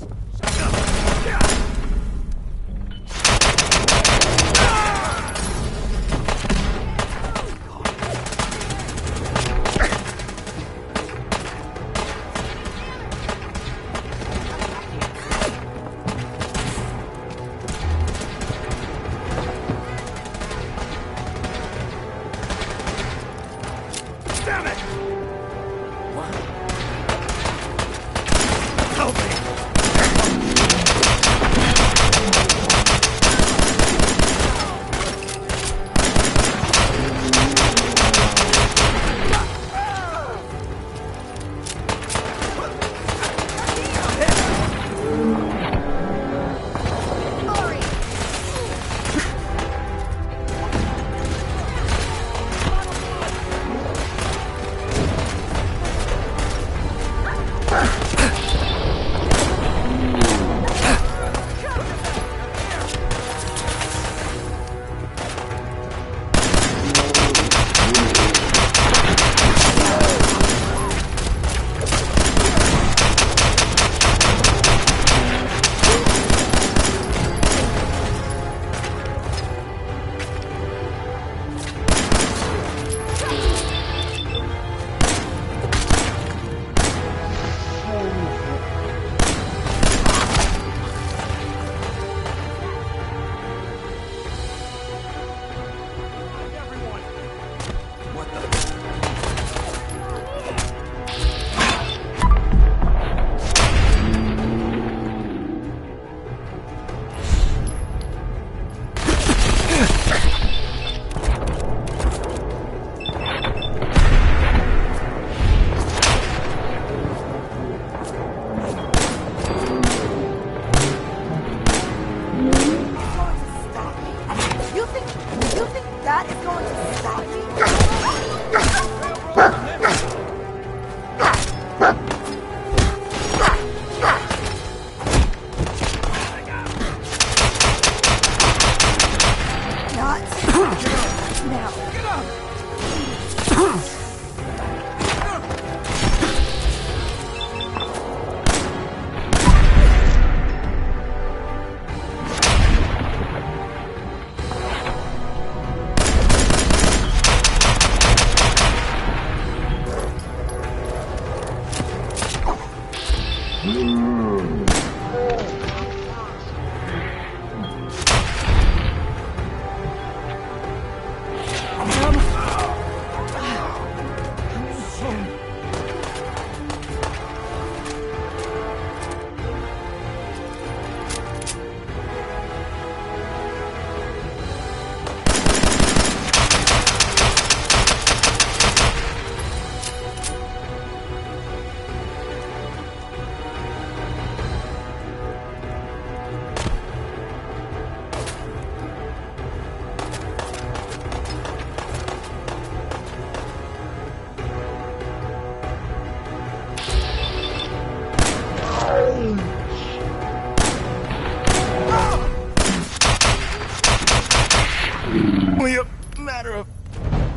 only a matter of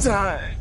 time.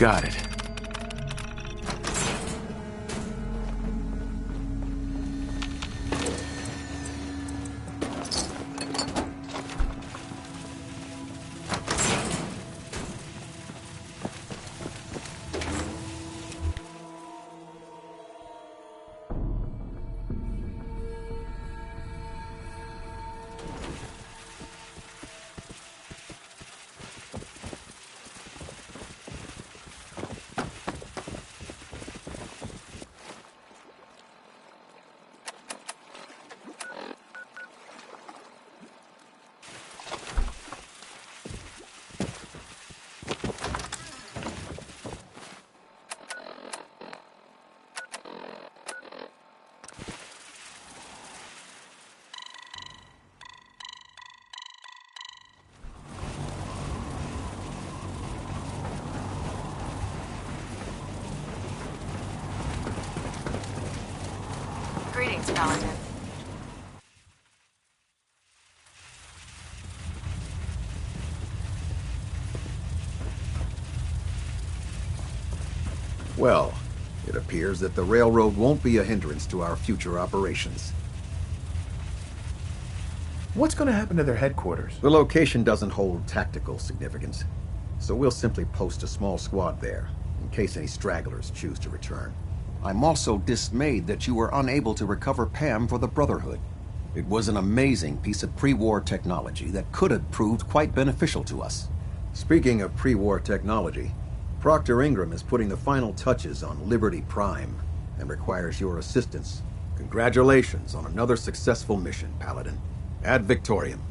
Got it. Greetings, Paladin. Well, it appears that the railroad won't be a hindrance to our future operations. What's going to happen to their headquarters? The location doesn't hold tactical significance, so we'll simply post a small squad there, in case any stragglers choose to return. I'm also dismayed that you were unable to recover Pam for the Brotherhood. It was an amazing piece of pre-war technology that could have proved quite beneficial to us. Speaking of pre-war technology, Proctor Ingram is putting the final touches on Liberty Prime and requires your assistance. Congratulations on another successful mission, Paladin. Ad Victoriam.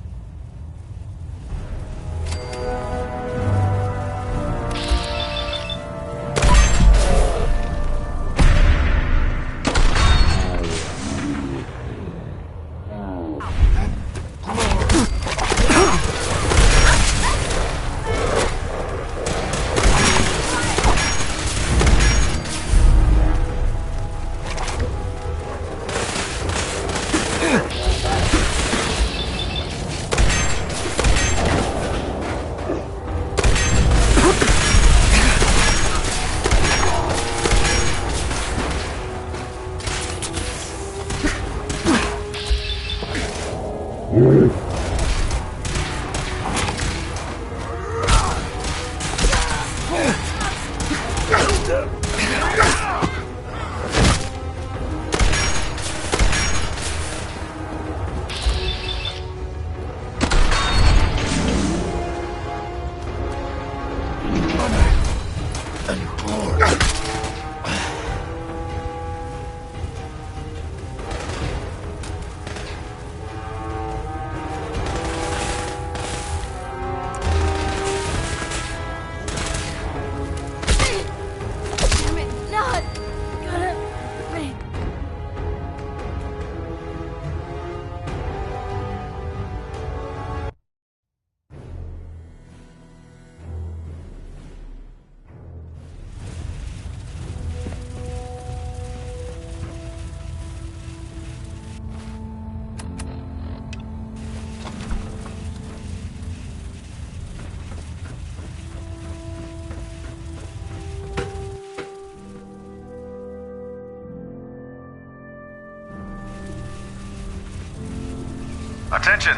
Attention!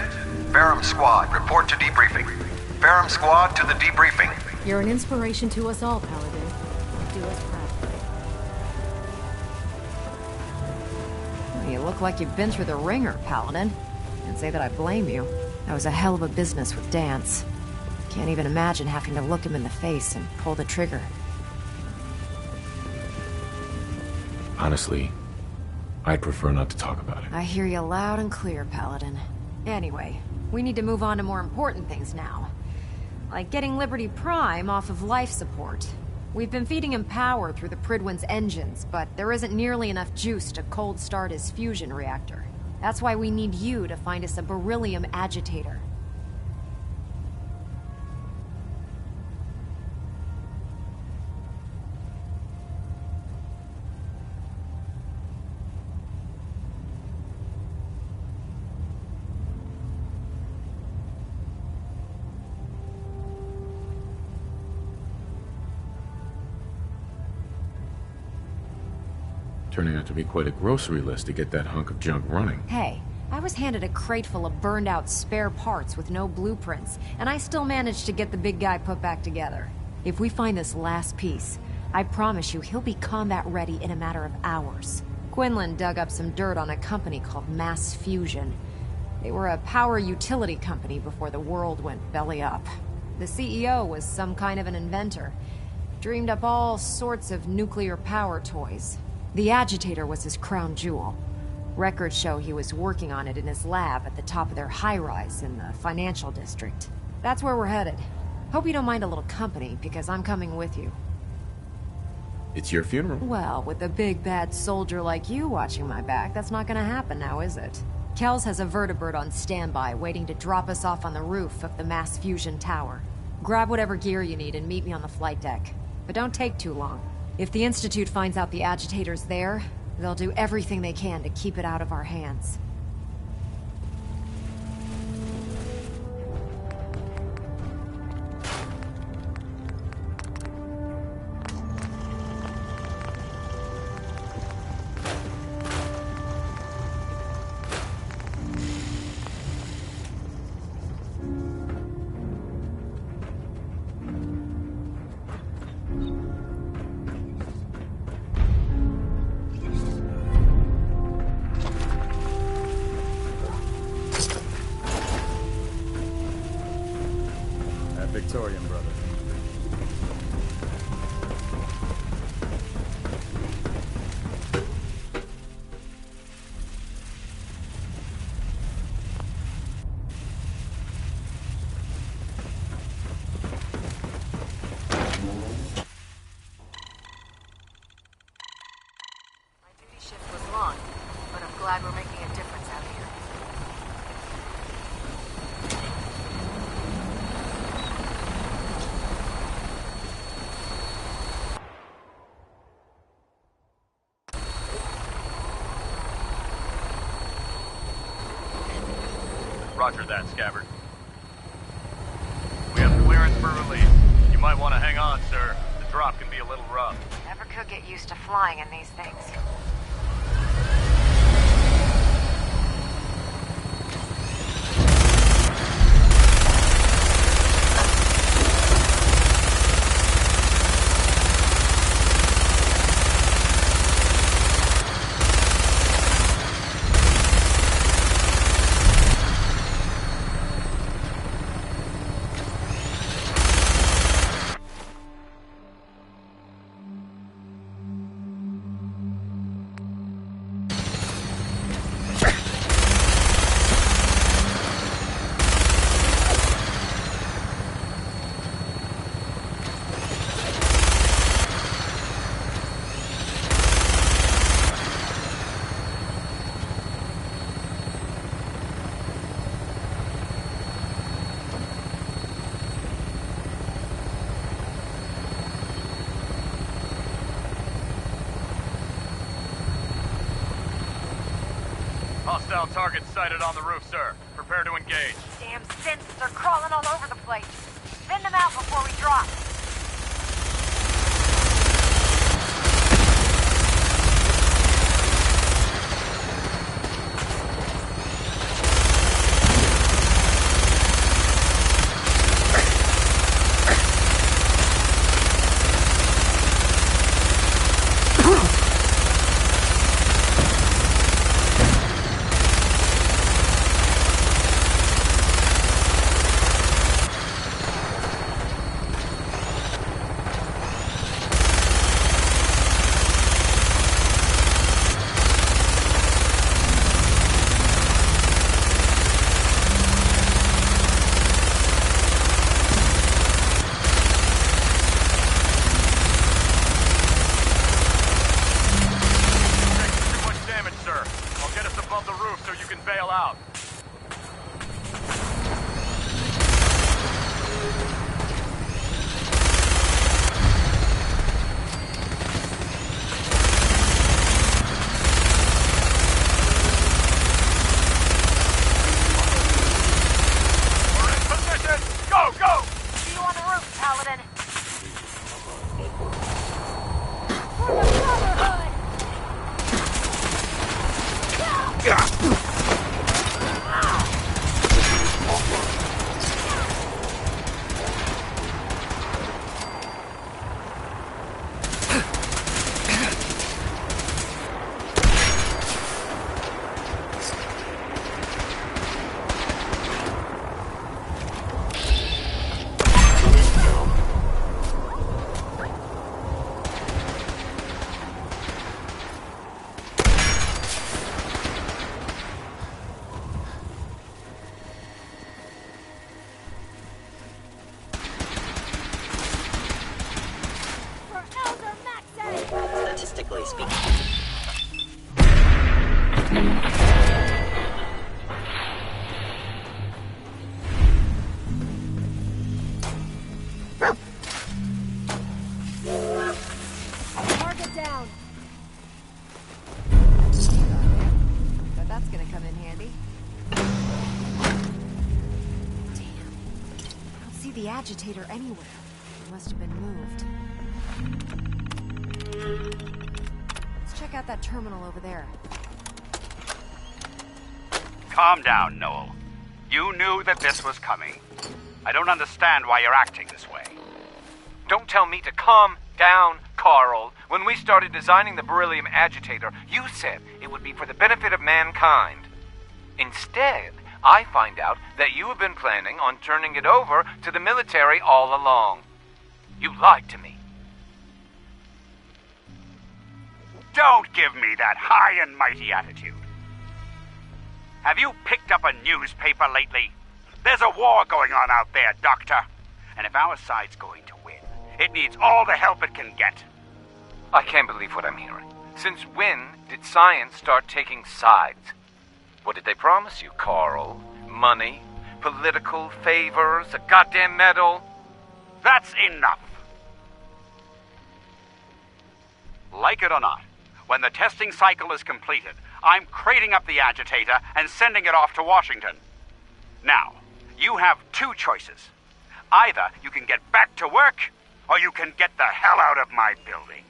Ferrum Squad, report to debriefing. Ferrum Squad to the debriefing. You're an inspiration to us all, Paladin. You do us proud. Well, you look like you've been through the ringer, Paladin. Can't say that I blame you. That was a hell of a business with Dance. Can't even imagine having to look him in the face and pull the trigger. Honestly, I'd prefer not to talk about it. I hear you loud and clear, Paladin. Anyway, we need to move on to more important things now. Like getting Liberty Prime off of life support. We've been feeding him power through the Pridwin's engines, but there isn't nearly enough juice to cold start his fusion reactor. That's why we need you to find us a beryllium agitator. Turning out to be quite a grocery list to get that hunk of junk running. Hey, I was handed a crate full of burned out spare parts with no blueprints, and I still managed to get the big guy put back together. If we find this last piece, I promise you he'll be combat ready in a matter of hours. Quinlan dug up some dirt on a company called Mass Fusion. They were a power utility company before the world went belly up. The CEO was some kind of an inventor. Dreamed up all sorts of nuclear power toys. The agitator was his crown jewel. Records show he was working on it in his lab at the top of their high-rise in the financial district. That's where we're headed. Hope you don't mind a little company, because I'm coming with you. It's your funeral. Well, with a big bad soldier like you watching my back, that's not gonna happen now, is it? Kells has a vertibird on standby, waiting to drop us off on the roof of the Mass Fusion Tower. Grab whatever gear you need and meet me on the flight deck. But don't take too long. If the Institute finds out the agitator's there, they'll do everything they can to keep it out of our hands. Victorian, brother. My duty shift was long, but I'm glad we're making a difference out here. Roger that, Scabbard. We have clearance for release. You might want to hang on, sir. The drop can be a little rough. Never could get used to flying in these things. Hostile target sighted on the roof, sir. Prepare to engage. Damn synths are crawling all over the place. Thin them out before we drop. bail out. Go, go! See you on the roof, Paladin. Statistically speaking. Target down. But that's gonna come in handy. Damn. I don't see the agitator anywhere. It must have been moved. Let's check out that terminal over there. Calm down, Noel. You knew that this was coming. I don't understand why you're acting this way. Don't tell me to calm down, Carl. When we started designing the beryllium agitator, you said it would be for the benefit of mankind. Instead, I find out that you have been planning on turning it over to the military all along. You lied to me. Don't give me that high and mighty attitude. Have you picked up a newspaper lately? There's a war going on out there, Doctor. And if our side's going to win, it needs all the help it can get. I can't believe what I'm hearing. Since when did science start taking sides? What did they promise you, Carl? Money? Political favors? A goddamn medal? That's enough. Like it or not, when the testing cycle is completed, I'm crating up the agitator and sending it off to Washington. Now, you have two choices. Either you can get back to work, or you can get the hell out of my building.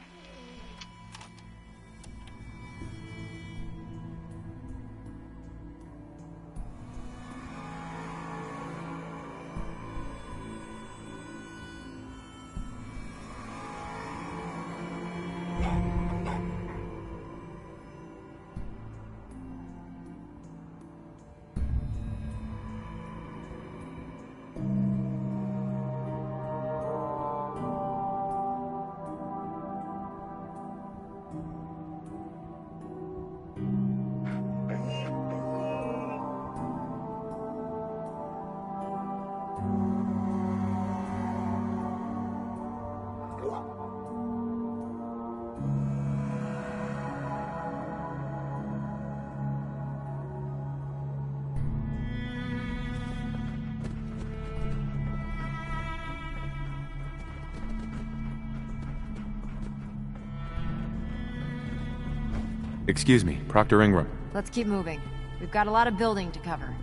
Excuse me, Proctor Ingram. Let's keep moving. We've got a lot of building to cover.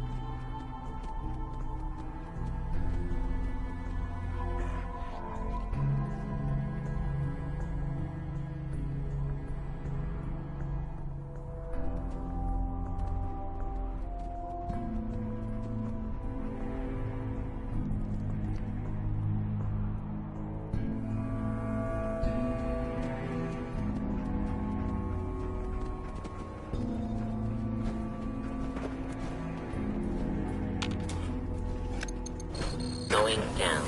Going down.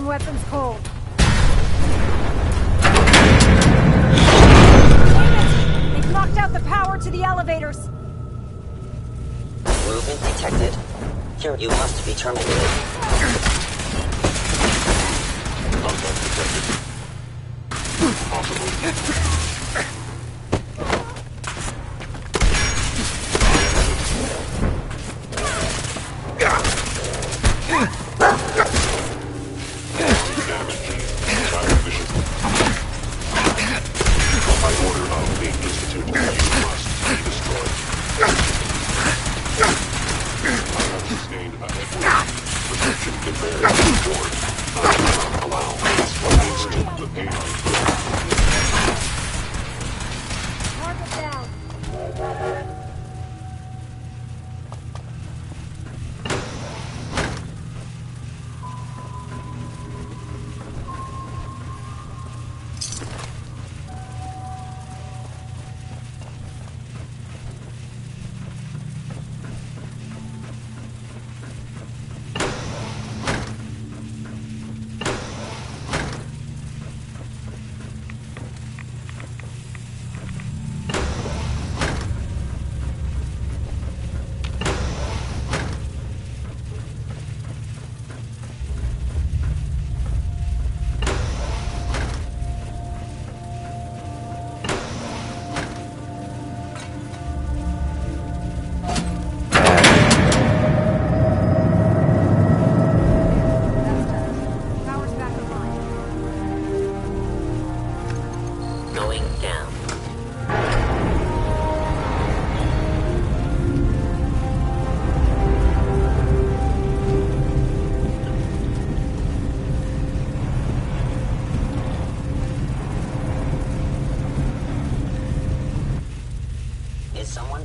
weapons cold. They've knocked out the power to the elevators. Movement detected. You must be terminated. Contact detected. Possible.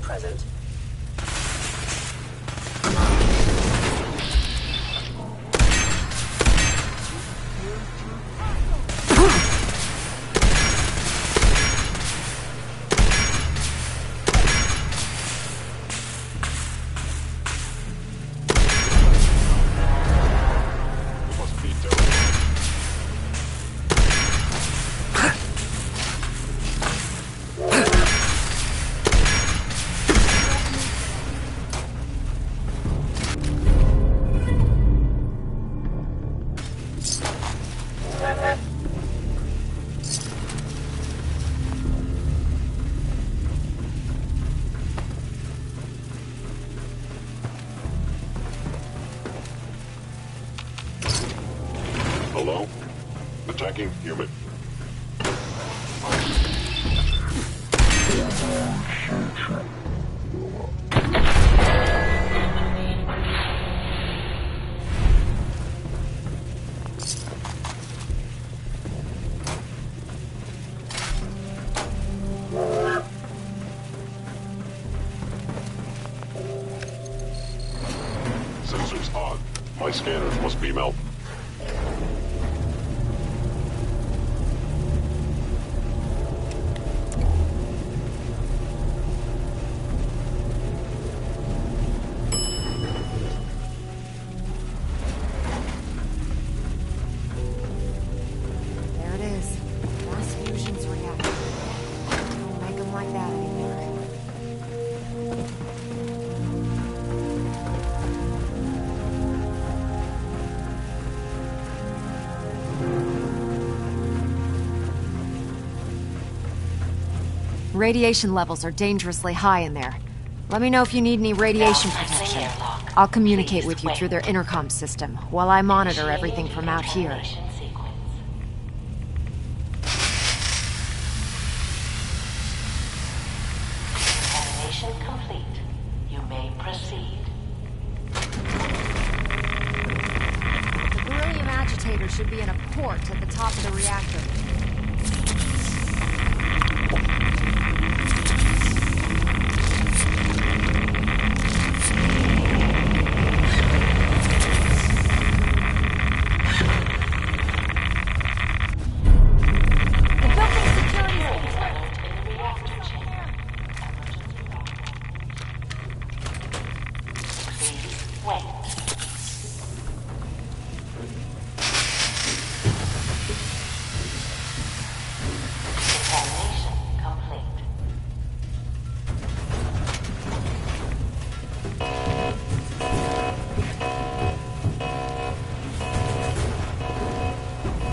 Present. Hello? Attacking human. Sensors on. My scanners must be melted. There it is. Mass fusion's reactor. Don't make them like that anymore. Radiation levels are dangerously high in there. Let me know if you need any radiation protection. I'll communicate with you through their intercom system, while I monitor everything from out here. Animation complete. You may proceed. The beryllium agitator should be in a port at the top of the reactor.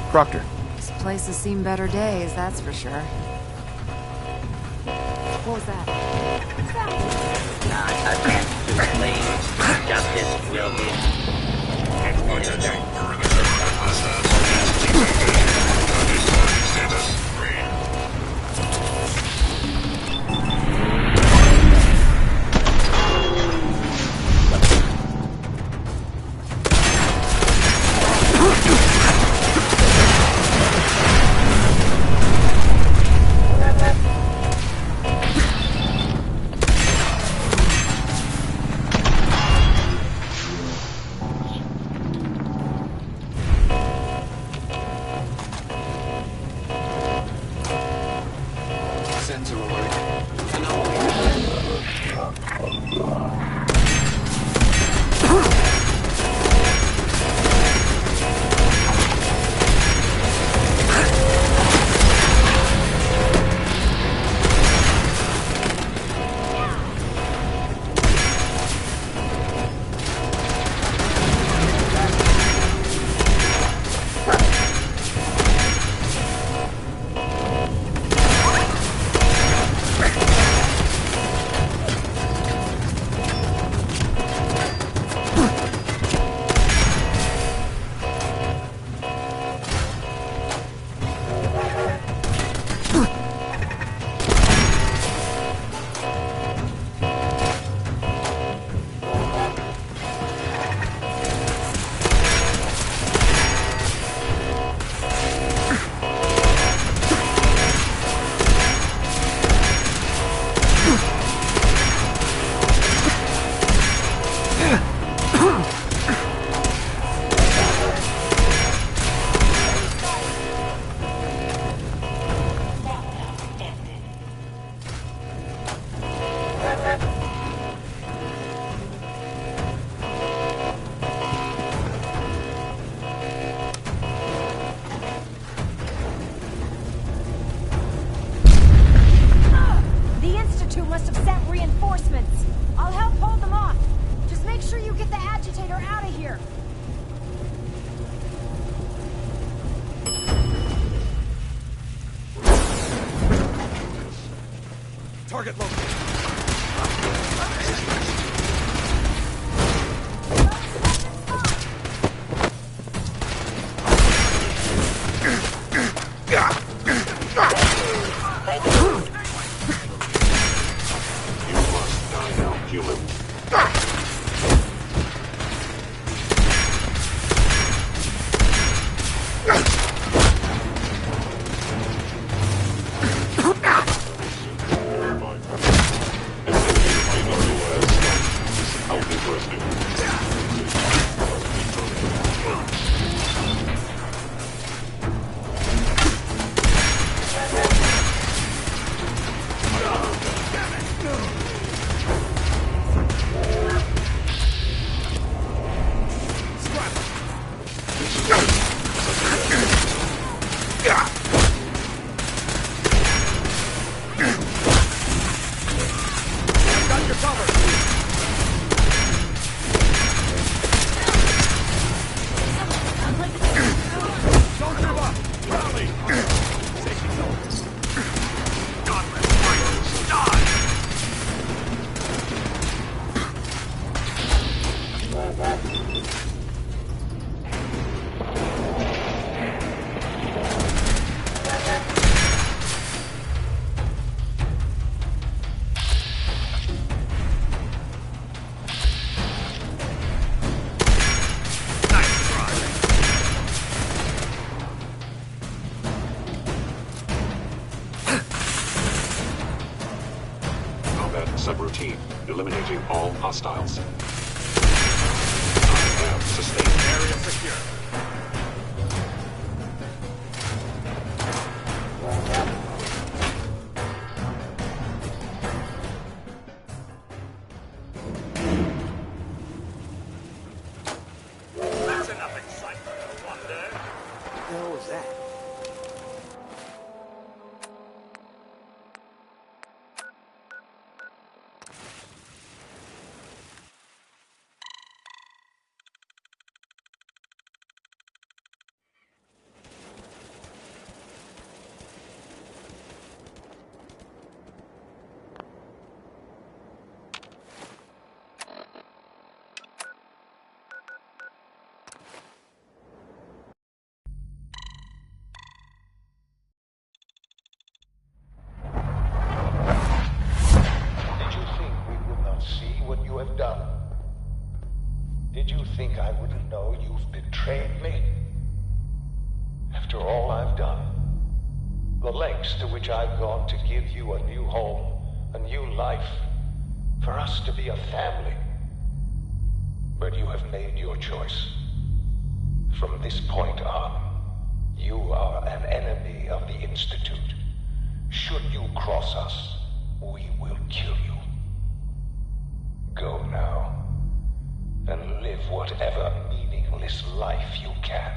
Proctor. This place has seen better days, that's for sure. What was that? Not attached to slaves. Justice will be administered. Sensor alert. Anomaly. The Institute must have sent reinforcements. I'll help hold them off. Just make sure you get the agitator out of here. Target located. Subroutine, eliminating all hostiles. I have sustained. Area secure. That's enough excitement, I wonder. What the hell was that? Did you think I wouldn't know you've betrayed me? After all I've done, the lengths to which I've gone to give you a new home, a new life, for us to be a family. But you have made your choice. From this point on, you are an enemy of the Institute. Should you cross us, we will kill you. Go now, and live whatever meaningless life you can.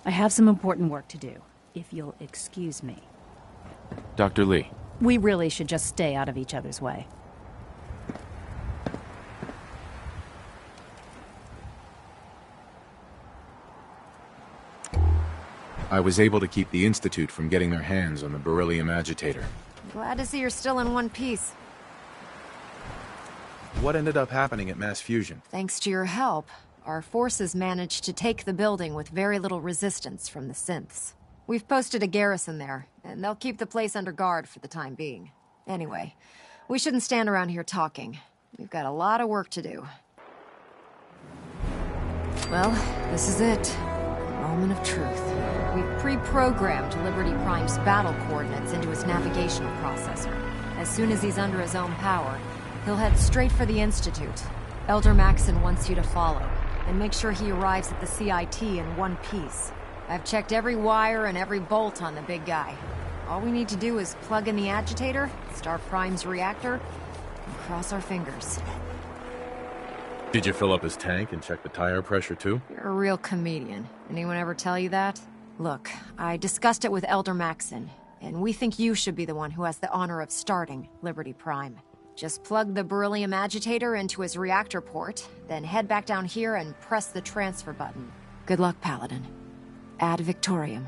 I have some important work to do, if you'll excuse me. Dr. Lee. We really should just stay out of each other's way. I was able to keep the Institute from getting their hands on the beryllium agitator. Glad to see you're still in one piece. What ended up happening at Mass Fusion? Thanks to your help, our forces managed to take the building with very little resistance from the synths. We've posted a garrison there, and they'll keep the place under guard for the time being. Anyway, we shouldn't stand around here talking. We've got a lot of work to do. Well, this is it. The moment of truth. We've pre-programmed Liberty Prime's battle coordinates into his navigational processor. As soon as he's under his own power, he'll head straight for the Institute. Elder Maxon wants you to follow, and make sure he arrives at the CIT in one piece. I've checked every wire and every bolt on the big guy. All we need to do is plug in the agitator, start Prime's reactor, and cross our fingers. Did you fill up his tank and check the tire pressure too? You're a real comedian. Anyone ever tell you that? Look, I discussed it with Elder Maxon, and we think you should be the one who has the honor of starting Liberty Prime. Just plug the beryllium agitator into his reactor port, then head back down here and press the transfer button. Good luck, Paladin. Ad Victoriam.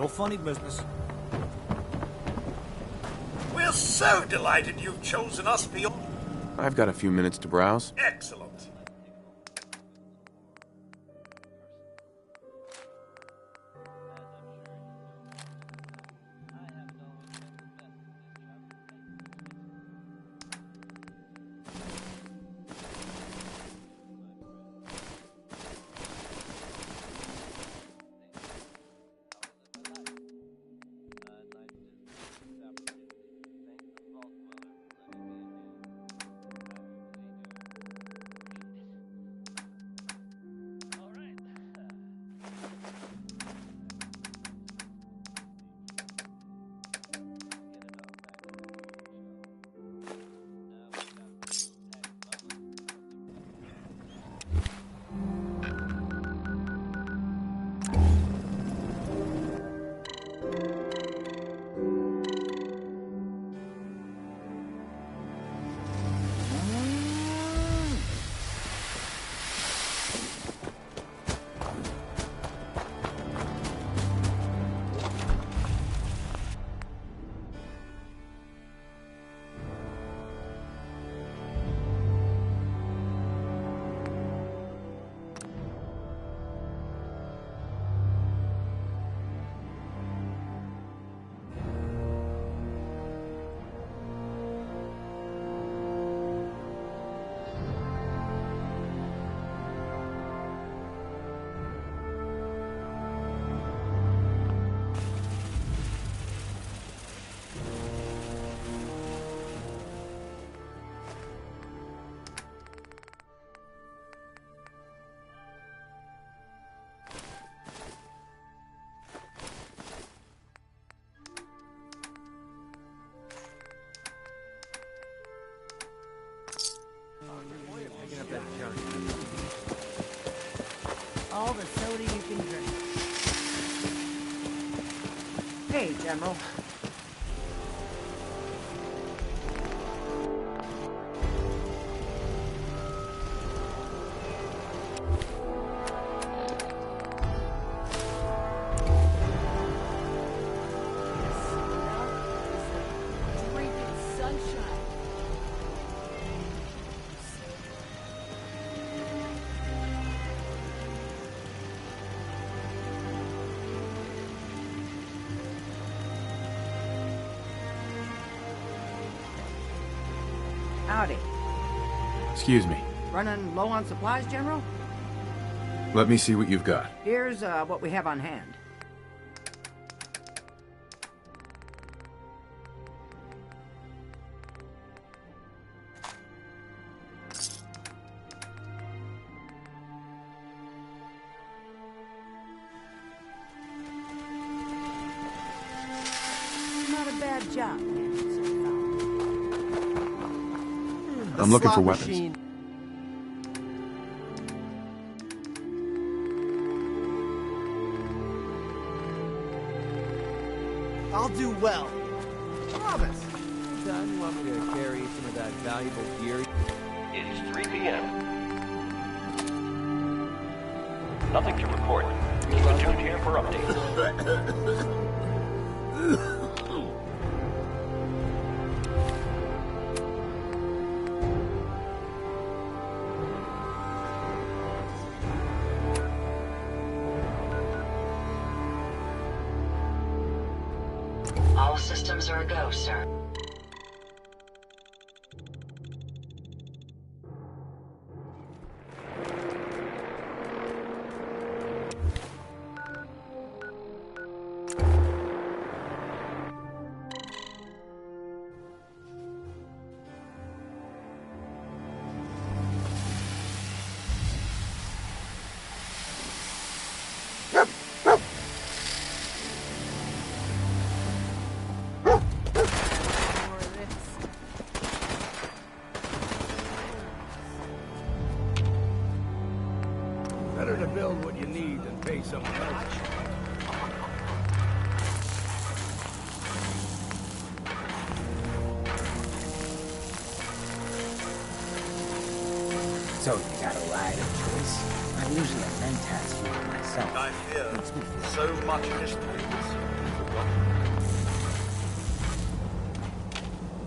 No funny business. We're so delighted you've chosen us for your... I've got a few minutes to browse. Excellent. All the soda you can drink. Hey, General. Drinking sunshine. Howdy. Excuse me. Running low on supplies, General? Let me see what you've got. Here's what we have on hand. Not a bad job, I'm looking for weapons. I'll do well. Promise. Son, you want me to carry some of that valuable gear? It is 3 p.m. Nothing to report. Keep it tuned here for updates. All systems are a go, sir. Better to build what you need than pay someone else. So you got a ride of choice? I'm usually a Mentats viewer myself. I fear so much history is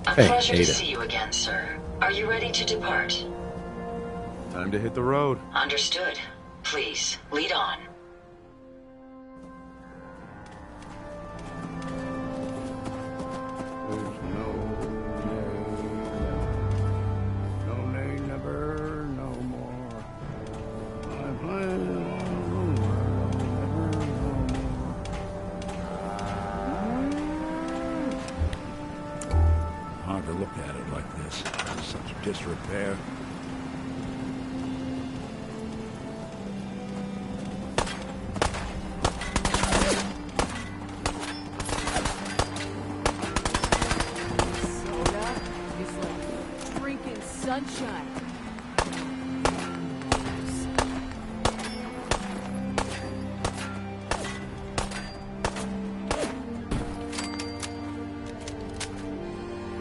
A Hey, pleasure to Ada. see you again, sir. Are you ready to depart? Time to hit the road. Understood. Please, lead on. No name, never, no more. I'm playing hard to look at it like this. Such disrepair. Soda is like drinking sunshine.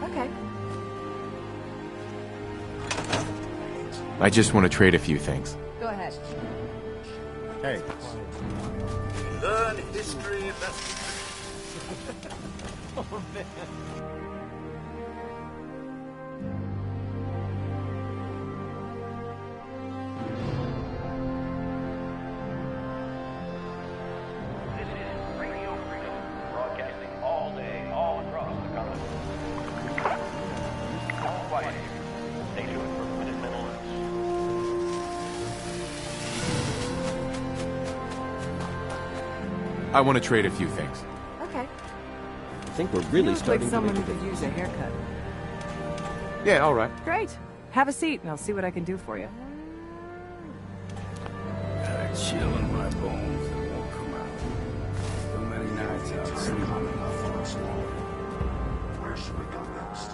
Okay. I just want to trade a few things. Go ahead. Hey. Learn history of Oh, man. This is Radio Freedom, broadcasting all day, all across the continent. All quiet here. Stay tuned for Minutemen alerts. I want to trade a few things. Okay. I think we're really You look like starting to someone make who a could use a haircut. Yeah, all right. Great. Have a seat and I'll see what I can do for you. Got a chill in my bones that won't come out. So many nights out sleeping on the forest floor. Where should we go next?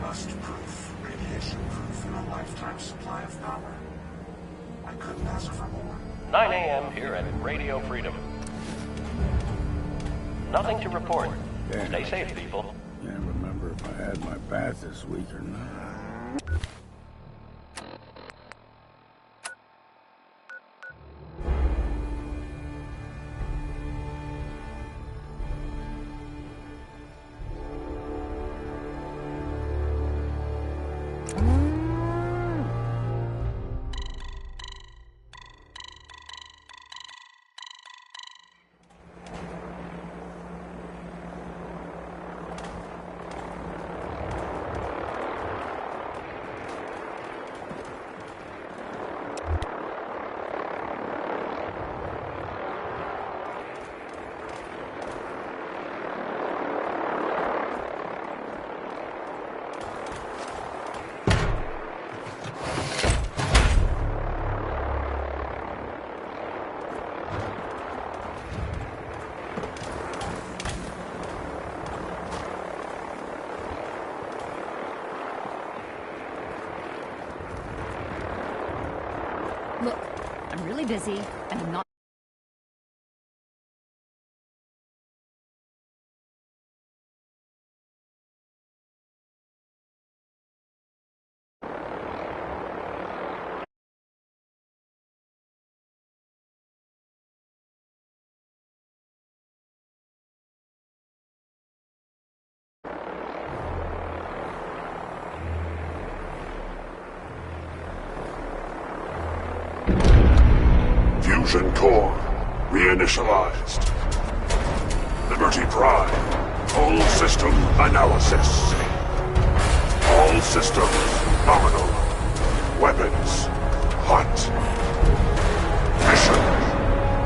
Rust proof, radiation proof, and a lifetime supply of power. I couldn't ask for more. 9 a.m. here at Radio Freedom. Nothing to report. Damn. Stay safe, people. Can't remember if I had my bath this week or not. Look, I'm really busy, and I'm not. Fusion core reinitialized. Liberty Prime. Full system analysis. All systems nominal. Weapons hot. Mission: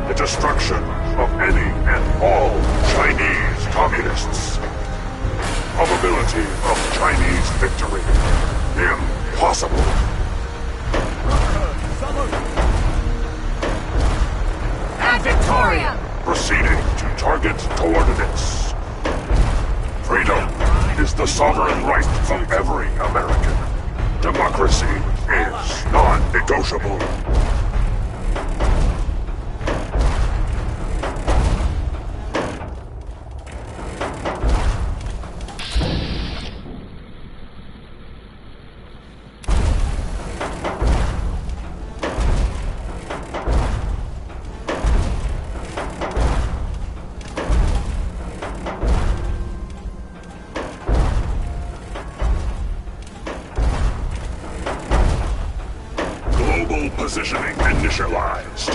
the destruction of any and all Chinese communists. Probability of Chinese victory: impossible. Victoria! Proceeding to target coordinates. Freedom is the sovereign right of every American. Democracy is non-negotiable. Positioning initialized.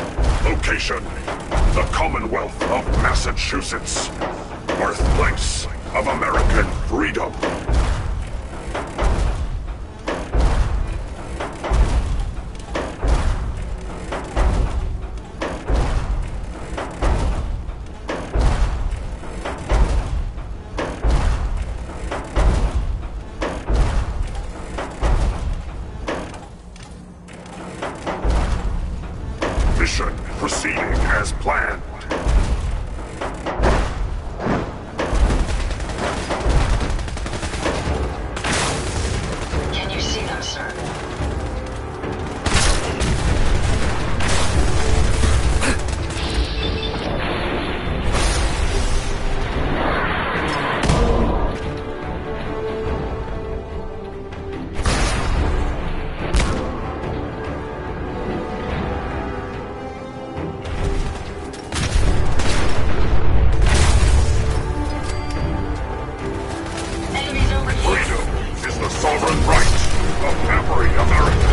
Location: the Commonwealth of Massachusetts. Birthplace of American freedom. Mission proceeding as planned. Can you see them, sir? Freedom is the sovereign right of every American.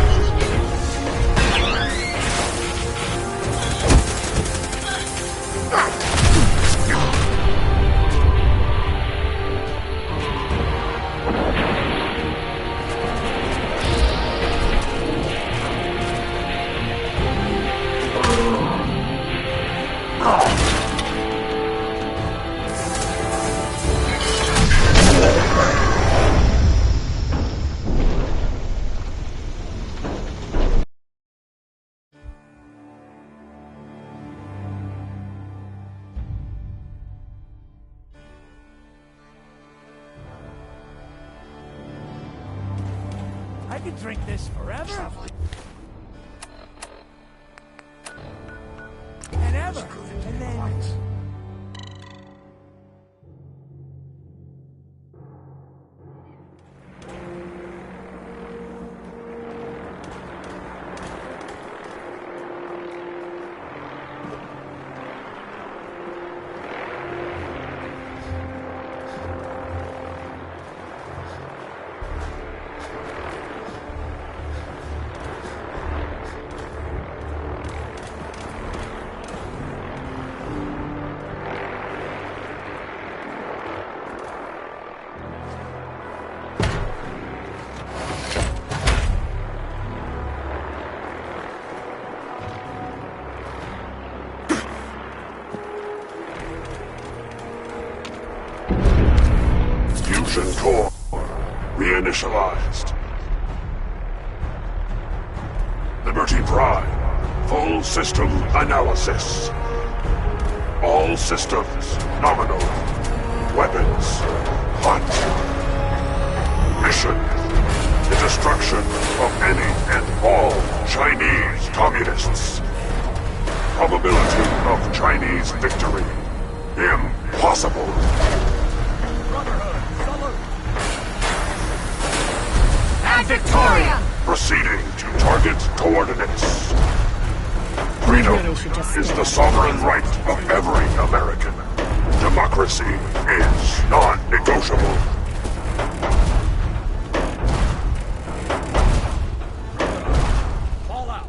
I could drink this forever. And ever. And then... Fusion core reinitialized. Liberty Prime, full system analysis. All systems nominal. Weapons hot. Mission: the destruction of any and all Chinese communists. Probability of Chinese victory: impossible. Victoria! Proceeding to target coordinates. Freedom is the sovereign right of every American. Democracy is non-negotiable. Fall out.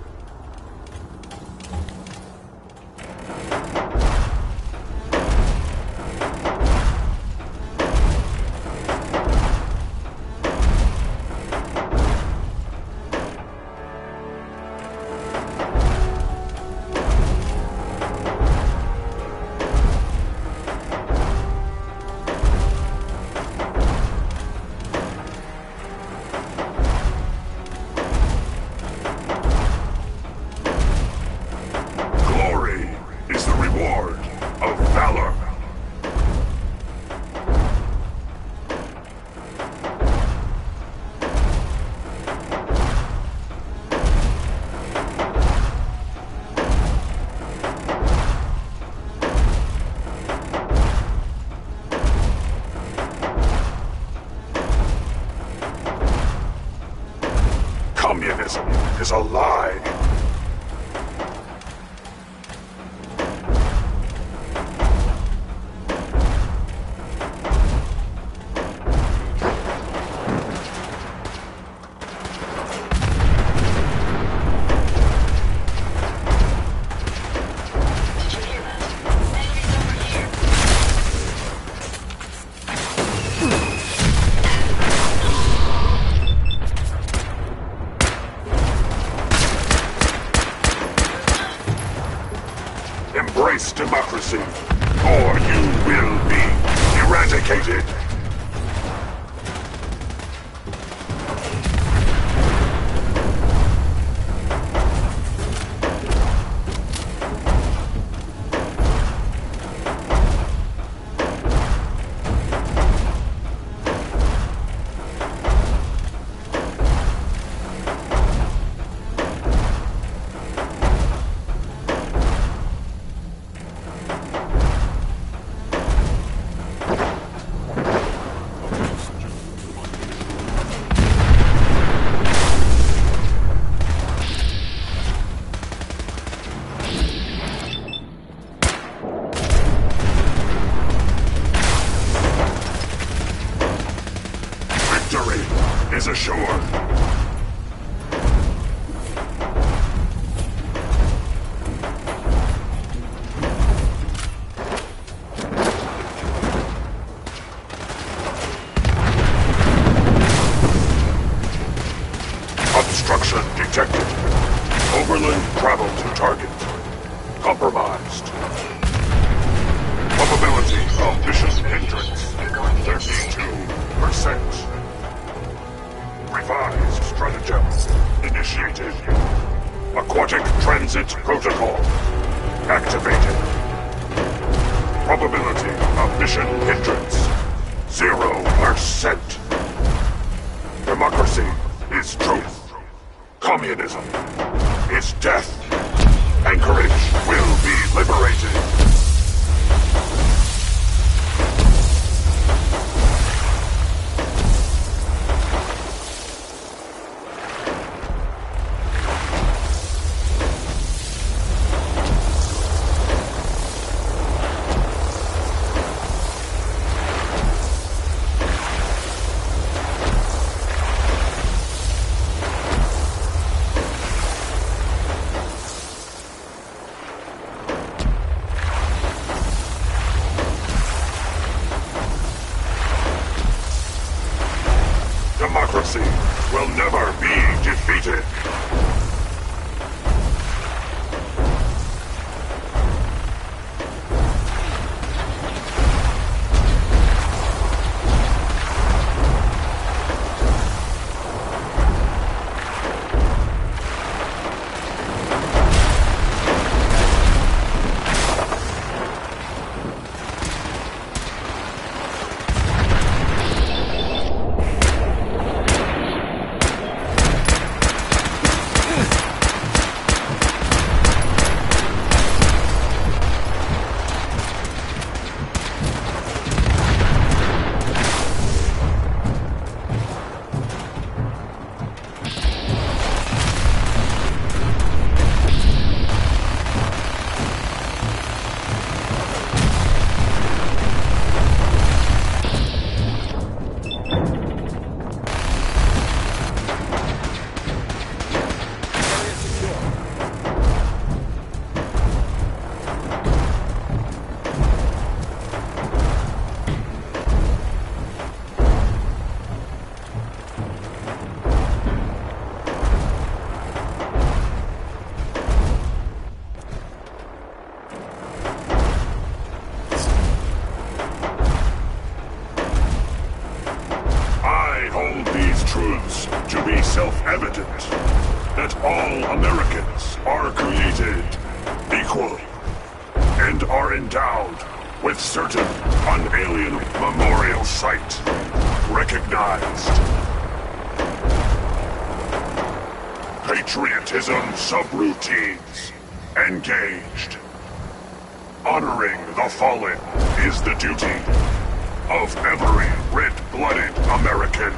Communism is a lie. Embrace democracy, or you will be eradicated. Is assured. Obstruction detected. Overland travel to target. Compromised. Probability of mission hindrance. 32%. Revised stratagem initiated. Aquatic transit protocol activated. Probability of mission hindrance 0%. Democracy is truth. Communism is death. Anchorage will be liberated. Democracy will never be defeated. Truths to be self-evident that all Americans are created equal and are endowed with certain unalienable memorial site recognized. Patriotism subroutines engaged. Honoring the fallen is the duty of every red-blooded American.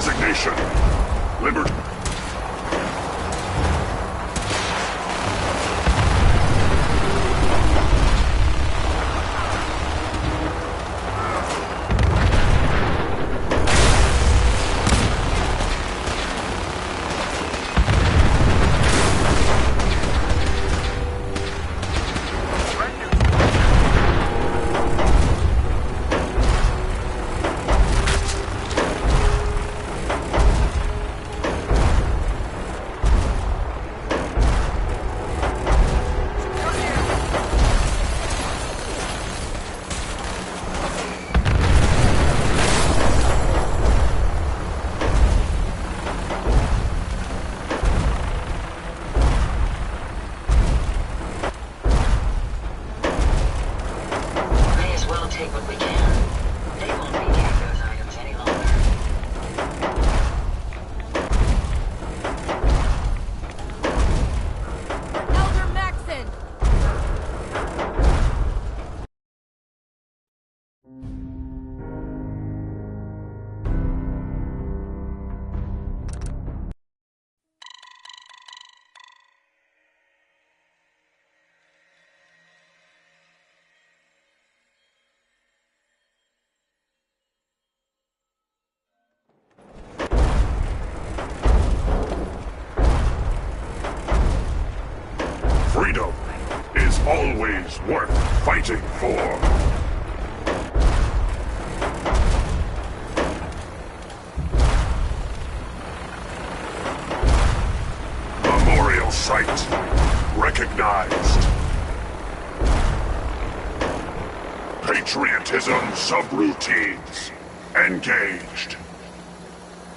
designation. Liberty. Freedom is always worth fighting for. Memorial site recognized. Patriotism subroutines engaged.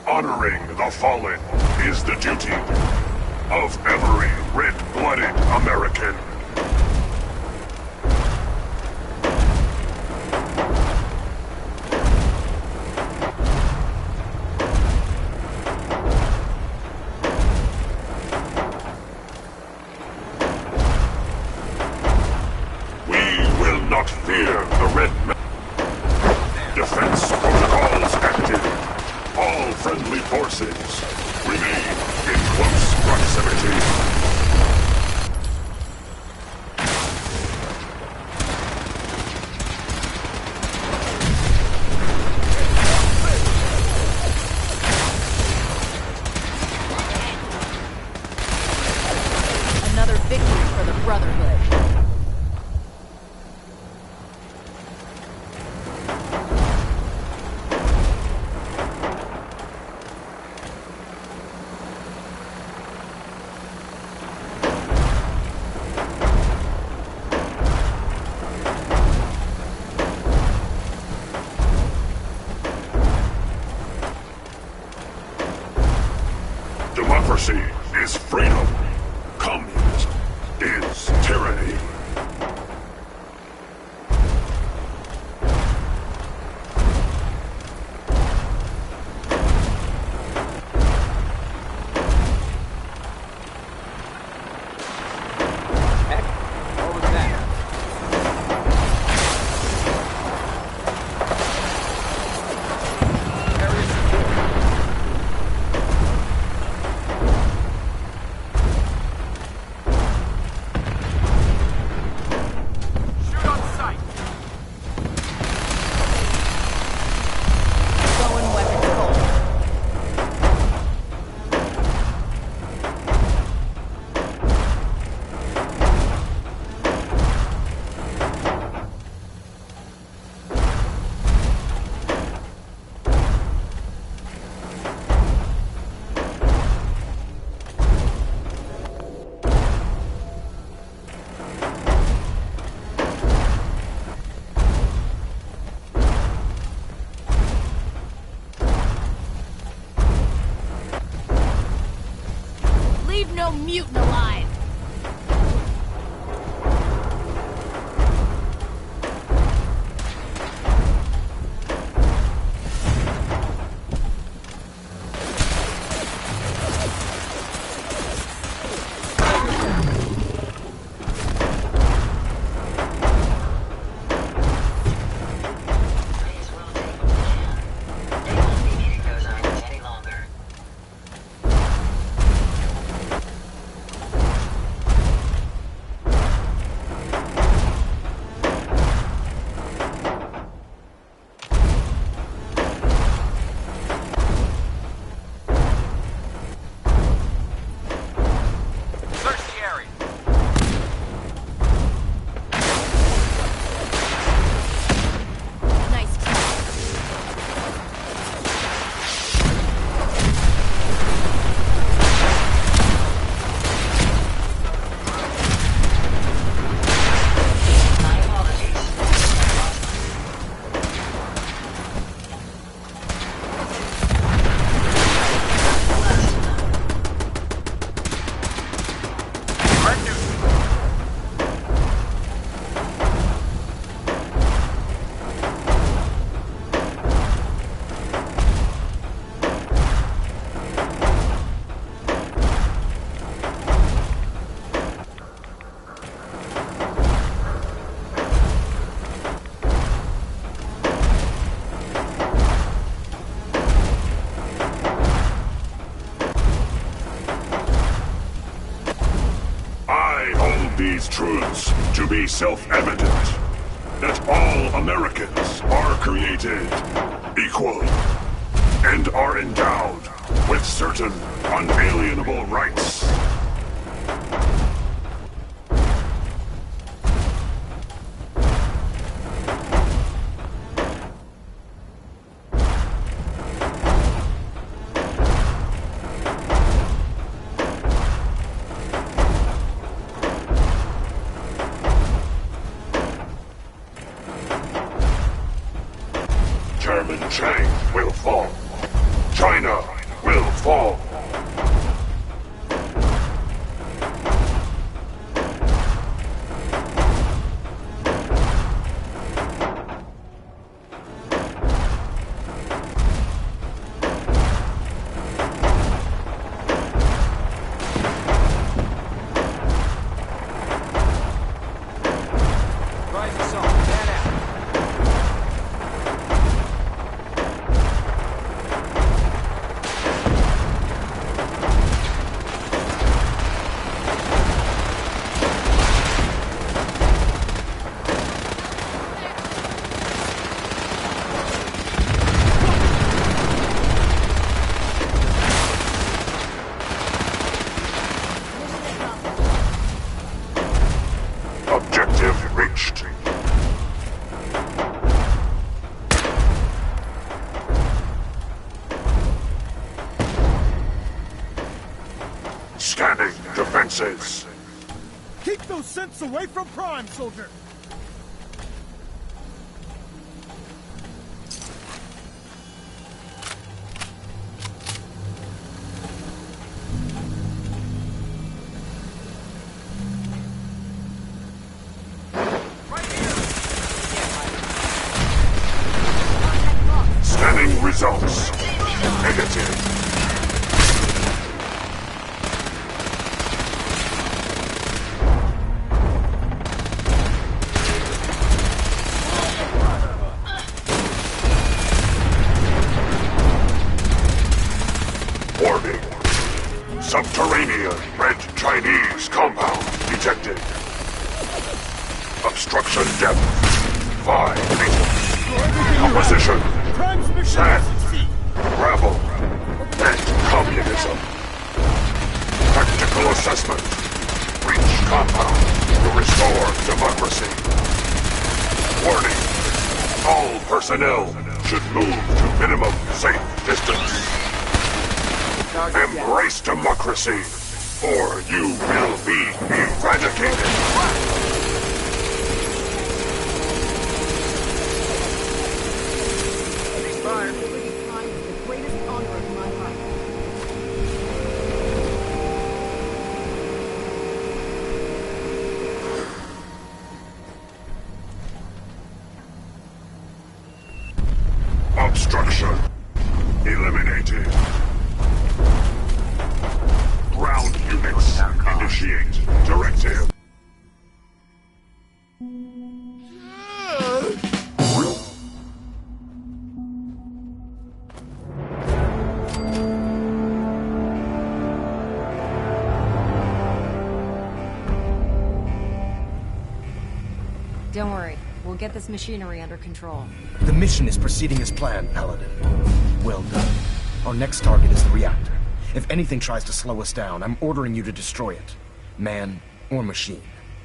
Honoring the fallen is the duty of every red-blooded American. We will not fear the red men. Defense protocols active. All friendly forces remain in close proximity. Another victory for the Brotherhood. Democracy is freedom. Communism is tyranny. What was that? these truths to be self-evident. That all Americans are created equal and are endowed with certain unalienable rights. Chairman Chang will fall. China will fall. Rise yourself. Fan out. Objective reached. Scanning defenses. Keep those scents away from Prime, soldier! Scanning results. Negative. Warning. Subterranean red Chinese compound detected. Obstruction depth 5 feet. Composition. Sand. Gravel. And communism. Tactical assessment. Breach compound to restore democracy. Warning. All personnel should move to minimum safe distance. Embrace democracy, or you will be eradicated. Obstruction eliminated. Ground units initiate directive. Don't worry. We'll get this machinery under control. The mission is proceeding as planned, Paladin. Well done. Our next target is the reactor. If anything tries to slow us down, I'm ordering you to destroy it. Man or machine.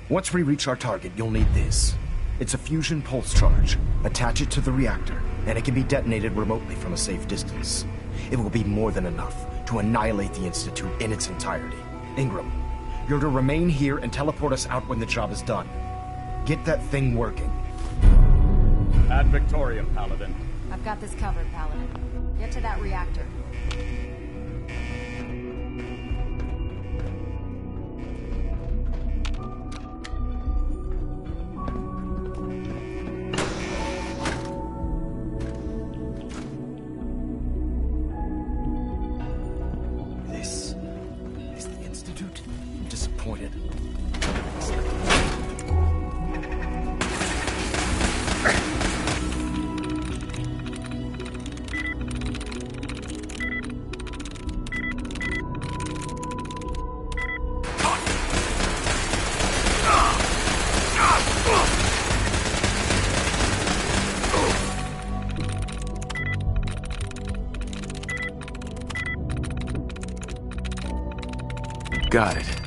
Once we reach our target, you'll need this. It's a fusion pulse charge. Attach it to the reactor, and it can be detonated remotely from a safe distance. It will be more than enough to annihilate the Institute in its entirety. Ingram, you're to remain here and teleport us out when the job is done. Get that thing working. Ad Victoriam, Paladin. I've got this covered, Paladin. Get to that reactor. This is the Institute? I'm disappointed. Got it.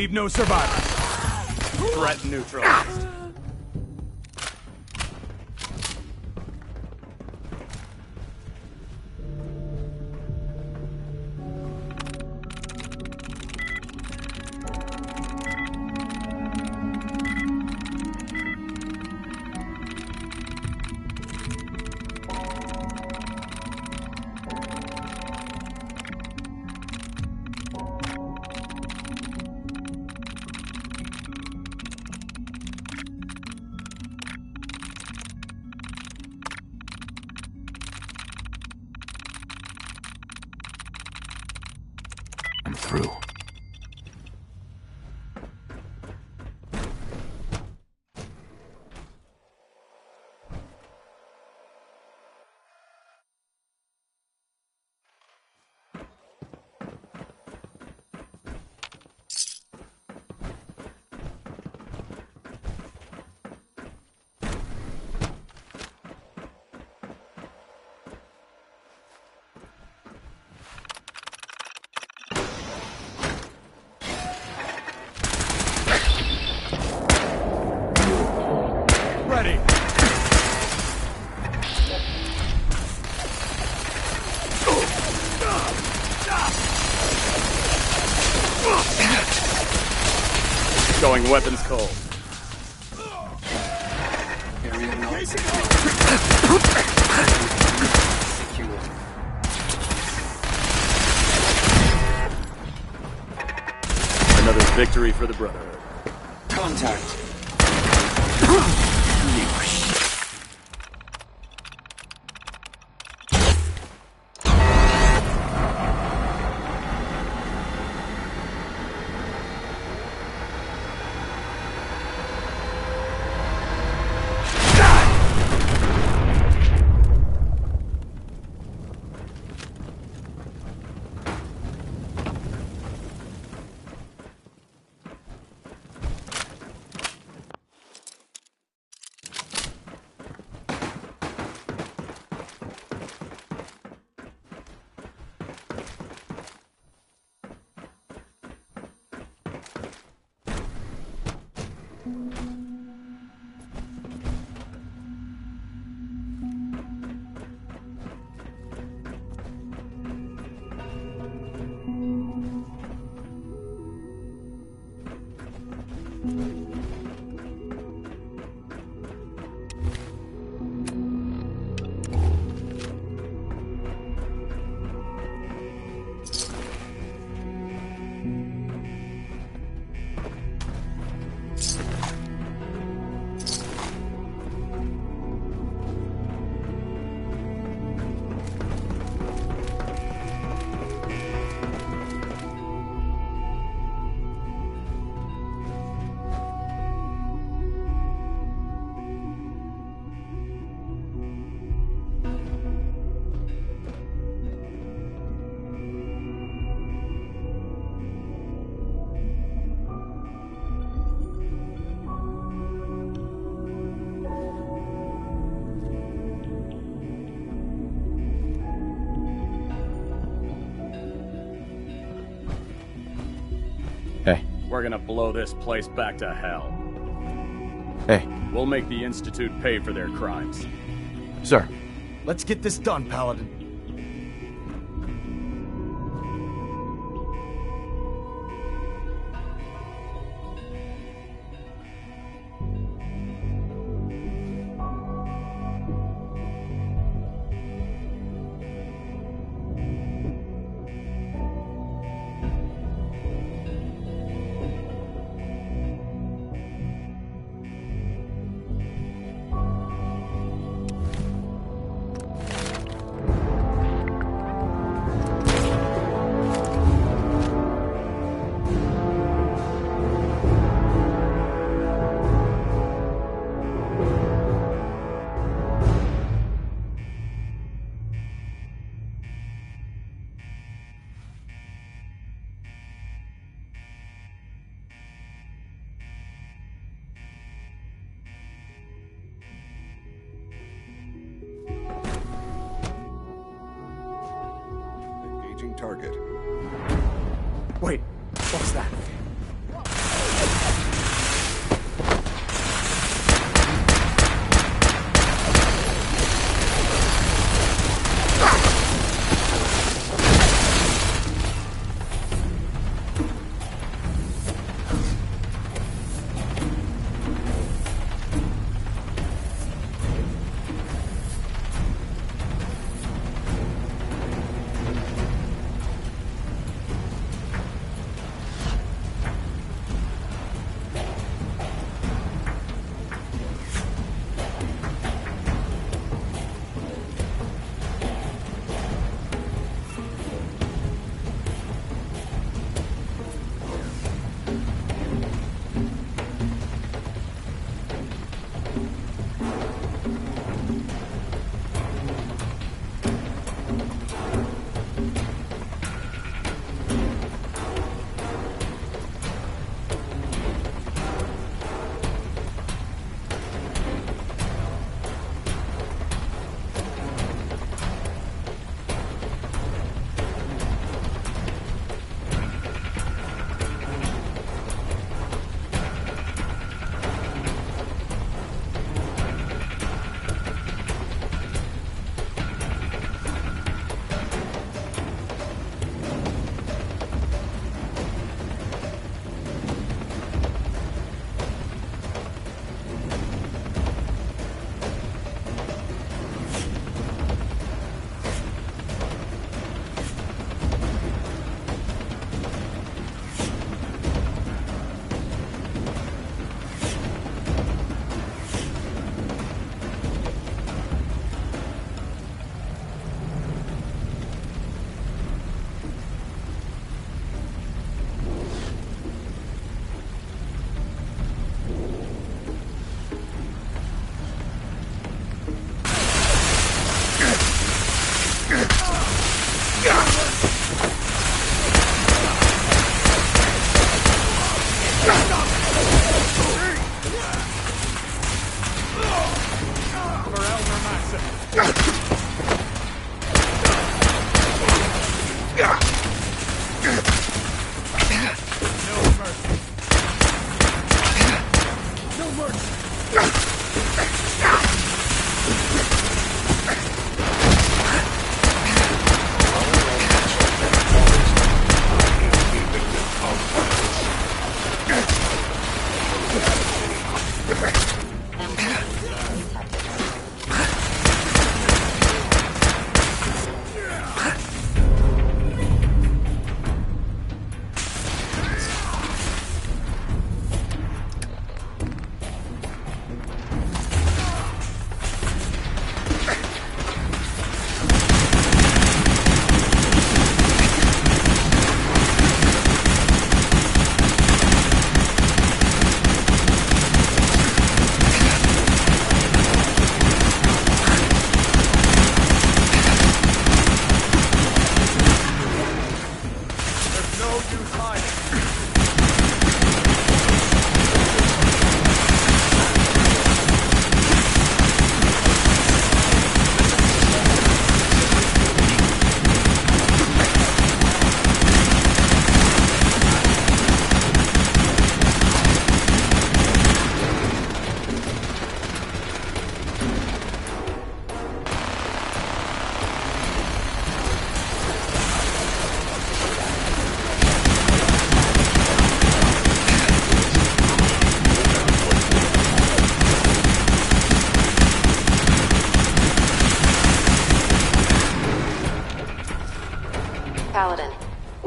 leave no survivors. Threat neutralized. I'm through. Ready. Going weapons cold. Area not secure. Another victory for the Brotherhood. Contact. Hey. We're gonna blow this place back to hell. Hey. We'll make the Institute pay for their crimes. Sir. Let's get this done, Paladin. Target. Wait, what's that?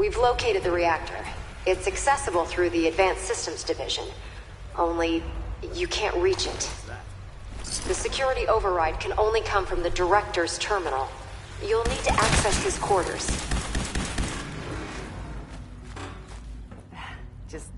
We've located the reactor. It's accessible through the Advanced Systems Division. Only, you can't reach it. The security override can only come from the Director's terminal. You'll need to access his quarters. Just...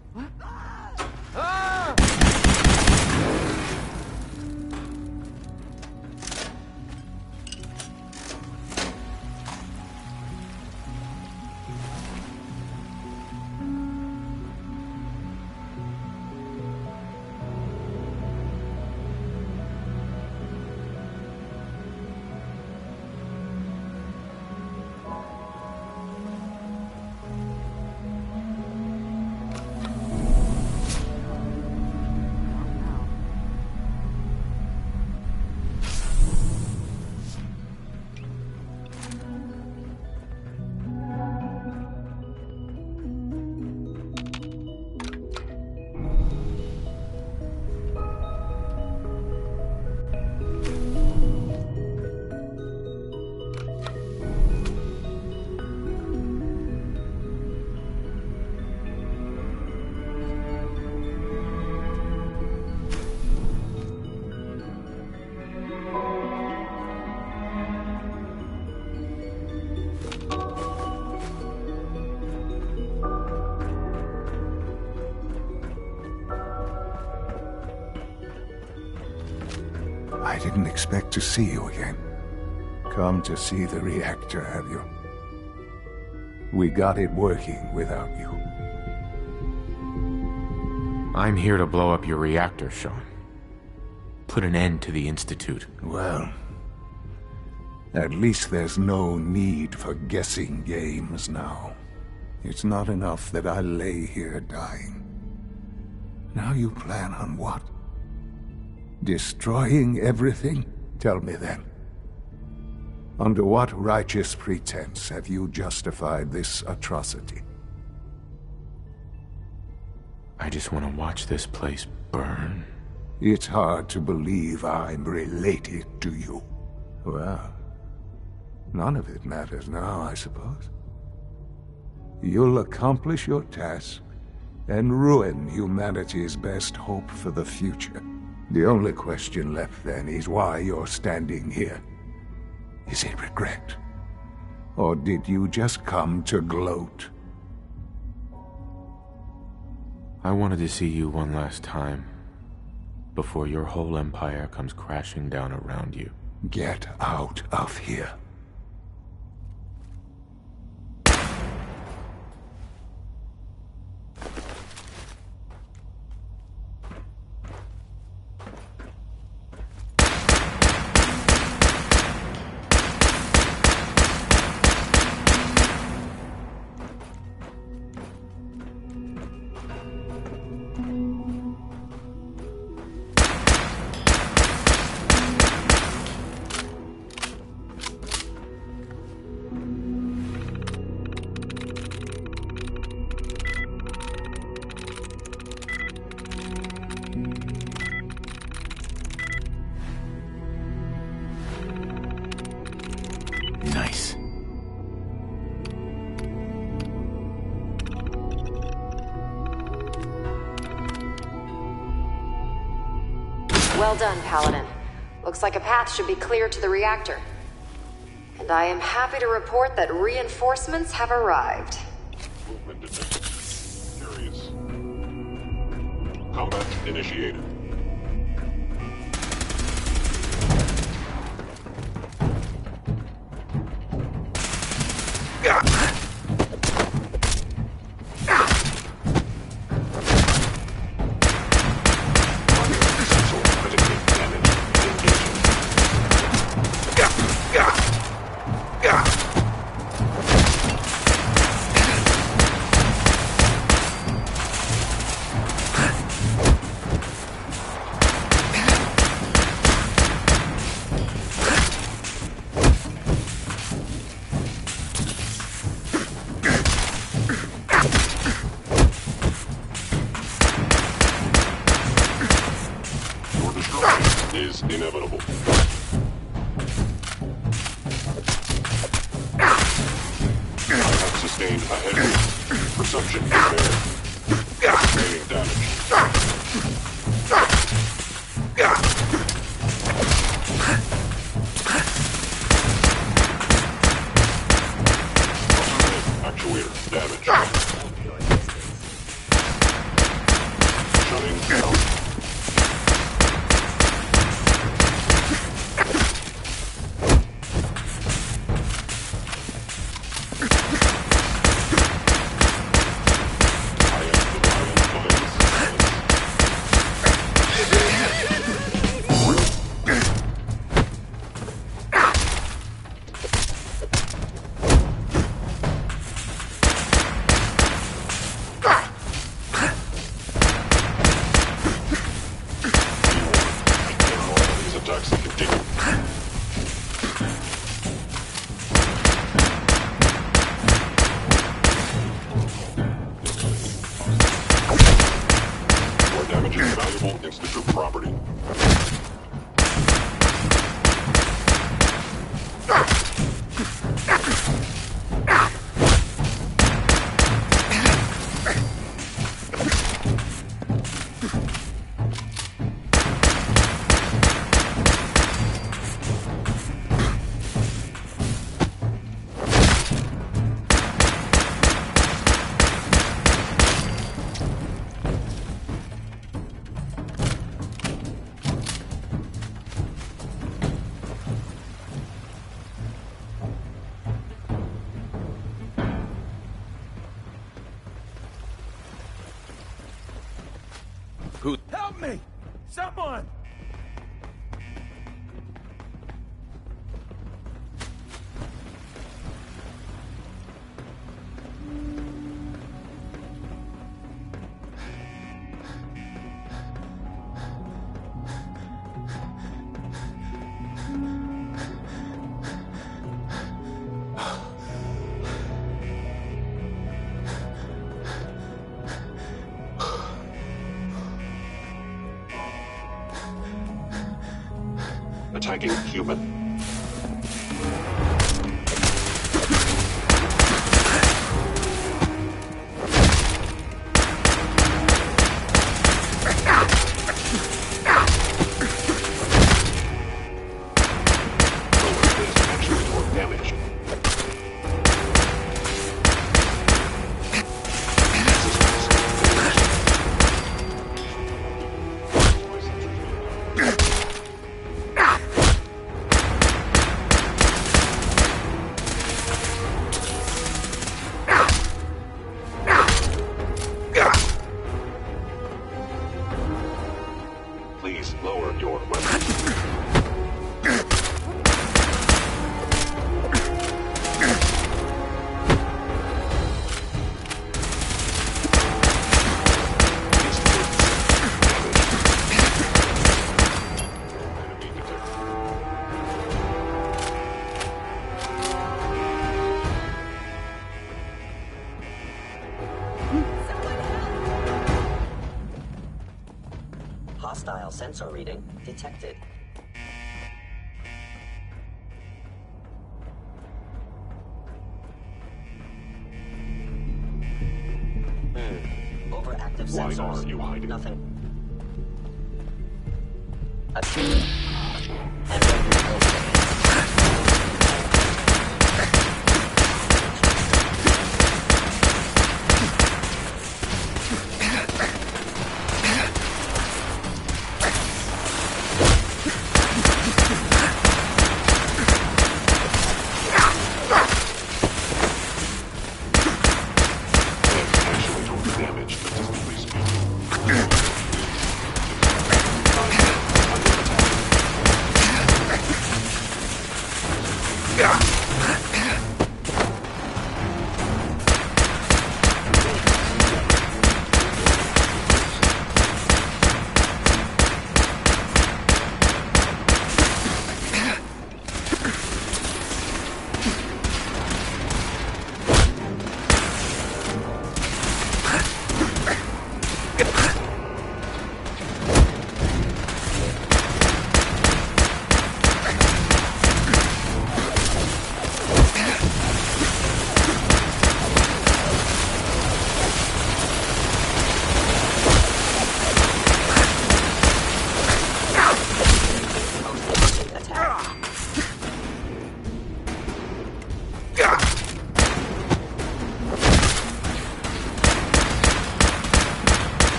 I didn't expect to see you again. Come to see the reactor, have you? We got it working without you. I'm here to blow up your reactor, Sean. Put an end to the Institute. Well, at least there's no need for guessing games now. It's not enough that I lay here dying. Now you plan on what? Destroying everything? Tell me then. Under what righteous pretense have you justified this atrocity? I just want to watch this place burn. It's hard to believe I'm related to you. Well, none of it matters now, I suppose. You'll accomplish your task and ruin humanity's best hope for the future. The only question left then is why you're standing here. Is it regret? Or did you just come to gloat? I wanted to see you one last time, before your whole empire comes crashing down around you. Get out of here. Nice. Well done, Paladin. Looks like a path should be clear to the reactor. And I am happy to report that reinforcements have arrived. Movement detected. Curious. Combat initiated. Subject repaired. Remaining damage. Actuator damage. Shutting down. Help me! Someone! Attacking human. Please lower your weapon. Hostile sensor reading detected. Overactive Why sensors. are you hiding? Nothing. A key. And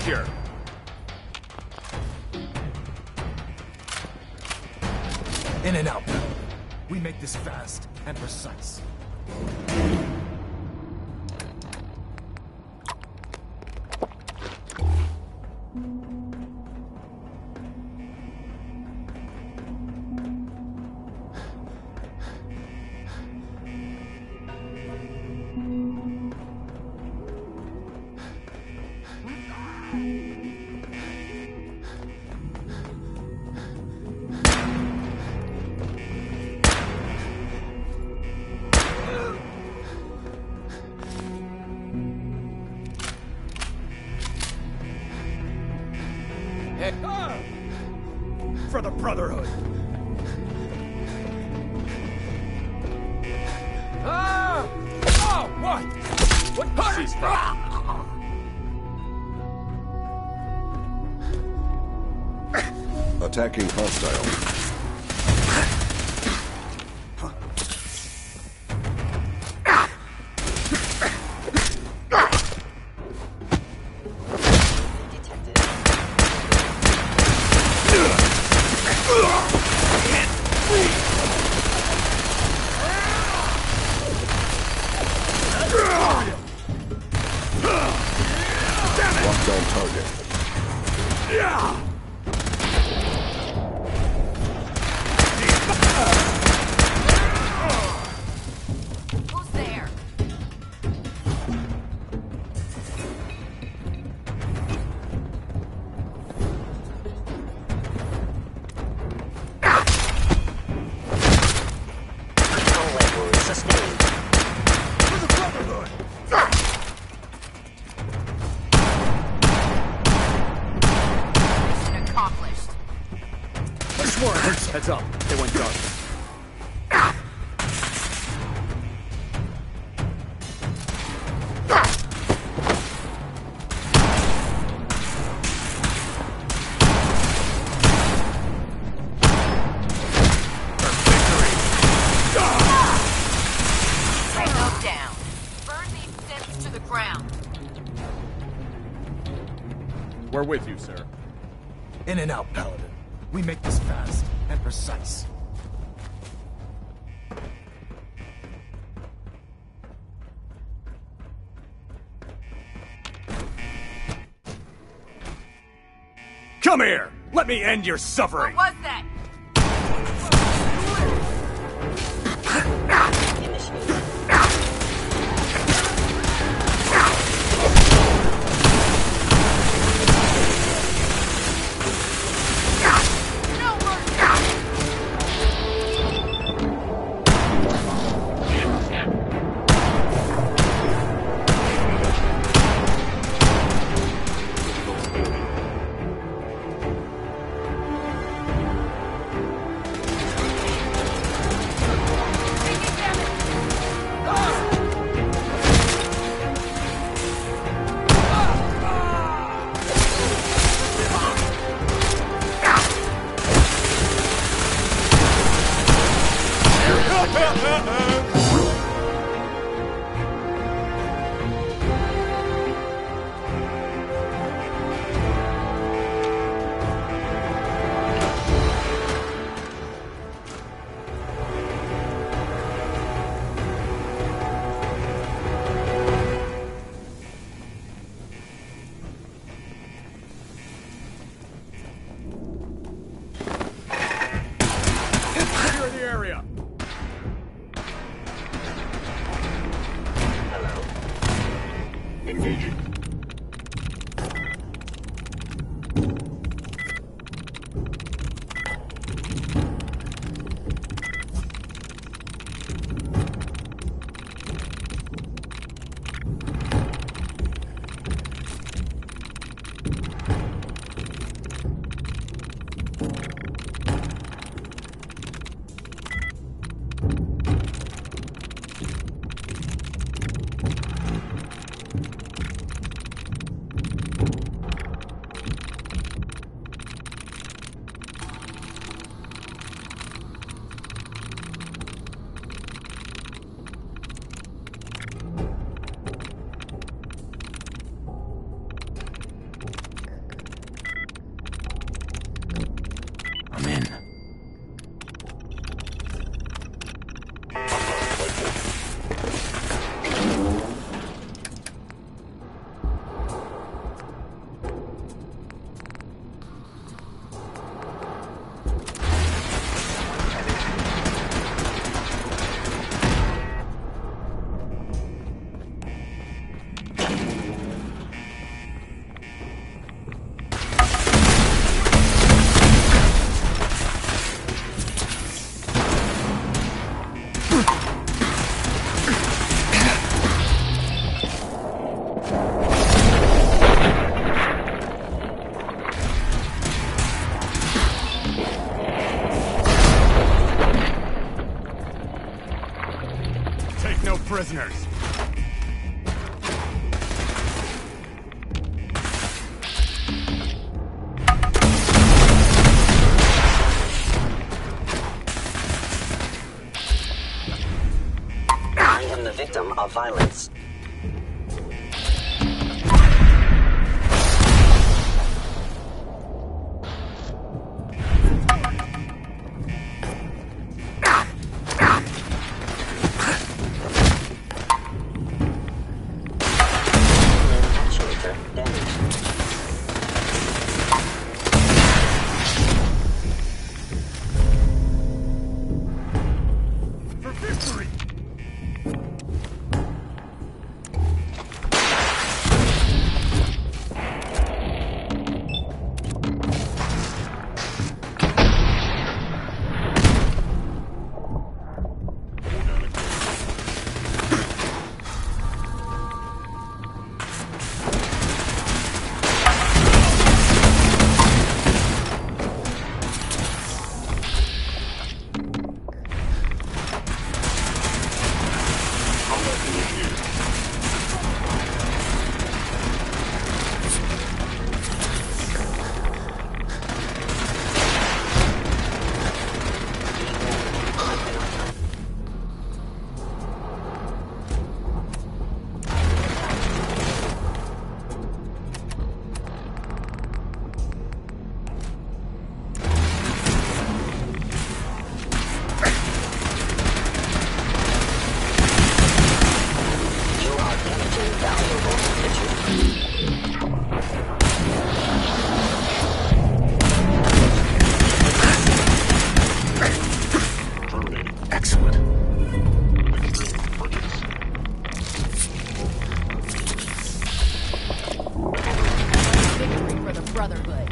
danger! In and out, Paladin. We make this fast and precise. For the Brotherhood. Ah! Oh, what? What? She's Attacking hostile. Locked on target. Who's there? Critical leg wound sustained. For the Brotherhood. Mission accomplished. Nice work! Heads up. They went dark. Tango down. Burn these synths to the ground. We're with you, sir. In and out, Paladin. We make this fast and precise. Come here! Let me end your suffering! What was that? Clear the area. Engaging. prisoners. I am the victim of violence. For victory! Victory for the Brotherhood.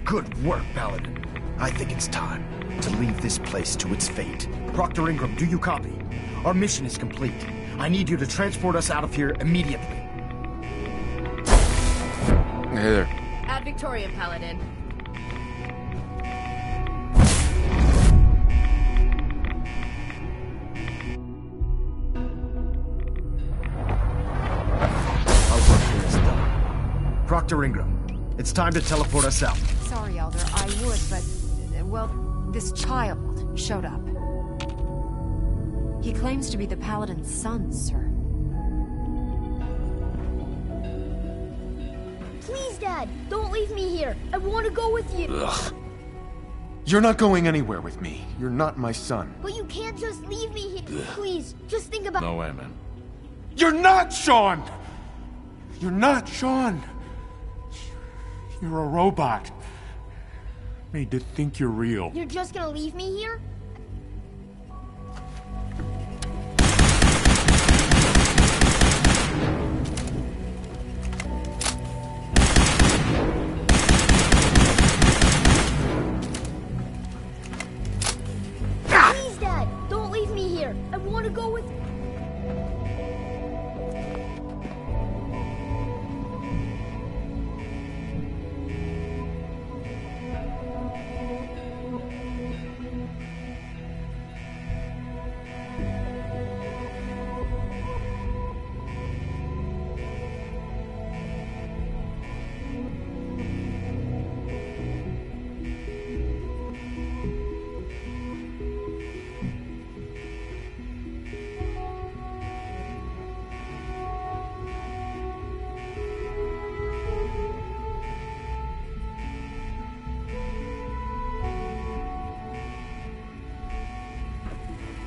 Good work, Paladin. I think it's time to leave this place to its fate. Proctor Ingram, do you copy? Our mission is complete. I need you to transport us out of here immediately. Hey there. Ad Victoriam, Paladin. Our work here is done. Proctor Ingram, it's time to teleport us out. Sorry, Elder, I would, but, well, this child showed up. He claims to be the Paladin's son, sir. Please, Dad, don't leave me here. I want to go with you. Ugh. You're not going anywhere with me. You're not my son. But you can't just leave me here. Please, just think about— No way, man. You're not Sean! You're not Sean! You're a robot. Made to think you're real. You're just gonna leave me here? Please, Dad, don't leave me here. I want to go with—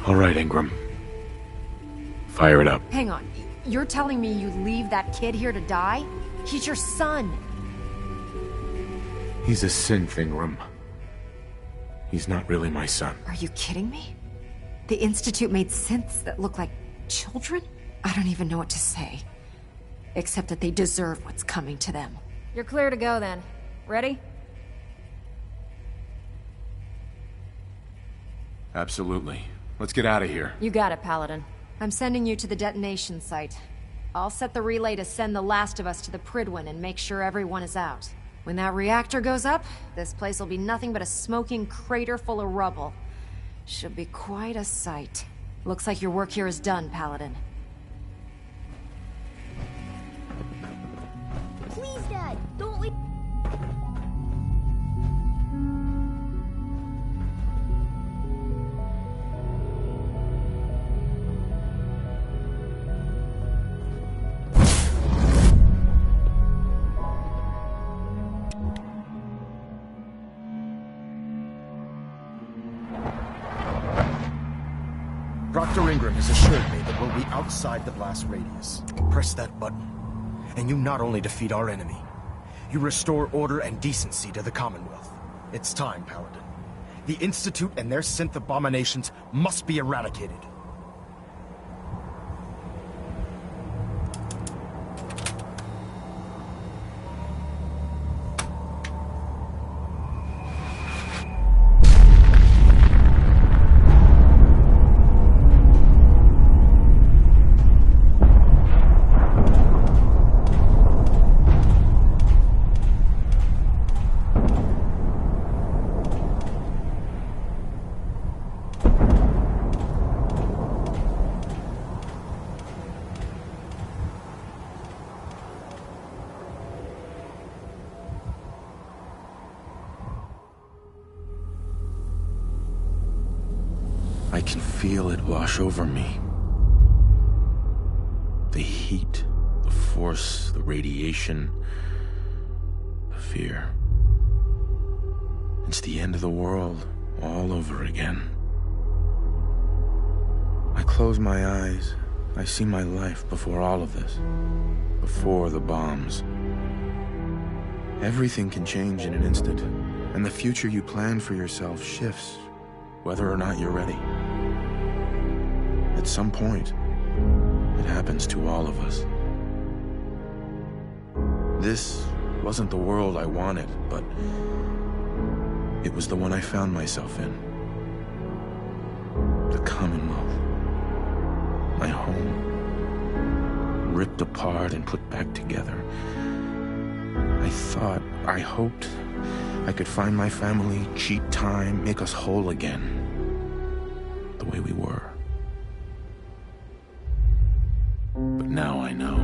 All right, Ingram. Fire it up. Hang on. You're telling me you leave that kid here to die? He's your son. He's a synth, Ingram. He's not really my son. Are you kidding me? The Institute made synths that look like children? I don't even know what to say. Except that they deserve what's coming to them. You're clear to go then. Ready? Absolutely. Let's get out of here. You got it, Paladin. I'm sending you to the detonation site. I'll set the relay to send the last of us to the Pridwin and make sure everyone is out. When that reactor goes up, this place will be nothing but a smoking crater full of rubble. Should be quite a sight. Looks like your work here is done, Paladin. Please, Dad, don't leave. Dr. Ingram has assured me that we'll be outside the blast radius. Press that button, and you not only defeat our enemy, you restore order and decency to the Commonwealth. It's time, Paladin. The Institute and their synth abominations must be eradicated. I can feel it wash over me. The heat, the force, the radiation, the fear. It's the end of the world all over again. I close my eyes. I see my life before all of this. Before the bombs. Everything can change in an instant, and the future you plan for yourself shifts, whether or not you're ready. At some point, it happens to all of us. This wasn't the world I wanted, but it was the one I found myself in. The Commonwealth. My home. Ripped apart and put back together. I hoped I could find my family, cheat time, make us whole again. The way we were. But now I know.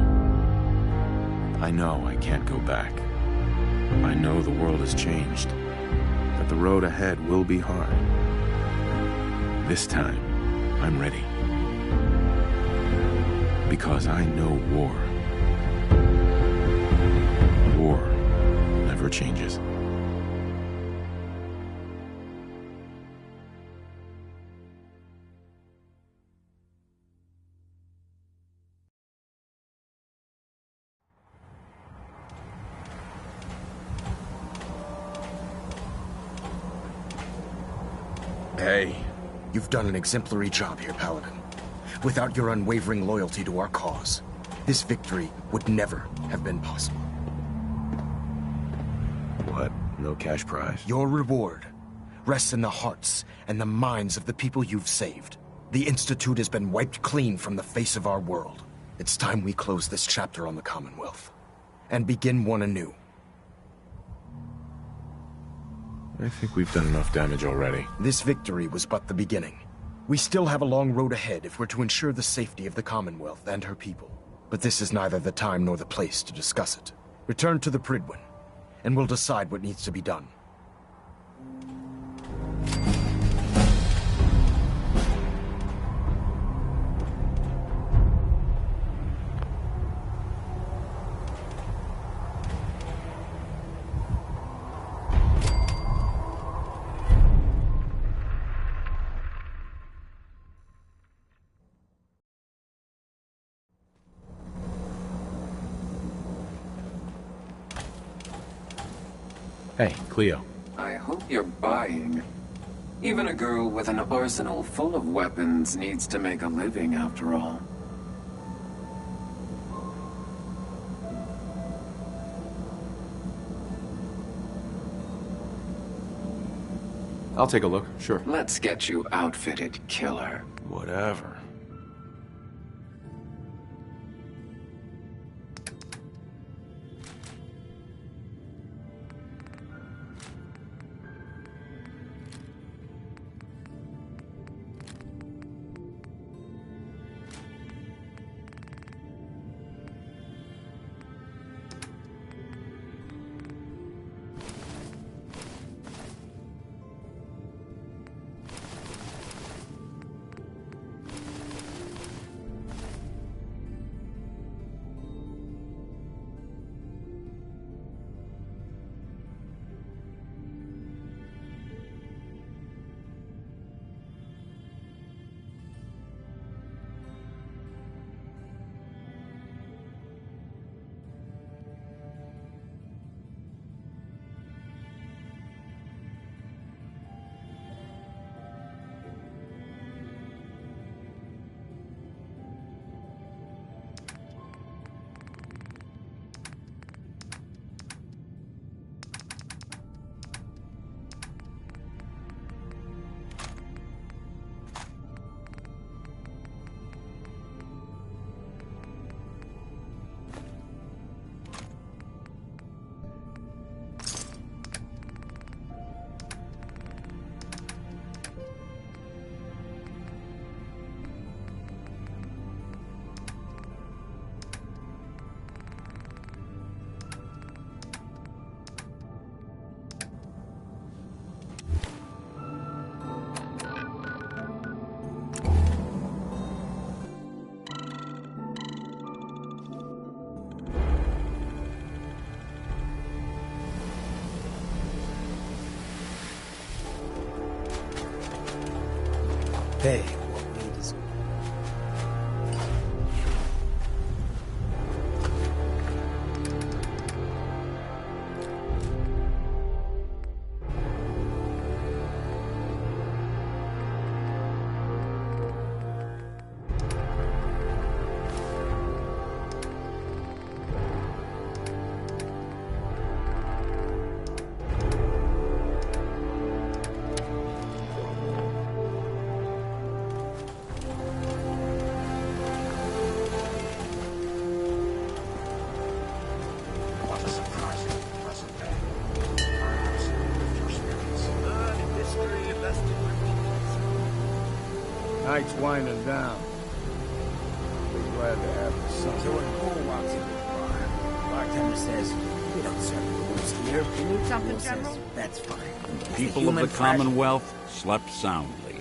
I know I can't go back. I know the world has changed. That the road ahead will be hard. This time, I'm ready. Because I know war. War never changes. Hey, you've done an exemplary job here, Paladin. Without your unwavering loyalty to our cause, this victory would never have been possible. What? No cash prize? Your reward rests in the hearts and the minds of the people you've saved. The Institute has been wiped clean from the face of our world. It's time we close this chapter on the Commonwealth and begin one anew. I think we've done enough damage already. This victory was but the beginning. We still have a long road ahead if we're to ensure the safety of the Commonwealth and her people. But this is neither the time nor the place to discuss it. Return to the Pridwin, and we'll decide what needs to be done. Hey, Cleo. I hope you're buying. Even a girl with an arsenal full of weapons needs to make a living, after all. I'll take a look, sure. Let's get you outfitted, killer. Whatever. Hey, Night's winding down. Be glad to have the sun. So when Cole walks into the bar, bartender says, "We don't serve booze here." You need something, Cole says, General? "That's fine." The It's people of human the fragile. Commonwealth slept soundly.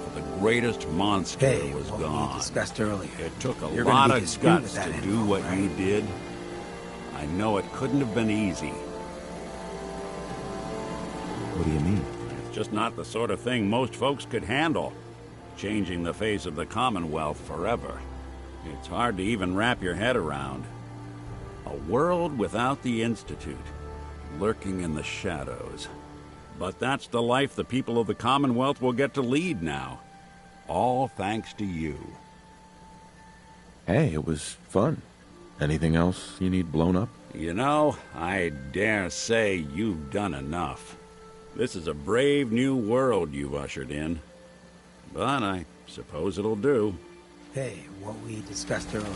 For the greatest monster Hey, was what we gone. discussed earlier. It took a You're gonna lot be of discreet with guts that to info, do what right? you did. I know it couldn't have been easy. What do you mean? It's just not the sort of thing most folks could handle. Changing the face of the Commonwealth forever. It's hard to even wrap your head around. A world without the Institute, lurking in the shadows. But that's the life the people of the Commonwealth will get to lead now. All thanks to you. Hey, it was fun. Anything else you need blown up? You know, I dare say you've done enough. This is a brave new world you've ushered in. But I suppose it'll do. Hey, what we discussed earlier.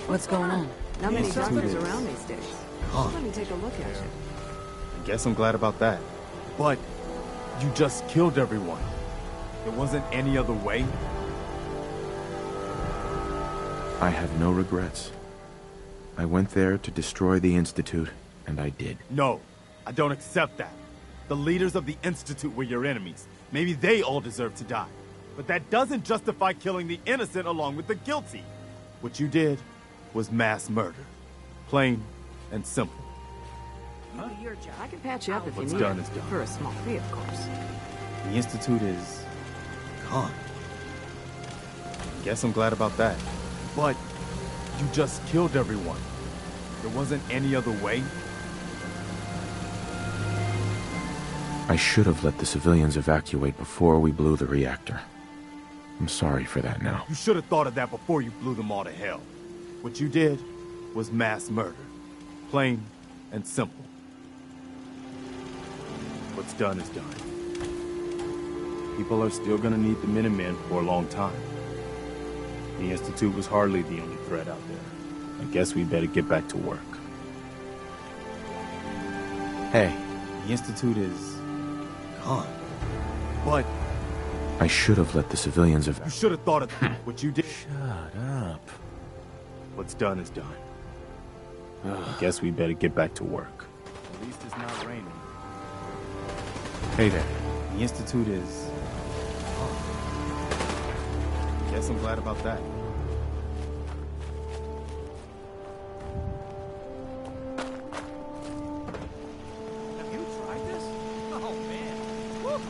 What's going on? Not many Institute doctors is around these days. gone. Let me take a look at it. I guess I'm glad about that. But you just killed everyone. There wasn't any other way. I have no regrets. I went there to destroy the Institute, and I did. No, I don't accept that. The leaders of the Institute were your enemies. Maybe they all deserve to die. But that doesn't justify killing the innocent along with the guilty. What you did was mass murder. Plain and simple. Maybe your job. I can patch you up if you What's need done it. is done. For a small fee, of course. The Institute is gone. Guess I'm glad about that. But you just killed everyone. There wasn't any other way. I should have let the civilians evacuate before we blew the reactor. I'm sorry for that now. You should have thought of that before you blew them all to hell. What you did was mass murder. Plain and simple. What's done is done. People are still gonna need the Minutemen for a long time. The Institute was hardly the only threat out there. I guess we better get back to work. Hey, the Institute is gone. But I should have let the civilians you should have thought of what you did. Shut up. What's done is done. I guess we better get back to work. At least it's not raining. Hey there. The Institute is... Guess I'm glad about that. Have you tried this? Oh, man. Woo.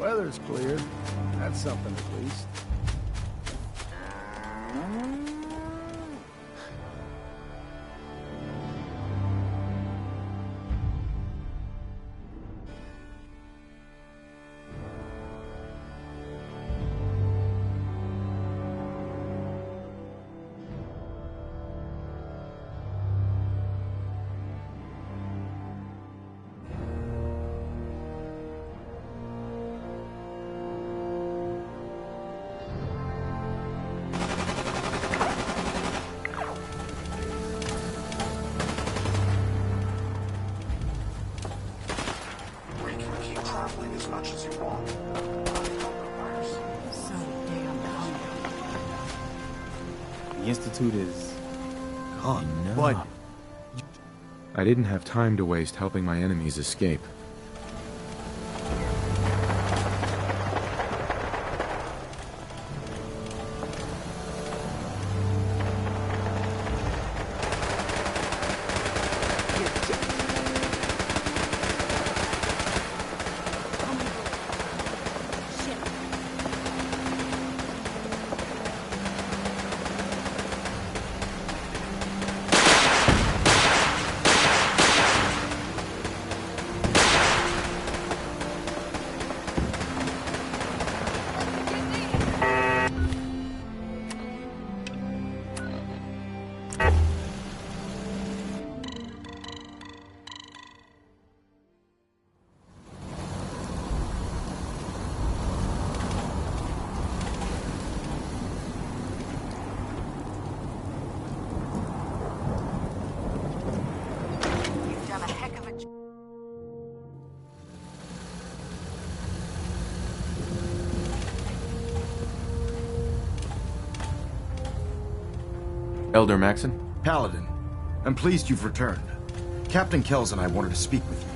Weather's cleared. That's something at least. The Institute is gone. But I didn't have time to waste helping my enemies escape. Elder Maxon? Paladin, I'm pleased you've returned. Captain Kells and I wanted to speak with you.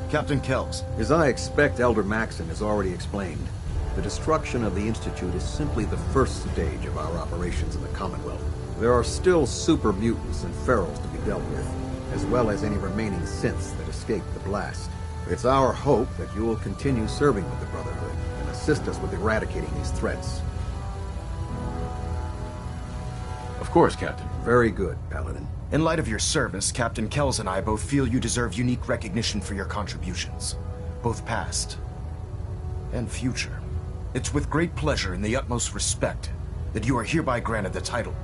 Captain Kells. As I expect Elder Maxon has already explained, the destruction of the Institute is simply the first stage of our operations in the Commonwealth. There are still super mutants and ferals to be dealt with, as well as any remaining synths that escaped the blast. It's our hope that you will continue serving with the Brotherhood and assist us with eradicating these threats. Of course, Captain. Very good, Paladin. In light of your service, Captain Kells and I both feel you deserve unique recognition for your contributions, both past and future. It's with great pleasure and the utmost respect that you are hereby granted the title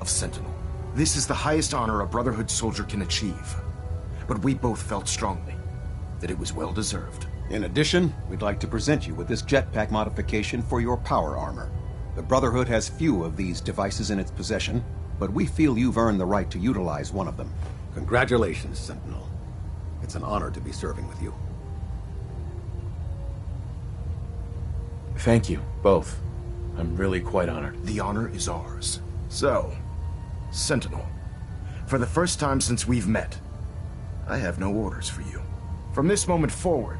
of Sentinel. This is the highest honor a Brotherhood soldier can achieve, but we both felt strongly that it was well deserved. In addition, we'd like to present you with this jetpack modification for your power armor. The Brotherhood has few of these devices in its possession, but we feel you've earned the right to utilize one of them. Congratulations, Sentinel. It's an honor to be serving with you. Thank you, both. I'm really quite honored. The honor is ours. So, Sentinel, for the first time since we've met, I have no orders for you. From this moment forward,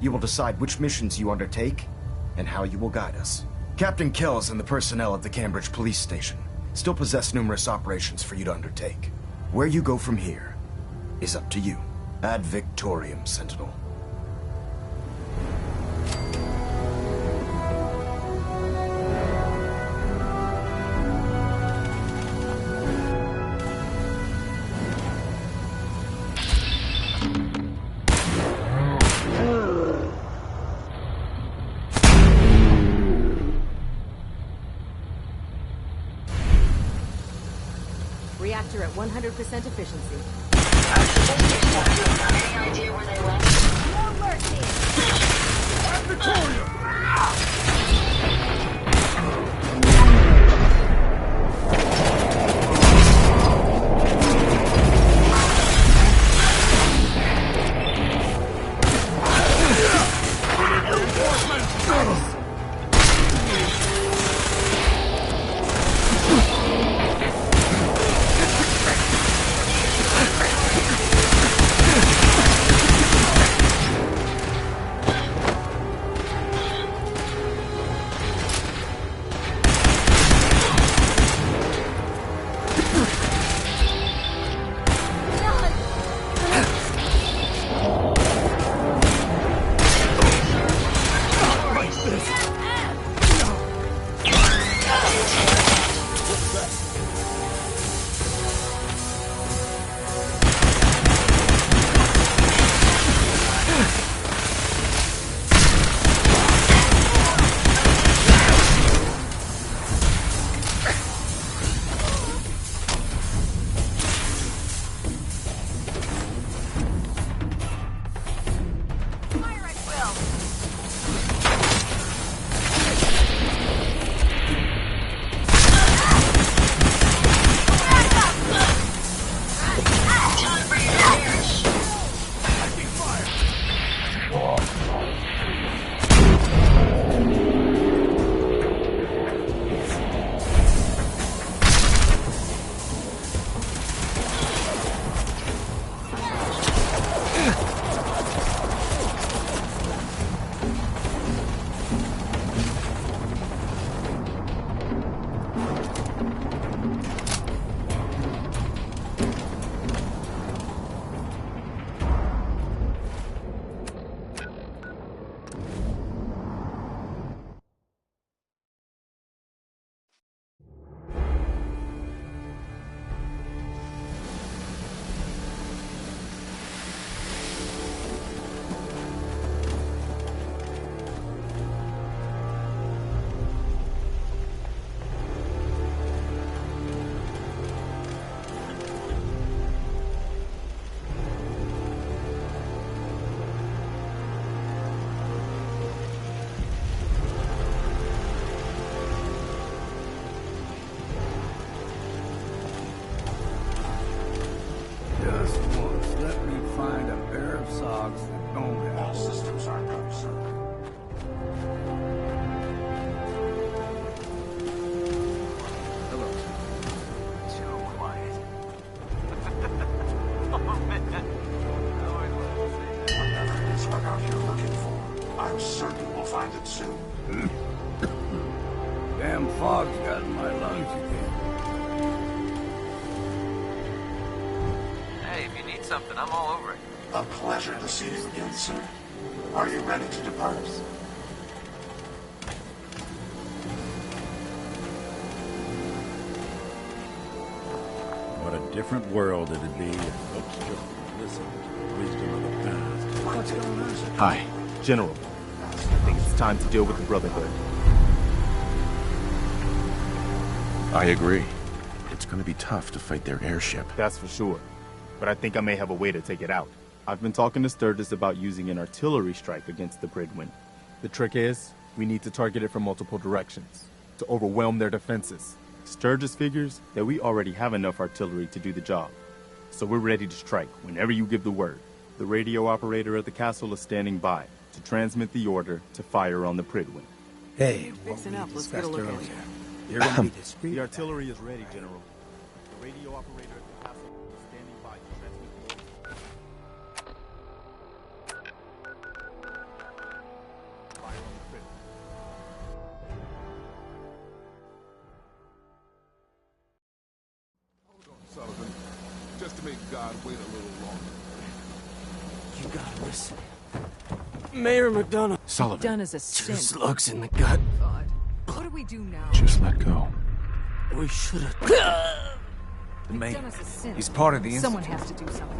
you will decide which missions you undertake and how you will guide us. Captain Kells and the personnel of the Cambridge Police Station still possess numerous operations for you to undertake. Where you go from here is up to you. Ad Victorium, Sentinel. reactor at 100% efficiency. Any idea where they went? No mercy! Victoria! Damn fog's got in my lungs again. Hey, if you need something, I'm all over it. A pleasure to see you again, sir. Are you ready to depart? What a different world it'd be if folks just listened to the wisdom of the past. What's going on, sir? Hi, General. I think it's time to deal with the Brotherhood. I agree. It's gonna be tough to fight their airship. That's for sure. But I think I may have a way to take it out. I've been talking to Sturgis about using an artillery strike against the Pridwin. The trick is, we need to target it from multiple directions, to overwhelm their defenses. Sturgis figures that we already have enough artillery to do the job. So we're ready to strike whenever you give the word. The radio operator at the castle is standing by to transmit the order to fire on the Pridwin. Hey, Fixing up. Let's get a look at it. You're gonna be discreet. The artillery is ready, General. The radio operator at the castle is standing by to transmit the order. Fire on the Pridwin. Hold on, Sullivan. Just to make God wait a little longer. You gotta listen. Mayor McDonough. Sullivan. Done as a sin. Just slugs in the gut. God. What do we do now? Just let go. We should have. The mayor. Done as a sin. He's part of the Someone has to do something.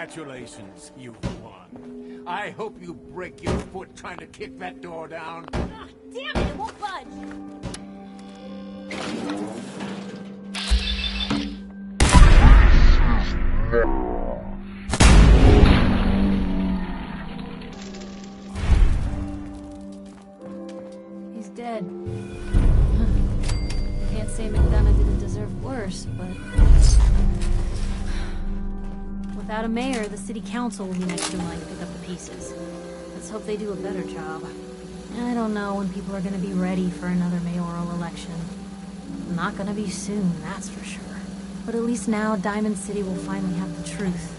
Congratulations, you've won. I hope you break your foot trying to kick that door down. Ah, damn it, it won't budge. He's dead. Can't say McDonough didn't deserve worse, but... Without a mayor, the city council will be next in line to pick up the pieces. Let's hope they do a better job. I don't know when people are gonna be ready for another mayoral election. Not gonna be soon, that's for sure. But at least now, Diamond City will finally have the truth.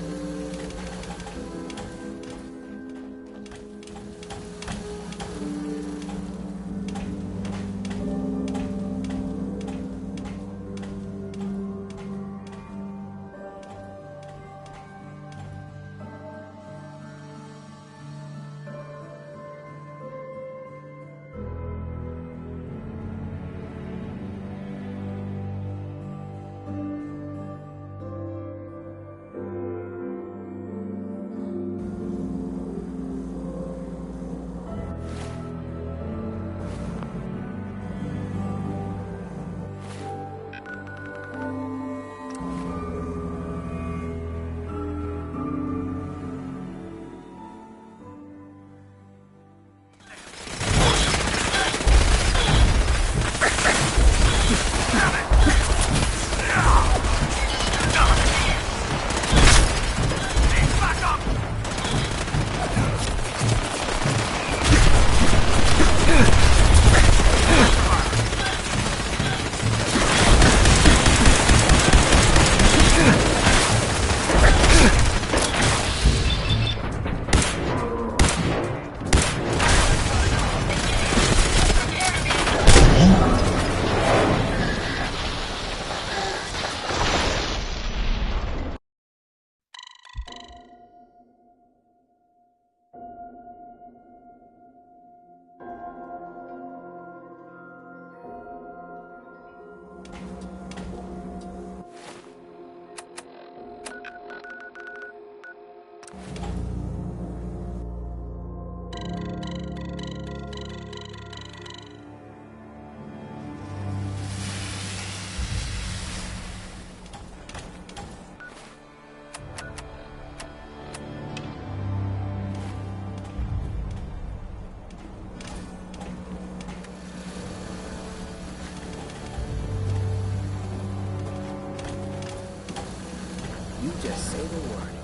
You just say the word.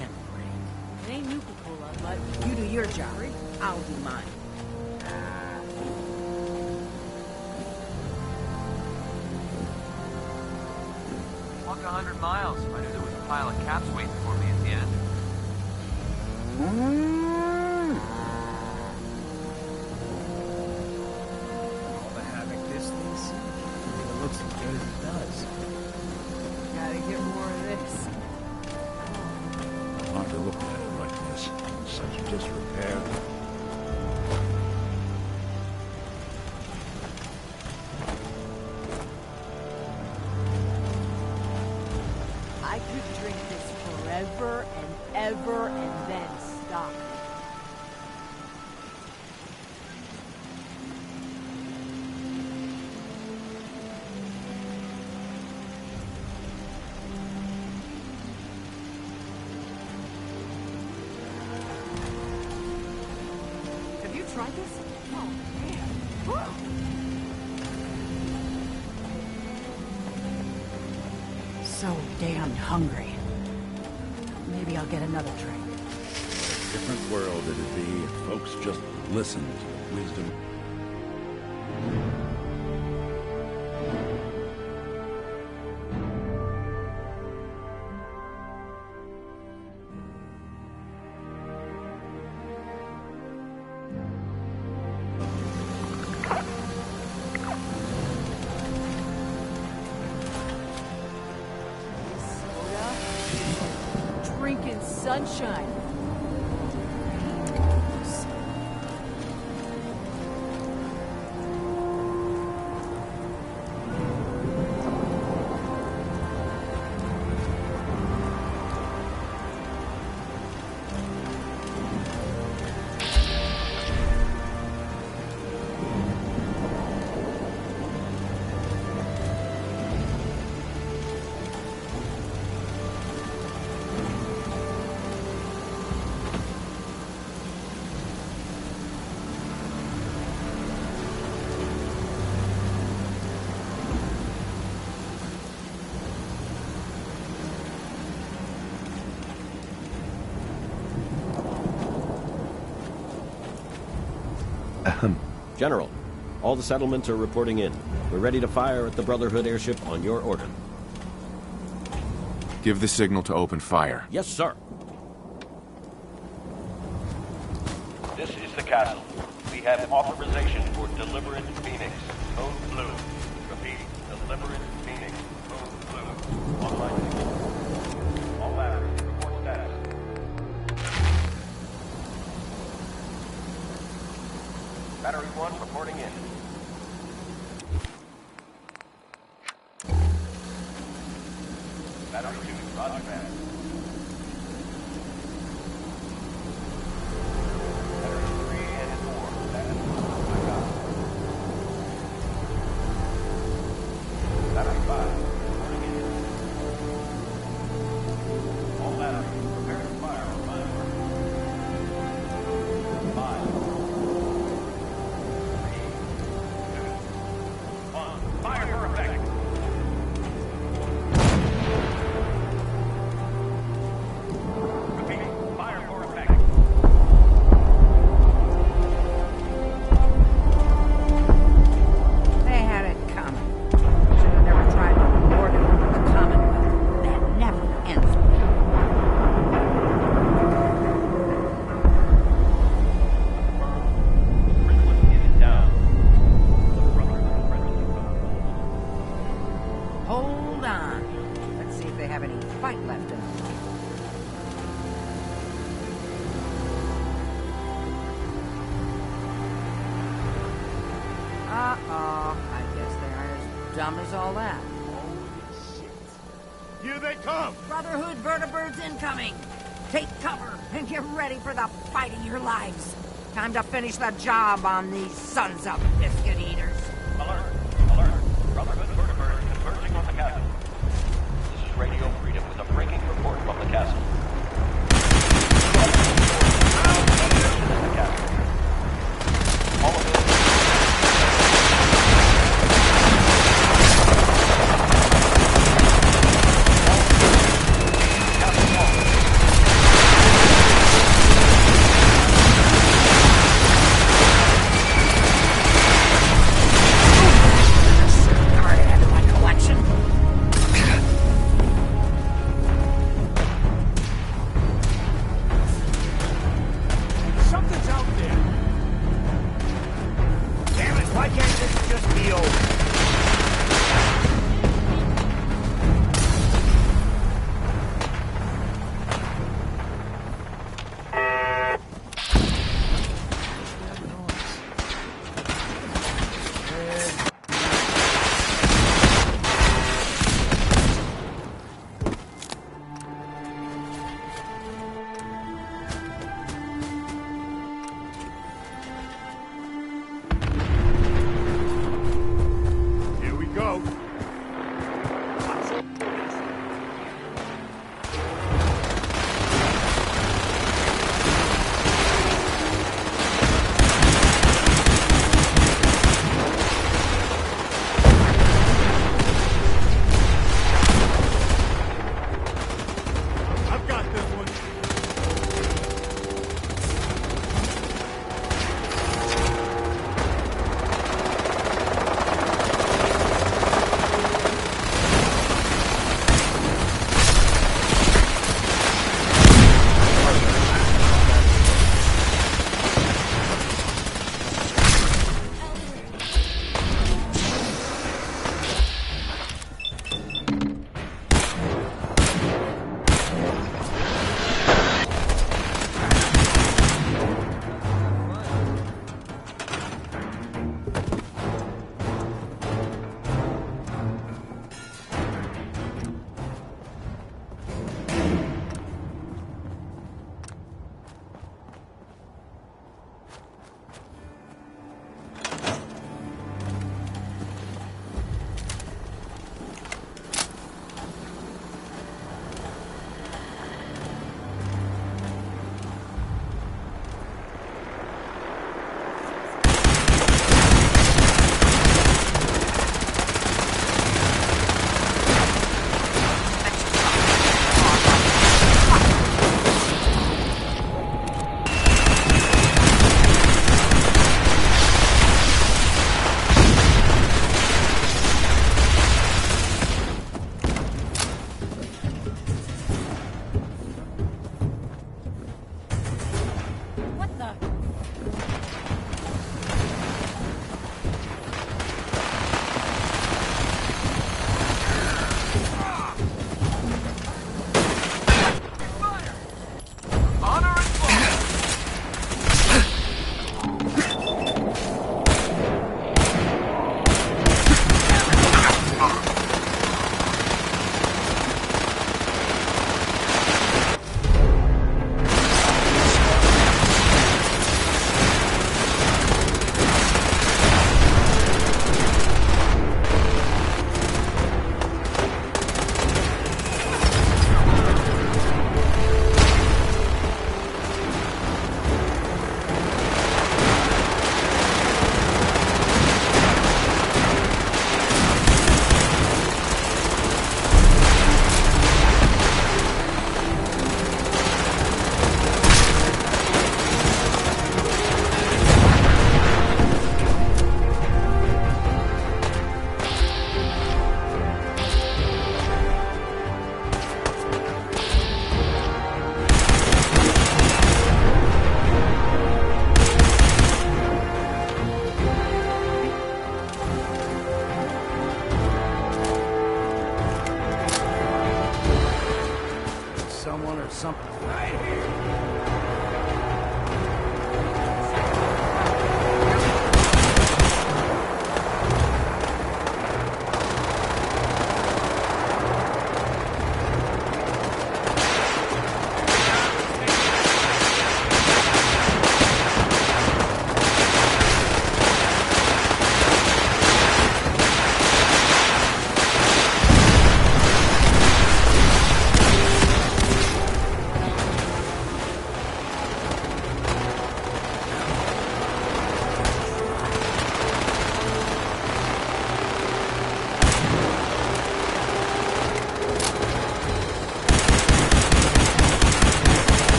It ain't Nuka-Cola, but you do your job. I'll do mine. Walk 100 miles if I knew there was a pile of caps waiting for me at the end. All the havoc this thing sees. It looks as good as it does. Gotta get more of this. Hard to look at it like this. Such disrepair. I could drink this forever and ever and then stop. Have you tried this? Oh, man. So damn hungry. Maybe I'll get another drink. Different world it'd be if folks just listened to the wisdom. Drinking sunshine. Ahem. General, all the settlements are reporting in. We're ready to fire at the Brotherhood airship on your order. Give the signal to open fire. Yes, sir. This is the castle. We have authorization for Deliberate Phoenix. Code Blue. Repeat, Deliberate Phoenix. Code Blue. Online. All batteries, report status. Battery 1 reporting in. Battery 2, roger that. Dumb as all that. Here they come! Brotherhood vertibirds incoming! Take cover and get ready for the fight of your lives. Time to finish the job on these sons of biscuit eaters. Alert! Alert! Brotherhood vertibirds converging on the castle. This is Radio Freedom with a breaking report from the castle. All of this.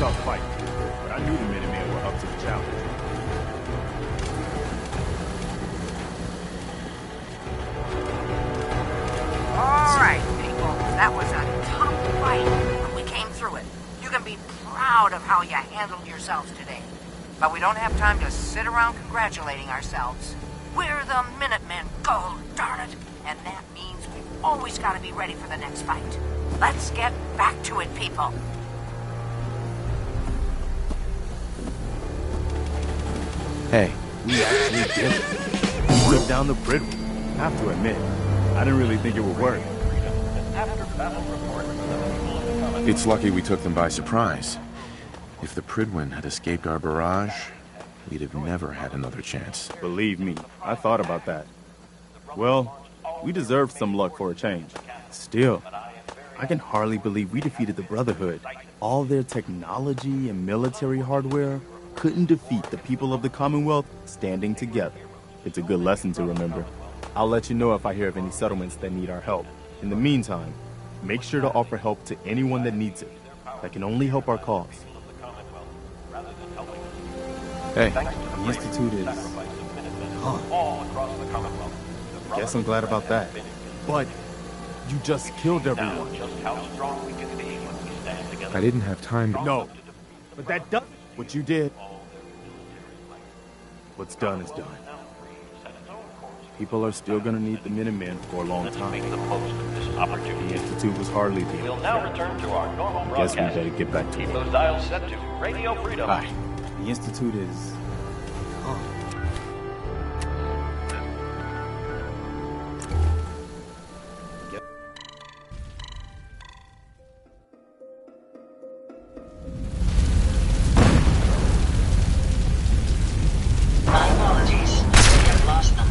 tough fight, but I knew the Minutemen were up to the challenge. All right, people. That was a tough fight, but we came through it. You can be proud of how you handled yourselves today. But we don't have time to sit around congratulating ourselves. We're the Minutemen, gold darn it. And that means we've always got to be ready for the next fight. Let's get back to it, people. Hey. We actually did it. We took down the Pridwin. I have to admit, I didn't really think it would work. It's lucky we took them by surprise. If the Pridwin had escaped our barrage, we'd have never had another chance. Believe me, I thought about that. Well, we deserved some luck for a change. Still, I can hardly believe we defeated the Brotherhood. All their technology and military hardware couldn't defeat the people of the Commonwealth standing together. It's a good lesson to remember. I'll let you know if I hear of any settlements that need our help. In the meantime, make sure to offer help to anyone that needs it. That can only help our cause. Hey. The Institute is... Guess I'm glad about that. But you just killed everyone. I didn't have time to... No, but that doesn't... What you did... What's done is done. People are still gonna need the Minutemen for a long time. The Institute was hardly the We'll now return to our normal Guess broadcast. we better get back to Keep it. those dials set to Radio Freedom. Hi. The Institute is... My apologies. We have lost them.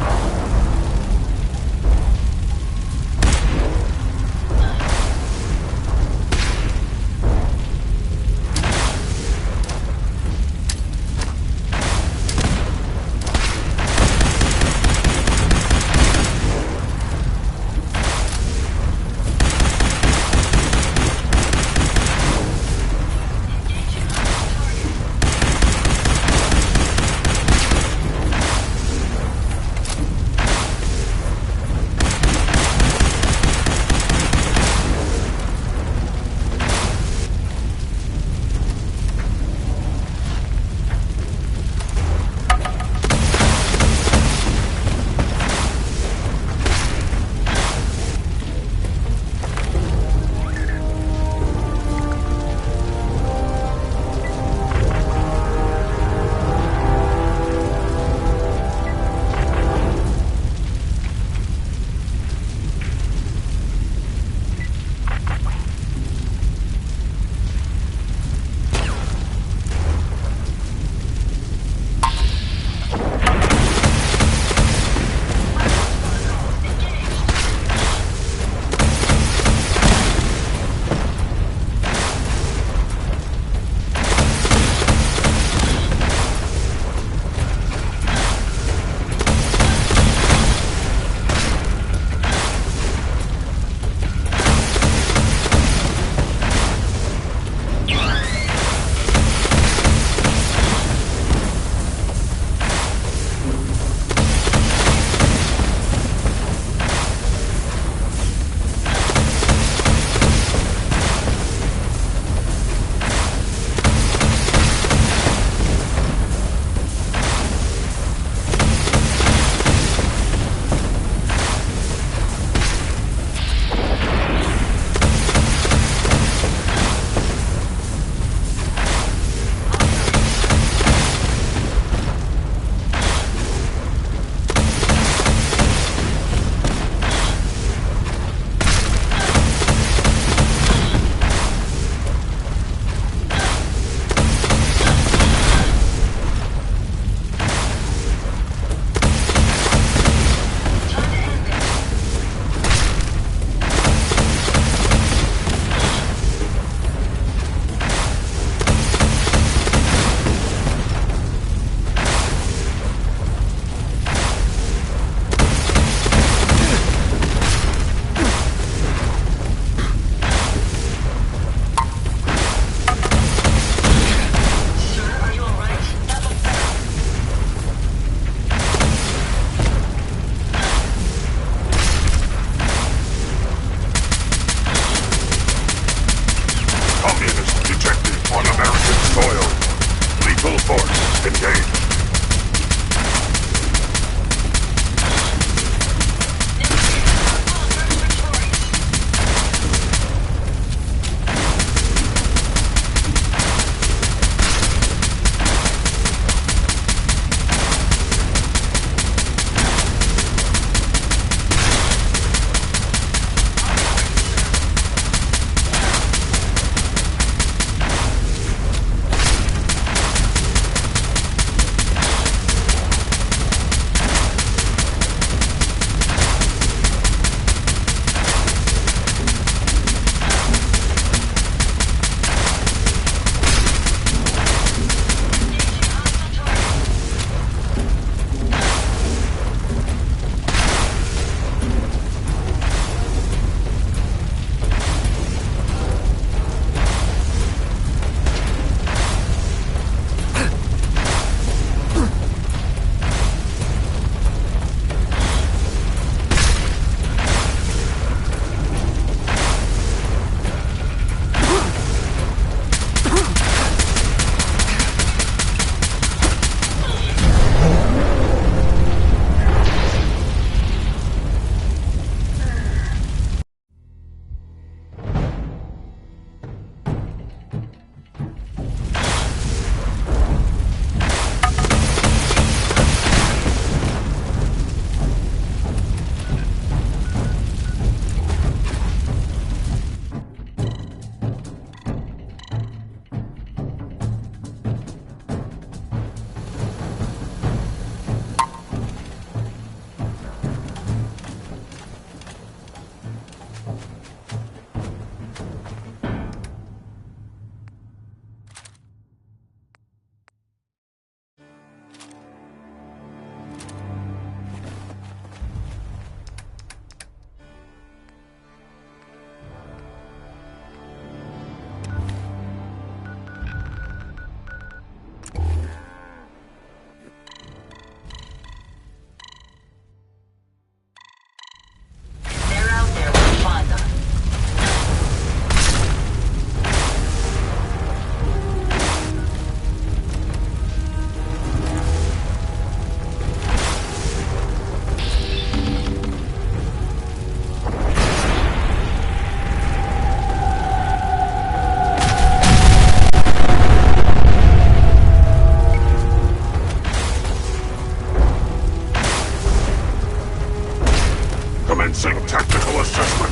Commencing tactical assessment.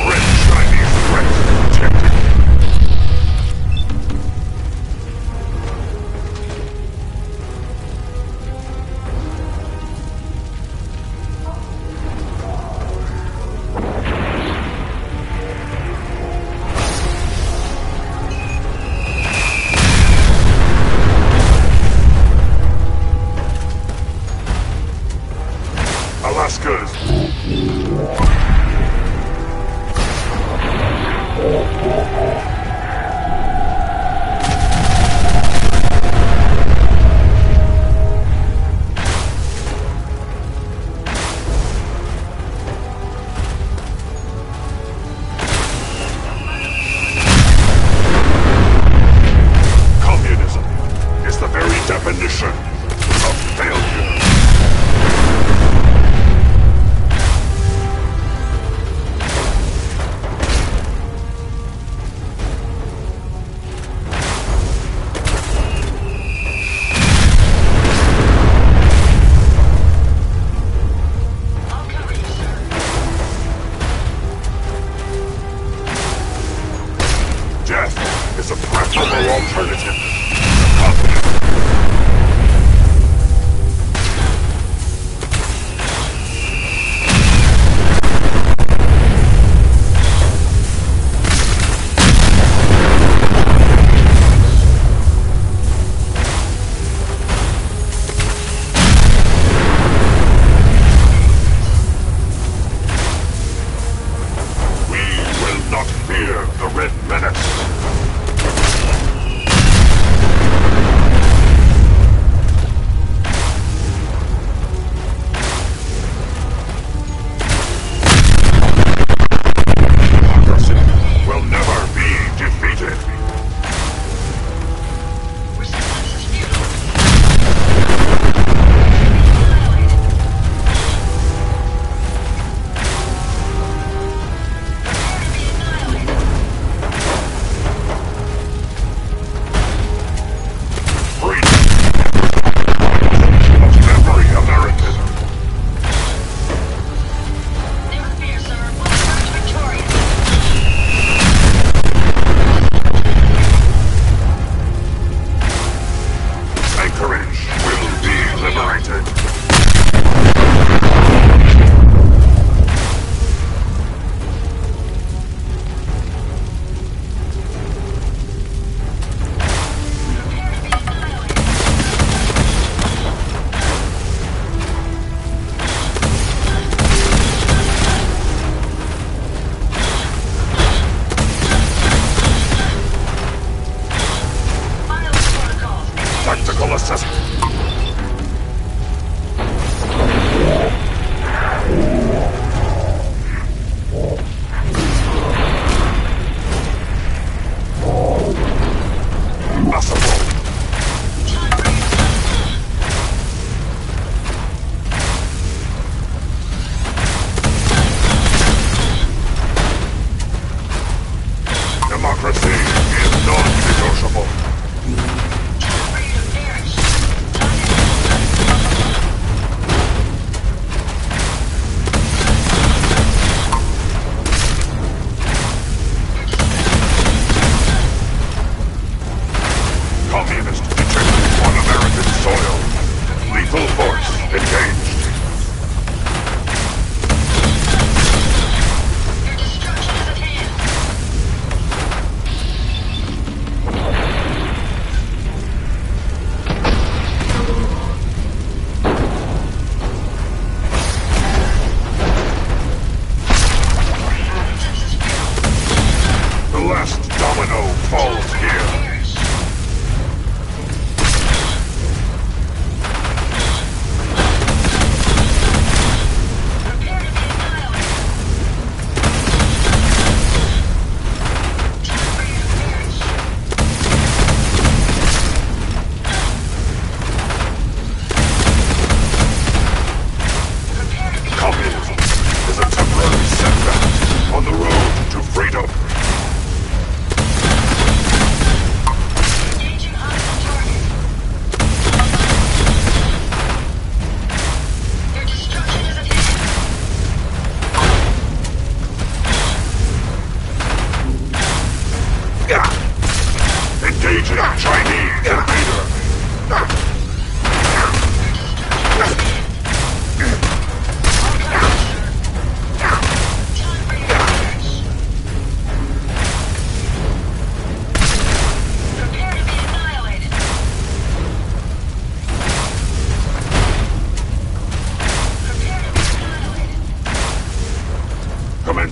Red Chinese threat detected. Alaska's. Communism is the very definition of failure.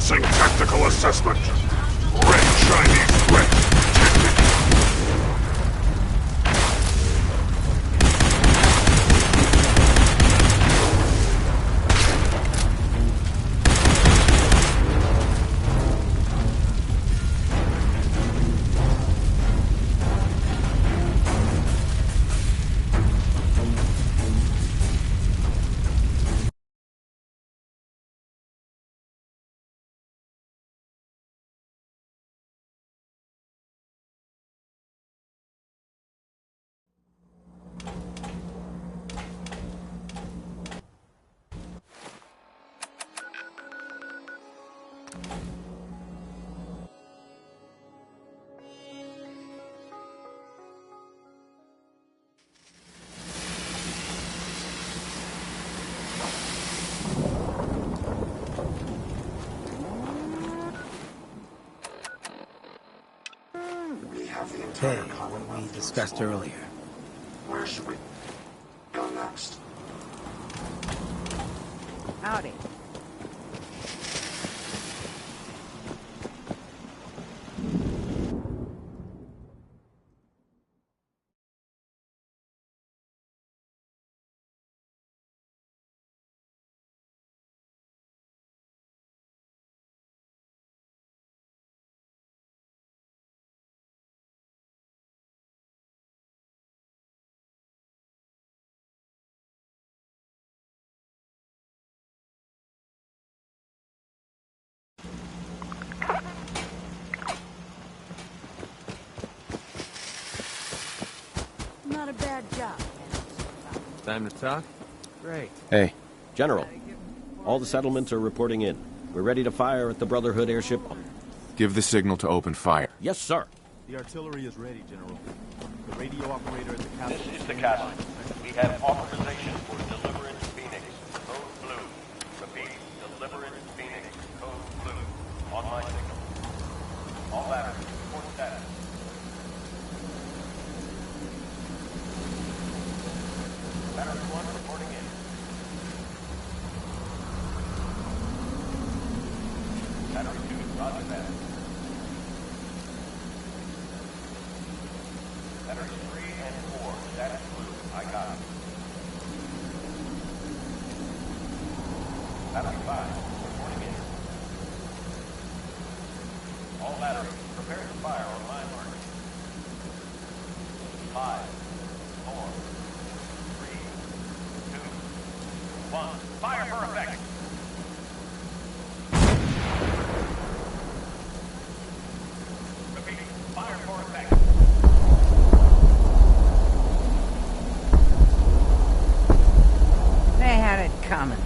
Commencing tactical assessment. Red Chinese threat detected. Okay, what we discussed earlier. Where should we go next? Howdy. Not a bad job. Time to talk? Great. Hey, General. All the settlements are reporting in. We're ready to fire at the Brotherhood airship. Give the signal to open fire. Yes, sir. The artillery is ready, General. The radio operator at the castle. This is the castle. We have authorization for Deliverance Phoenix. Code Blue. Repeat. Deliverance Phoenix. Code Blue. Online signal. All matters. Report status. Battery 1 reporting in. Battery 2, roger that. Battery 3 and 4, status blue. I got it. Battery 5, reporting in. All batteries, prepare to fire on line mark. 5, 4, 3, 2, 1. Fire for effect! Repeating, fire for effect. They had it coming.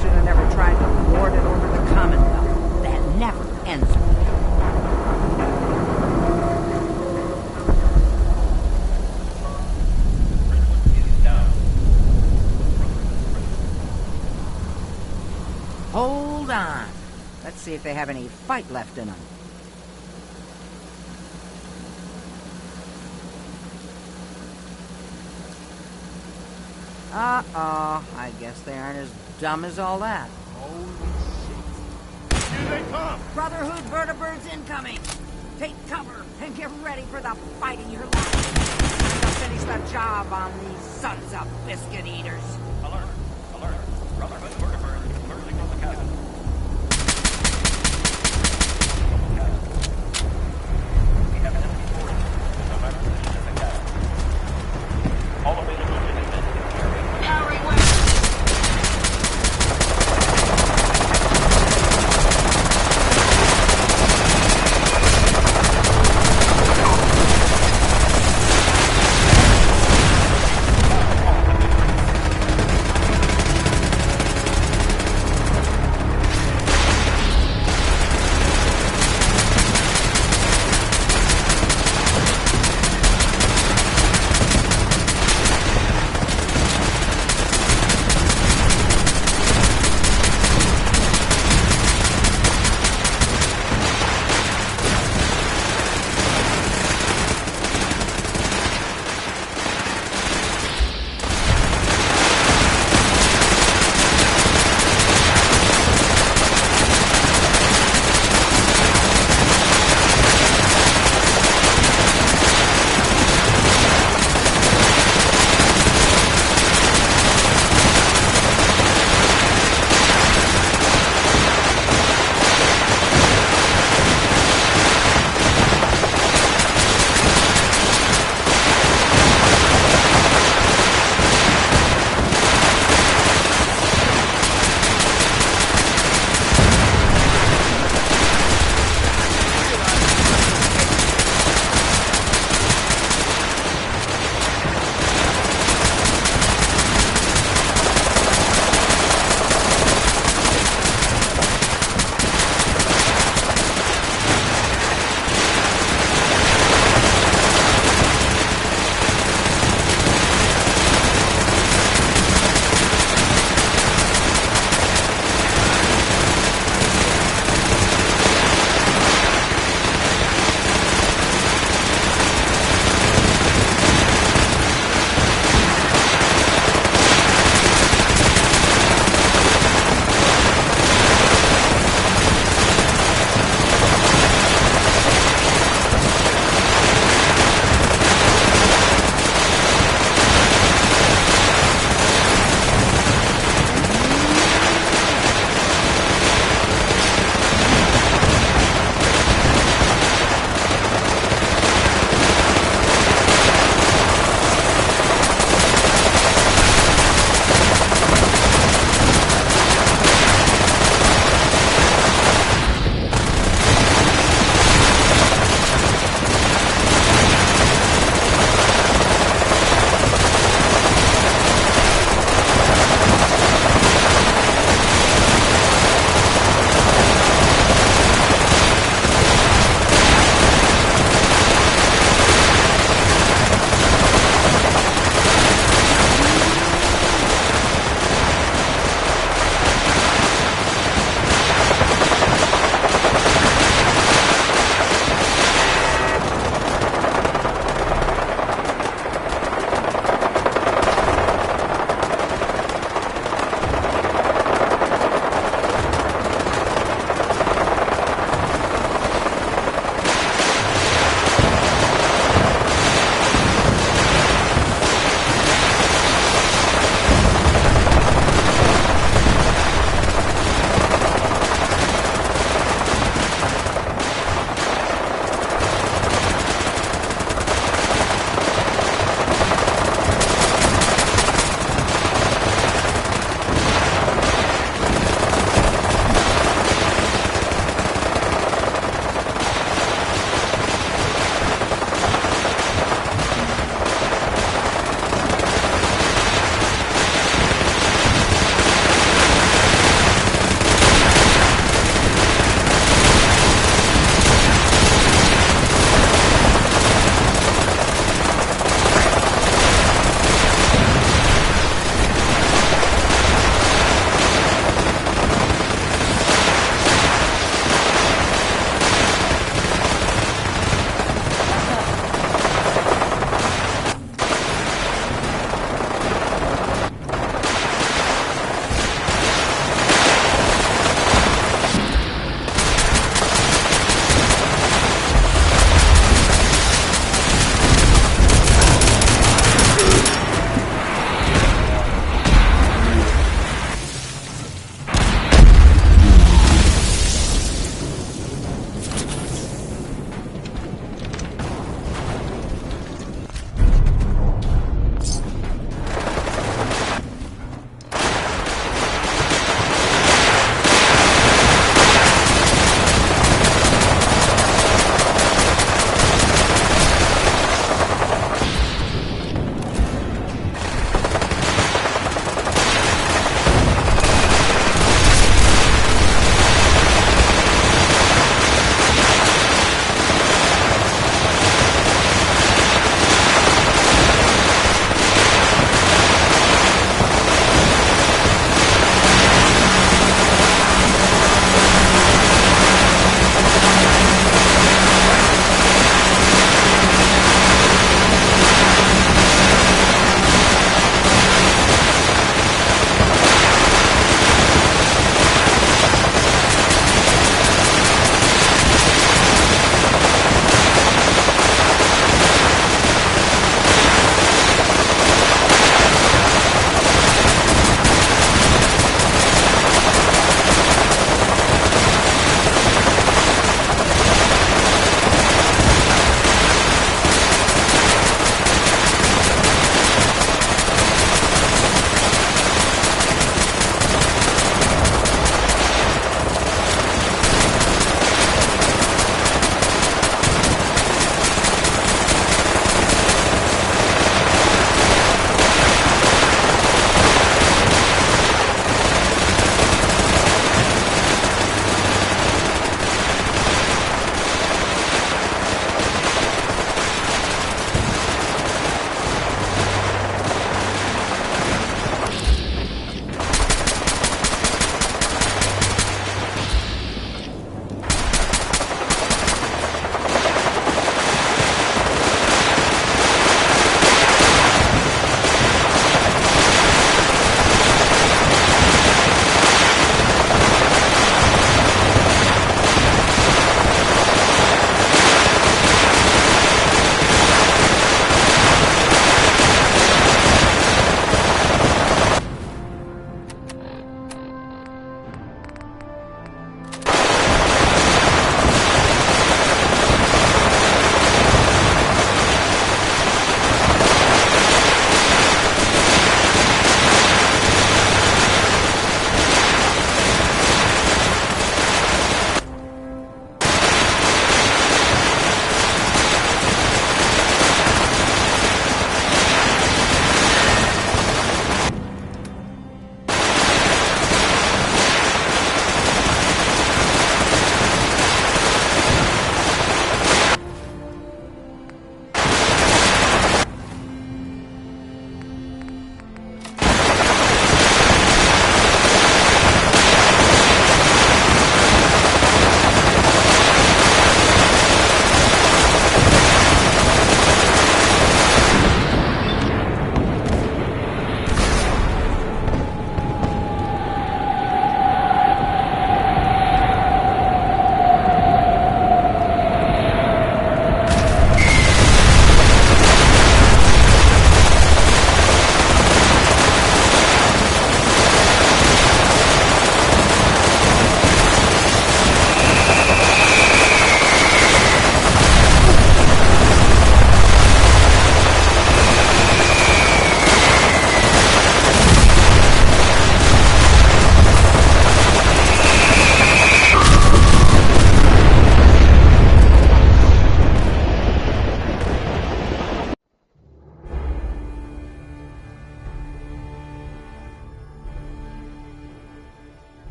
Should have never tried to lord it over the Commonwealth. That never ends well. Hold on. Let's see if they have any fight left in them. Uh-oh. I guess they aren't as dumb as all that. Holy shit. Here they come! Brotherhood vertibirds incoming! Take cover and get ready for the fight of your life. Time to finish the job on these sons of biscuit eaters. Alert! Alert! Brotherhood vertibirds emerging on the castle. We have enemy forces in our position in the castle. All available units carrying weapons.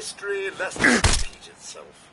history lest it repeat itself.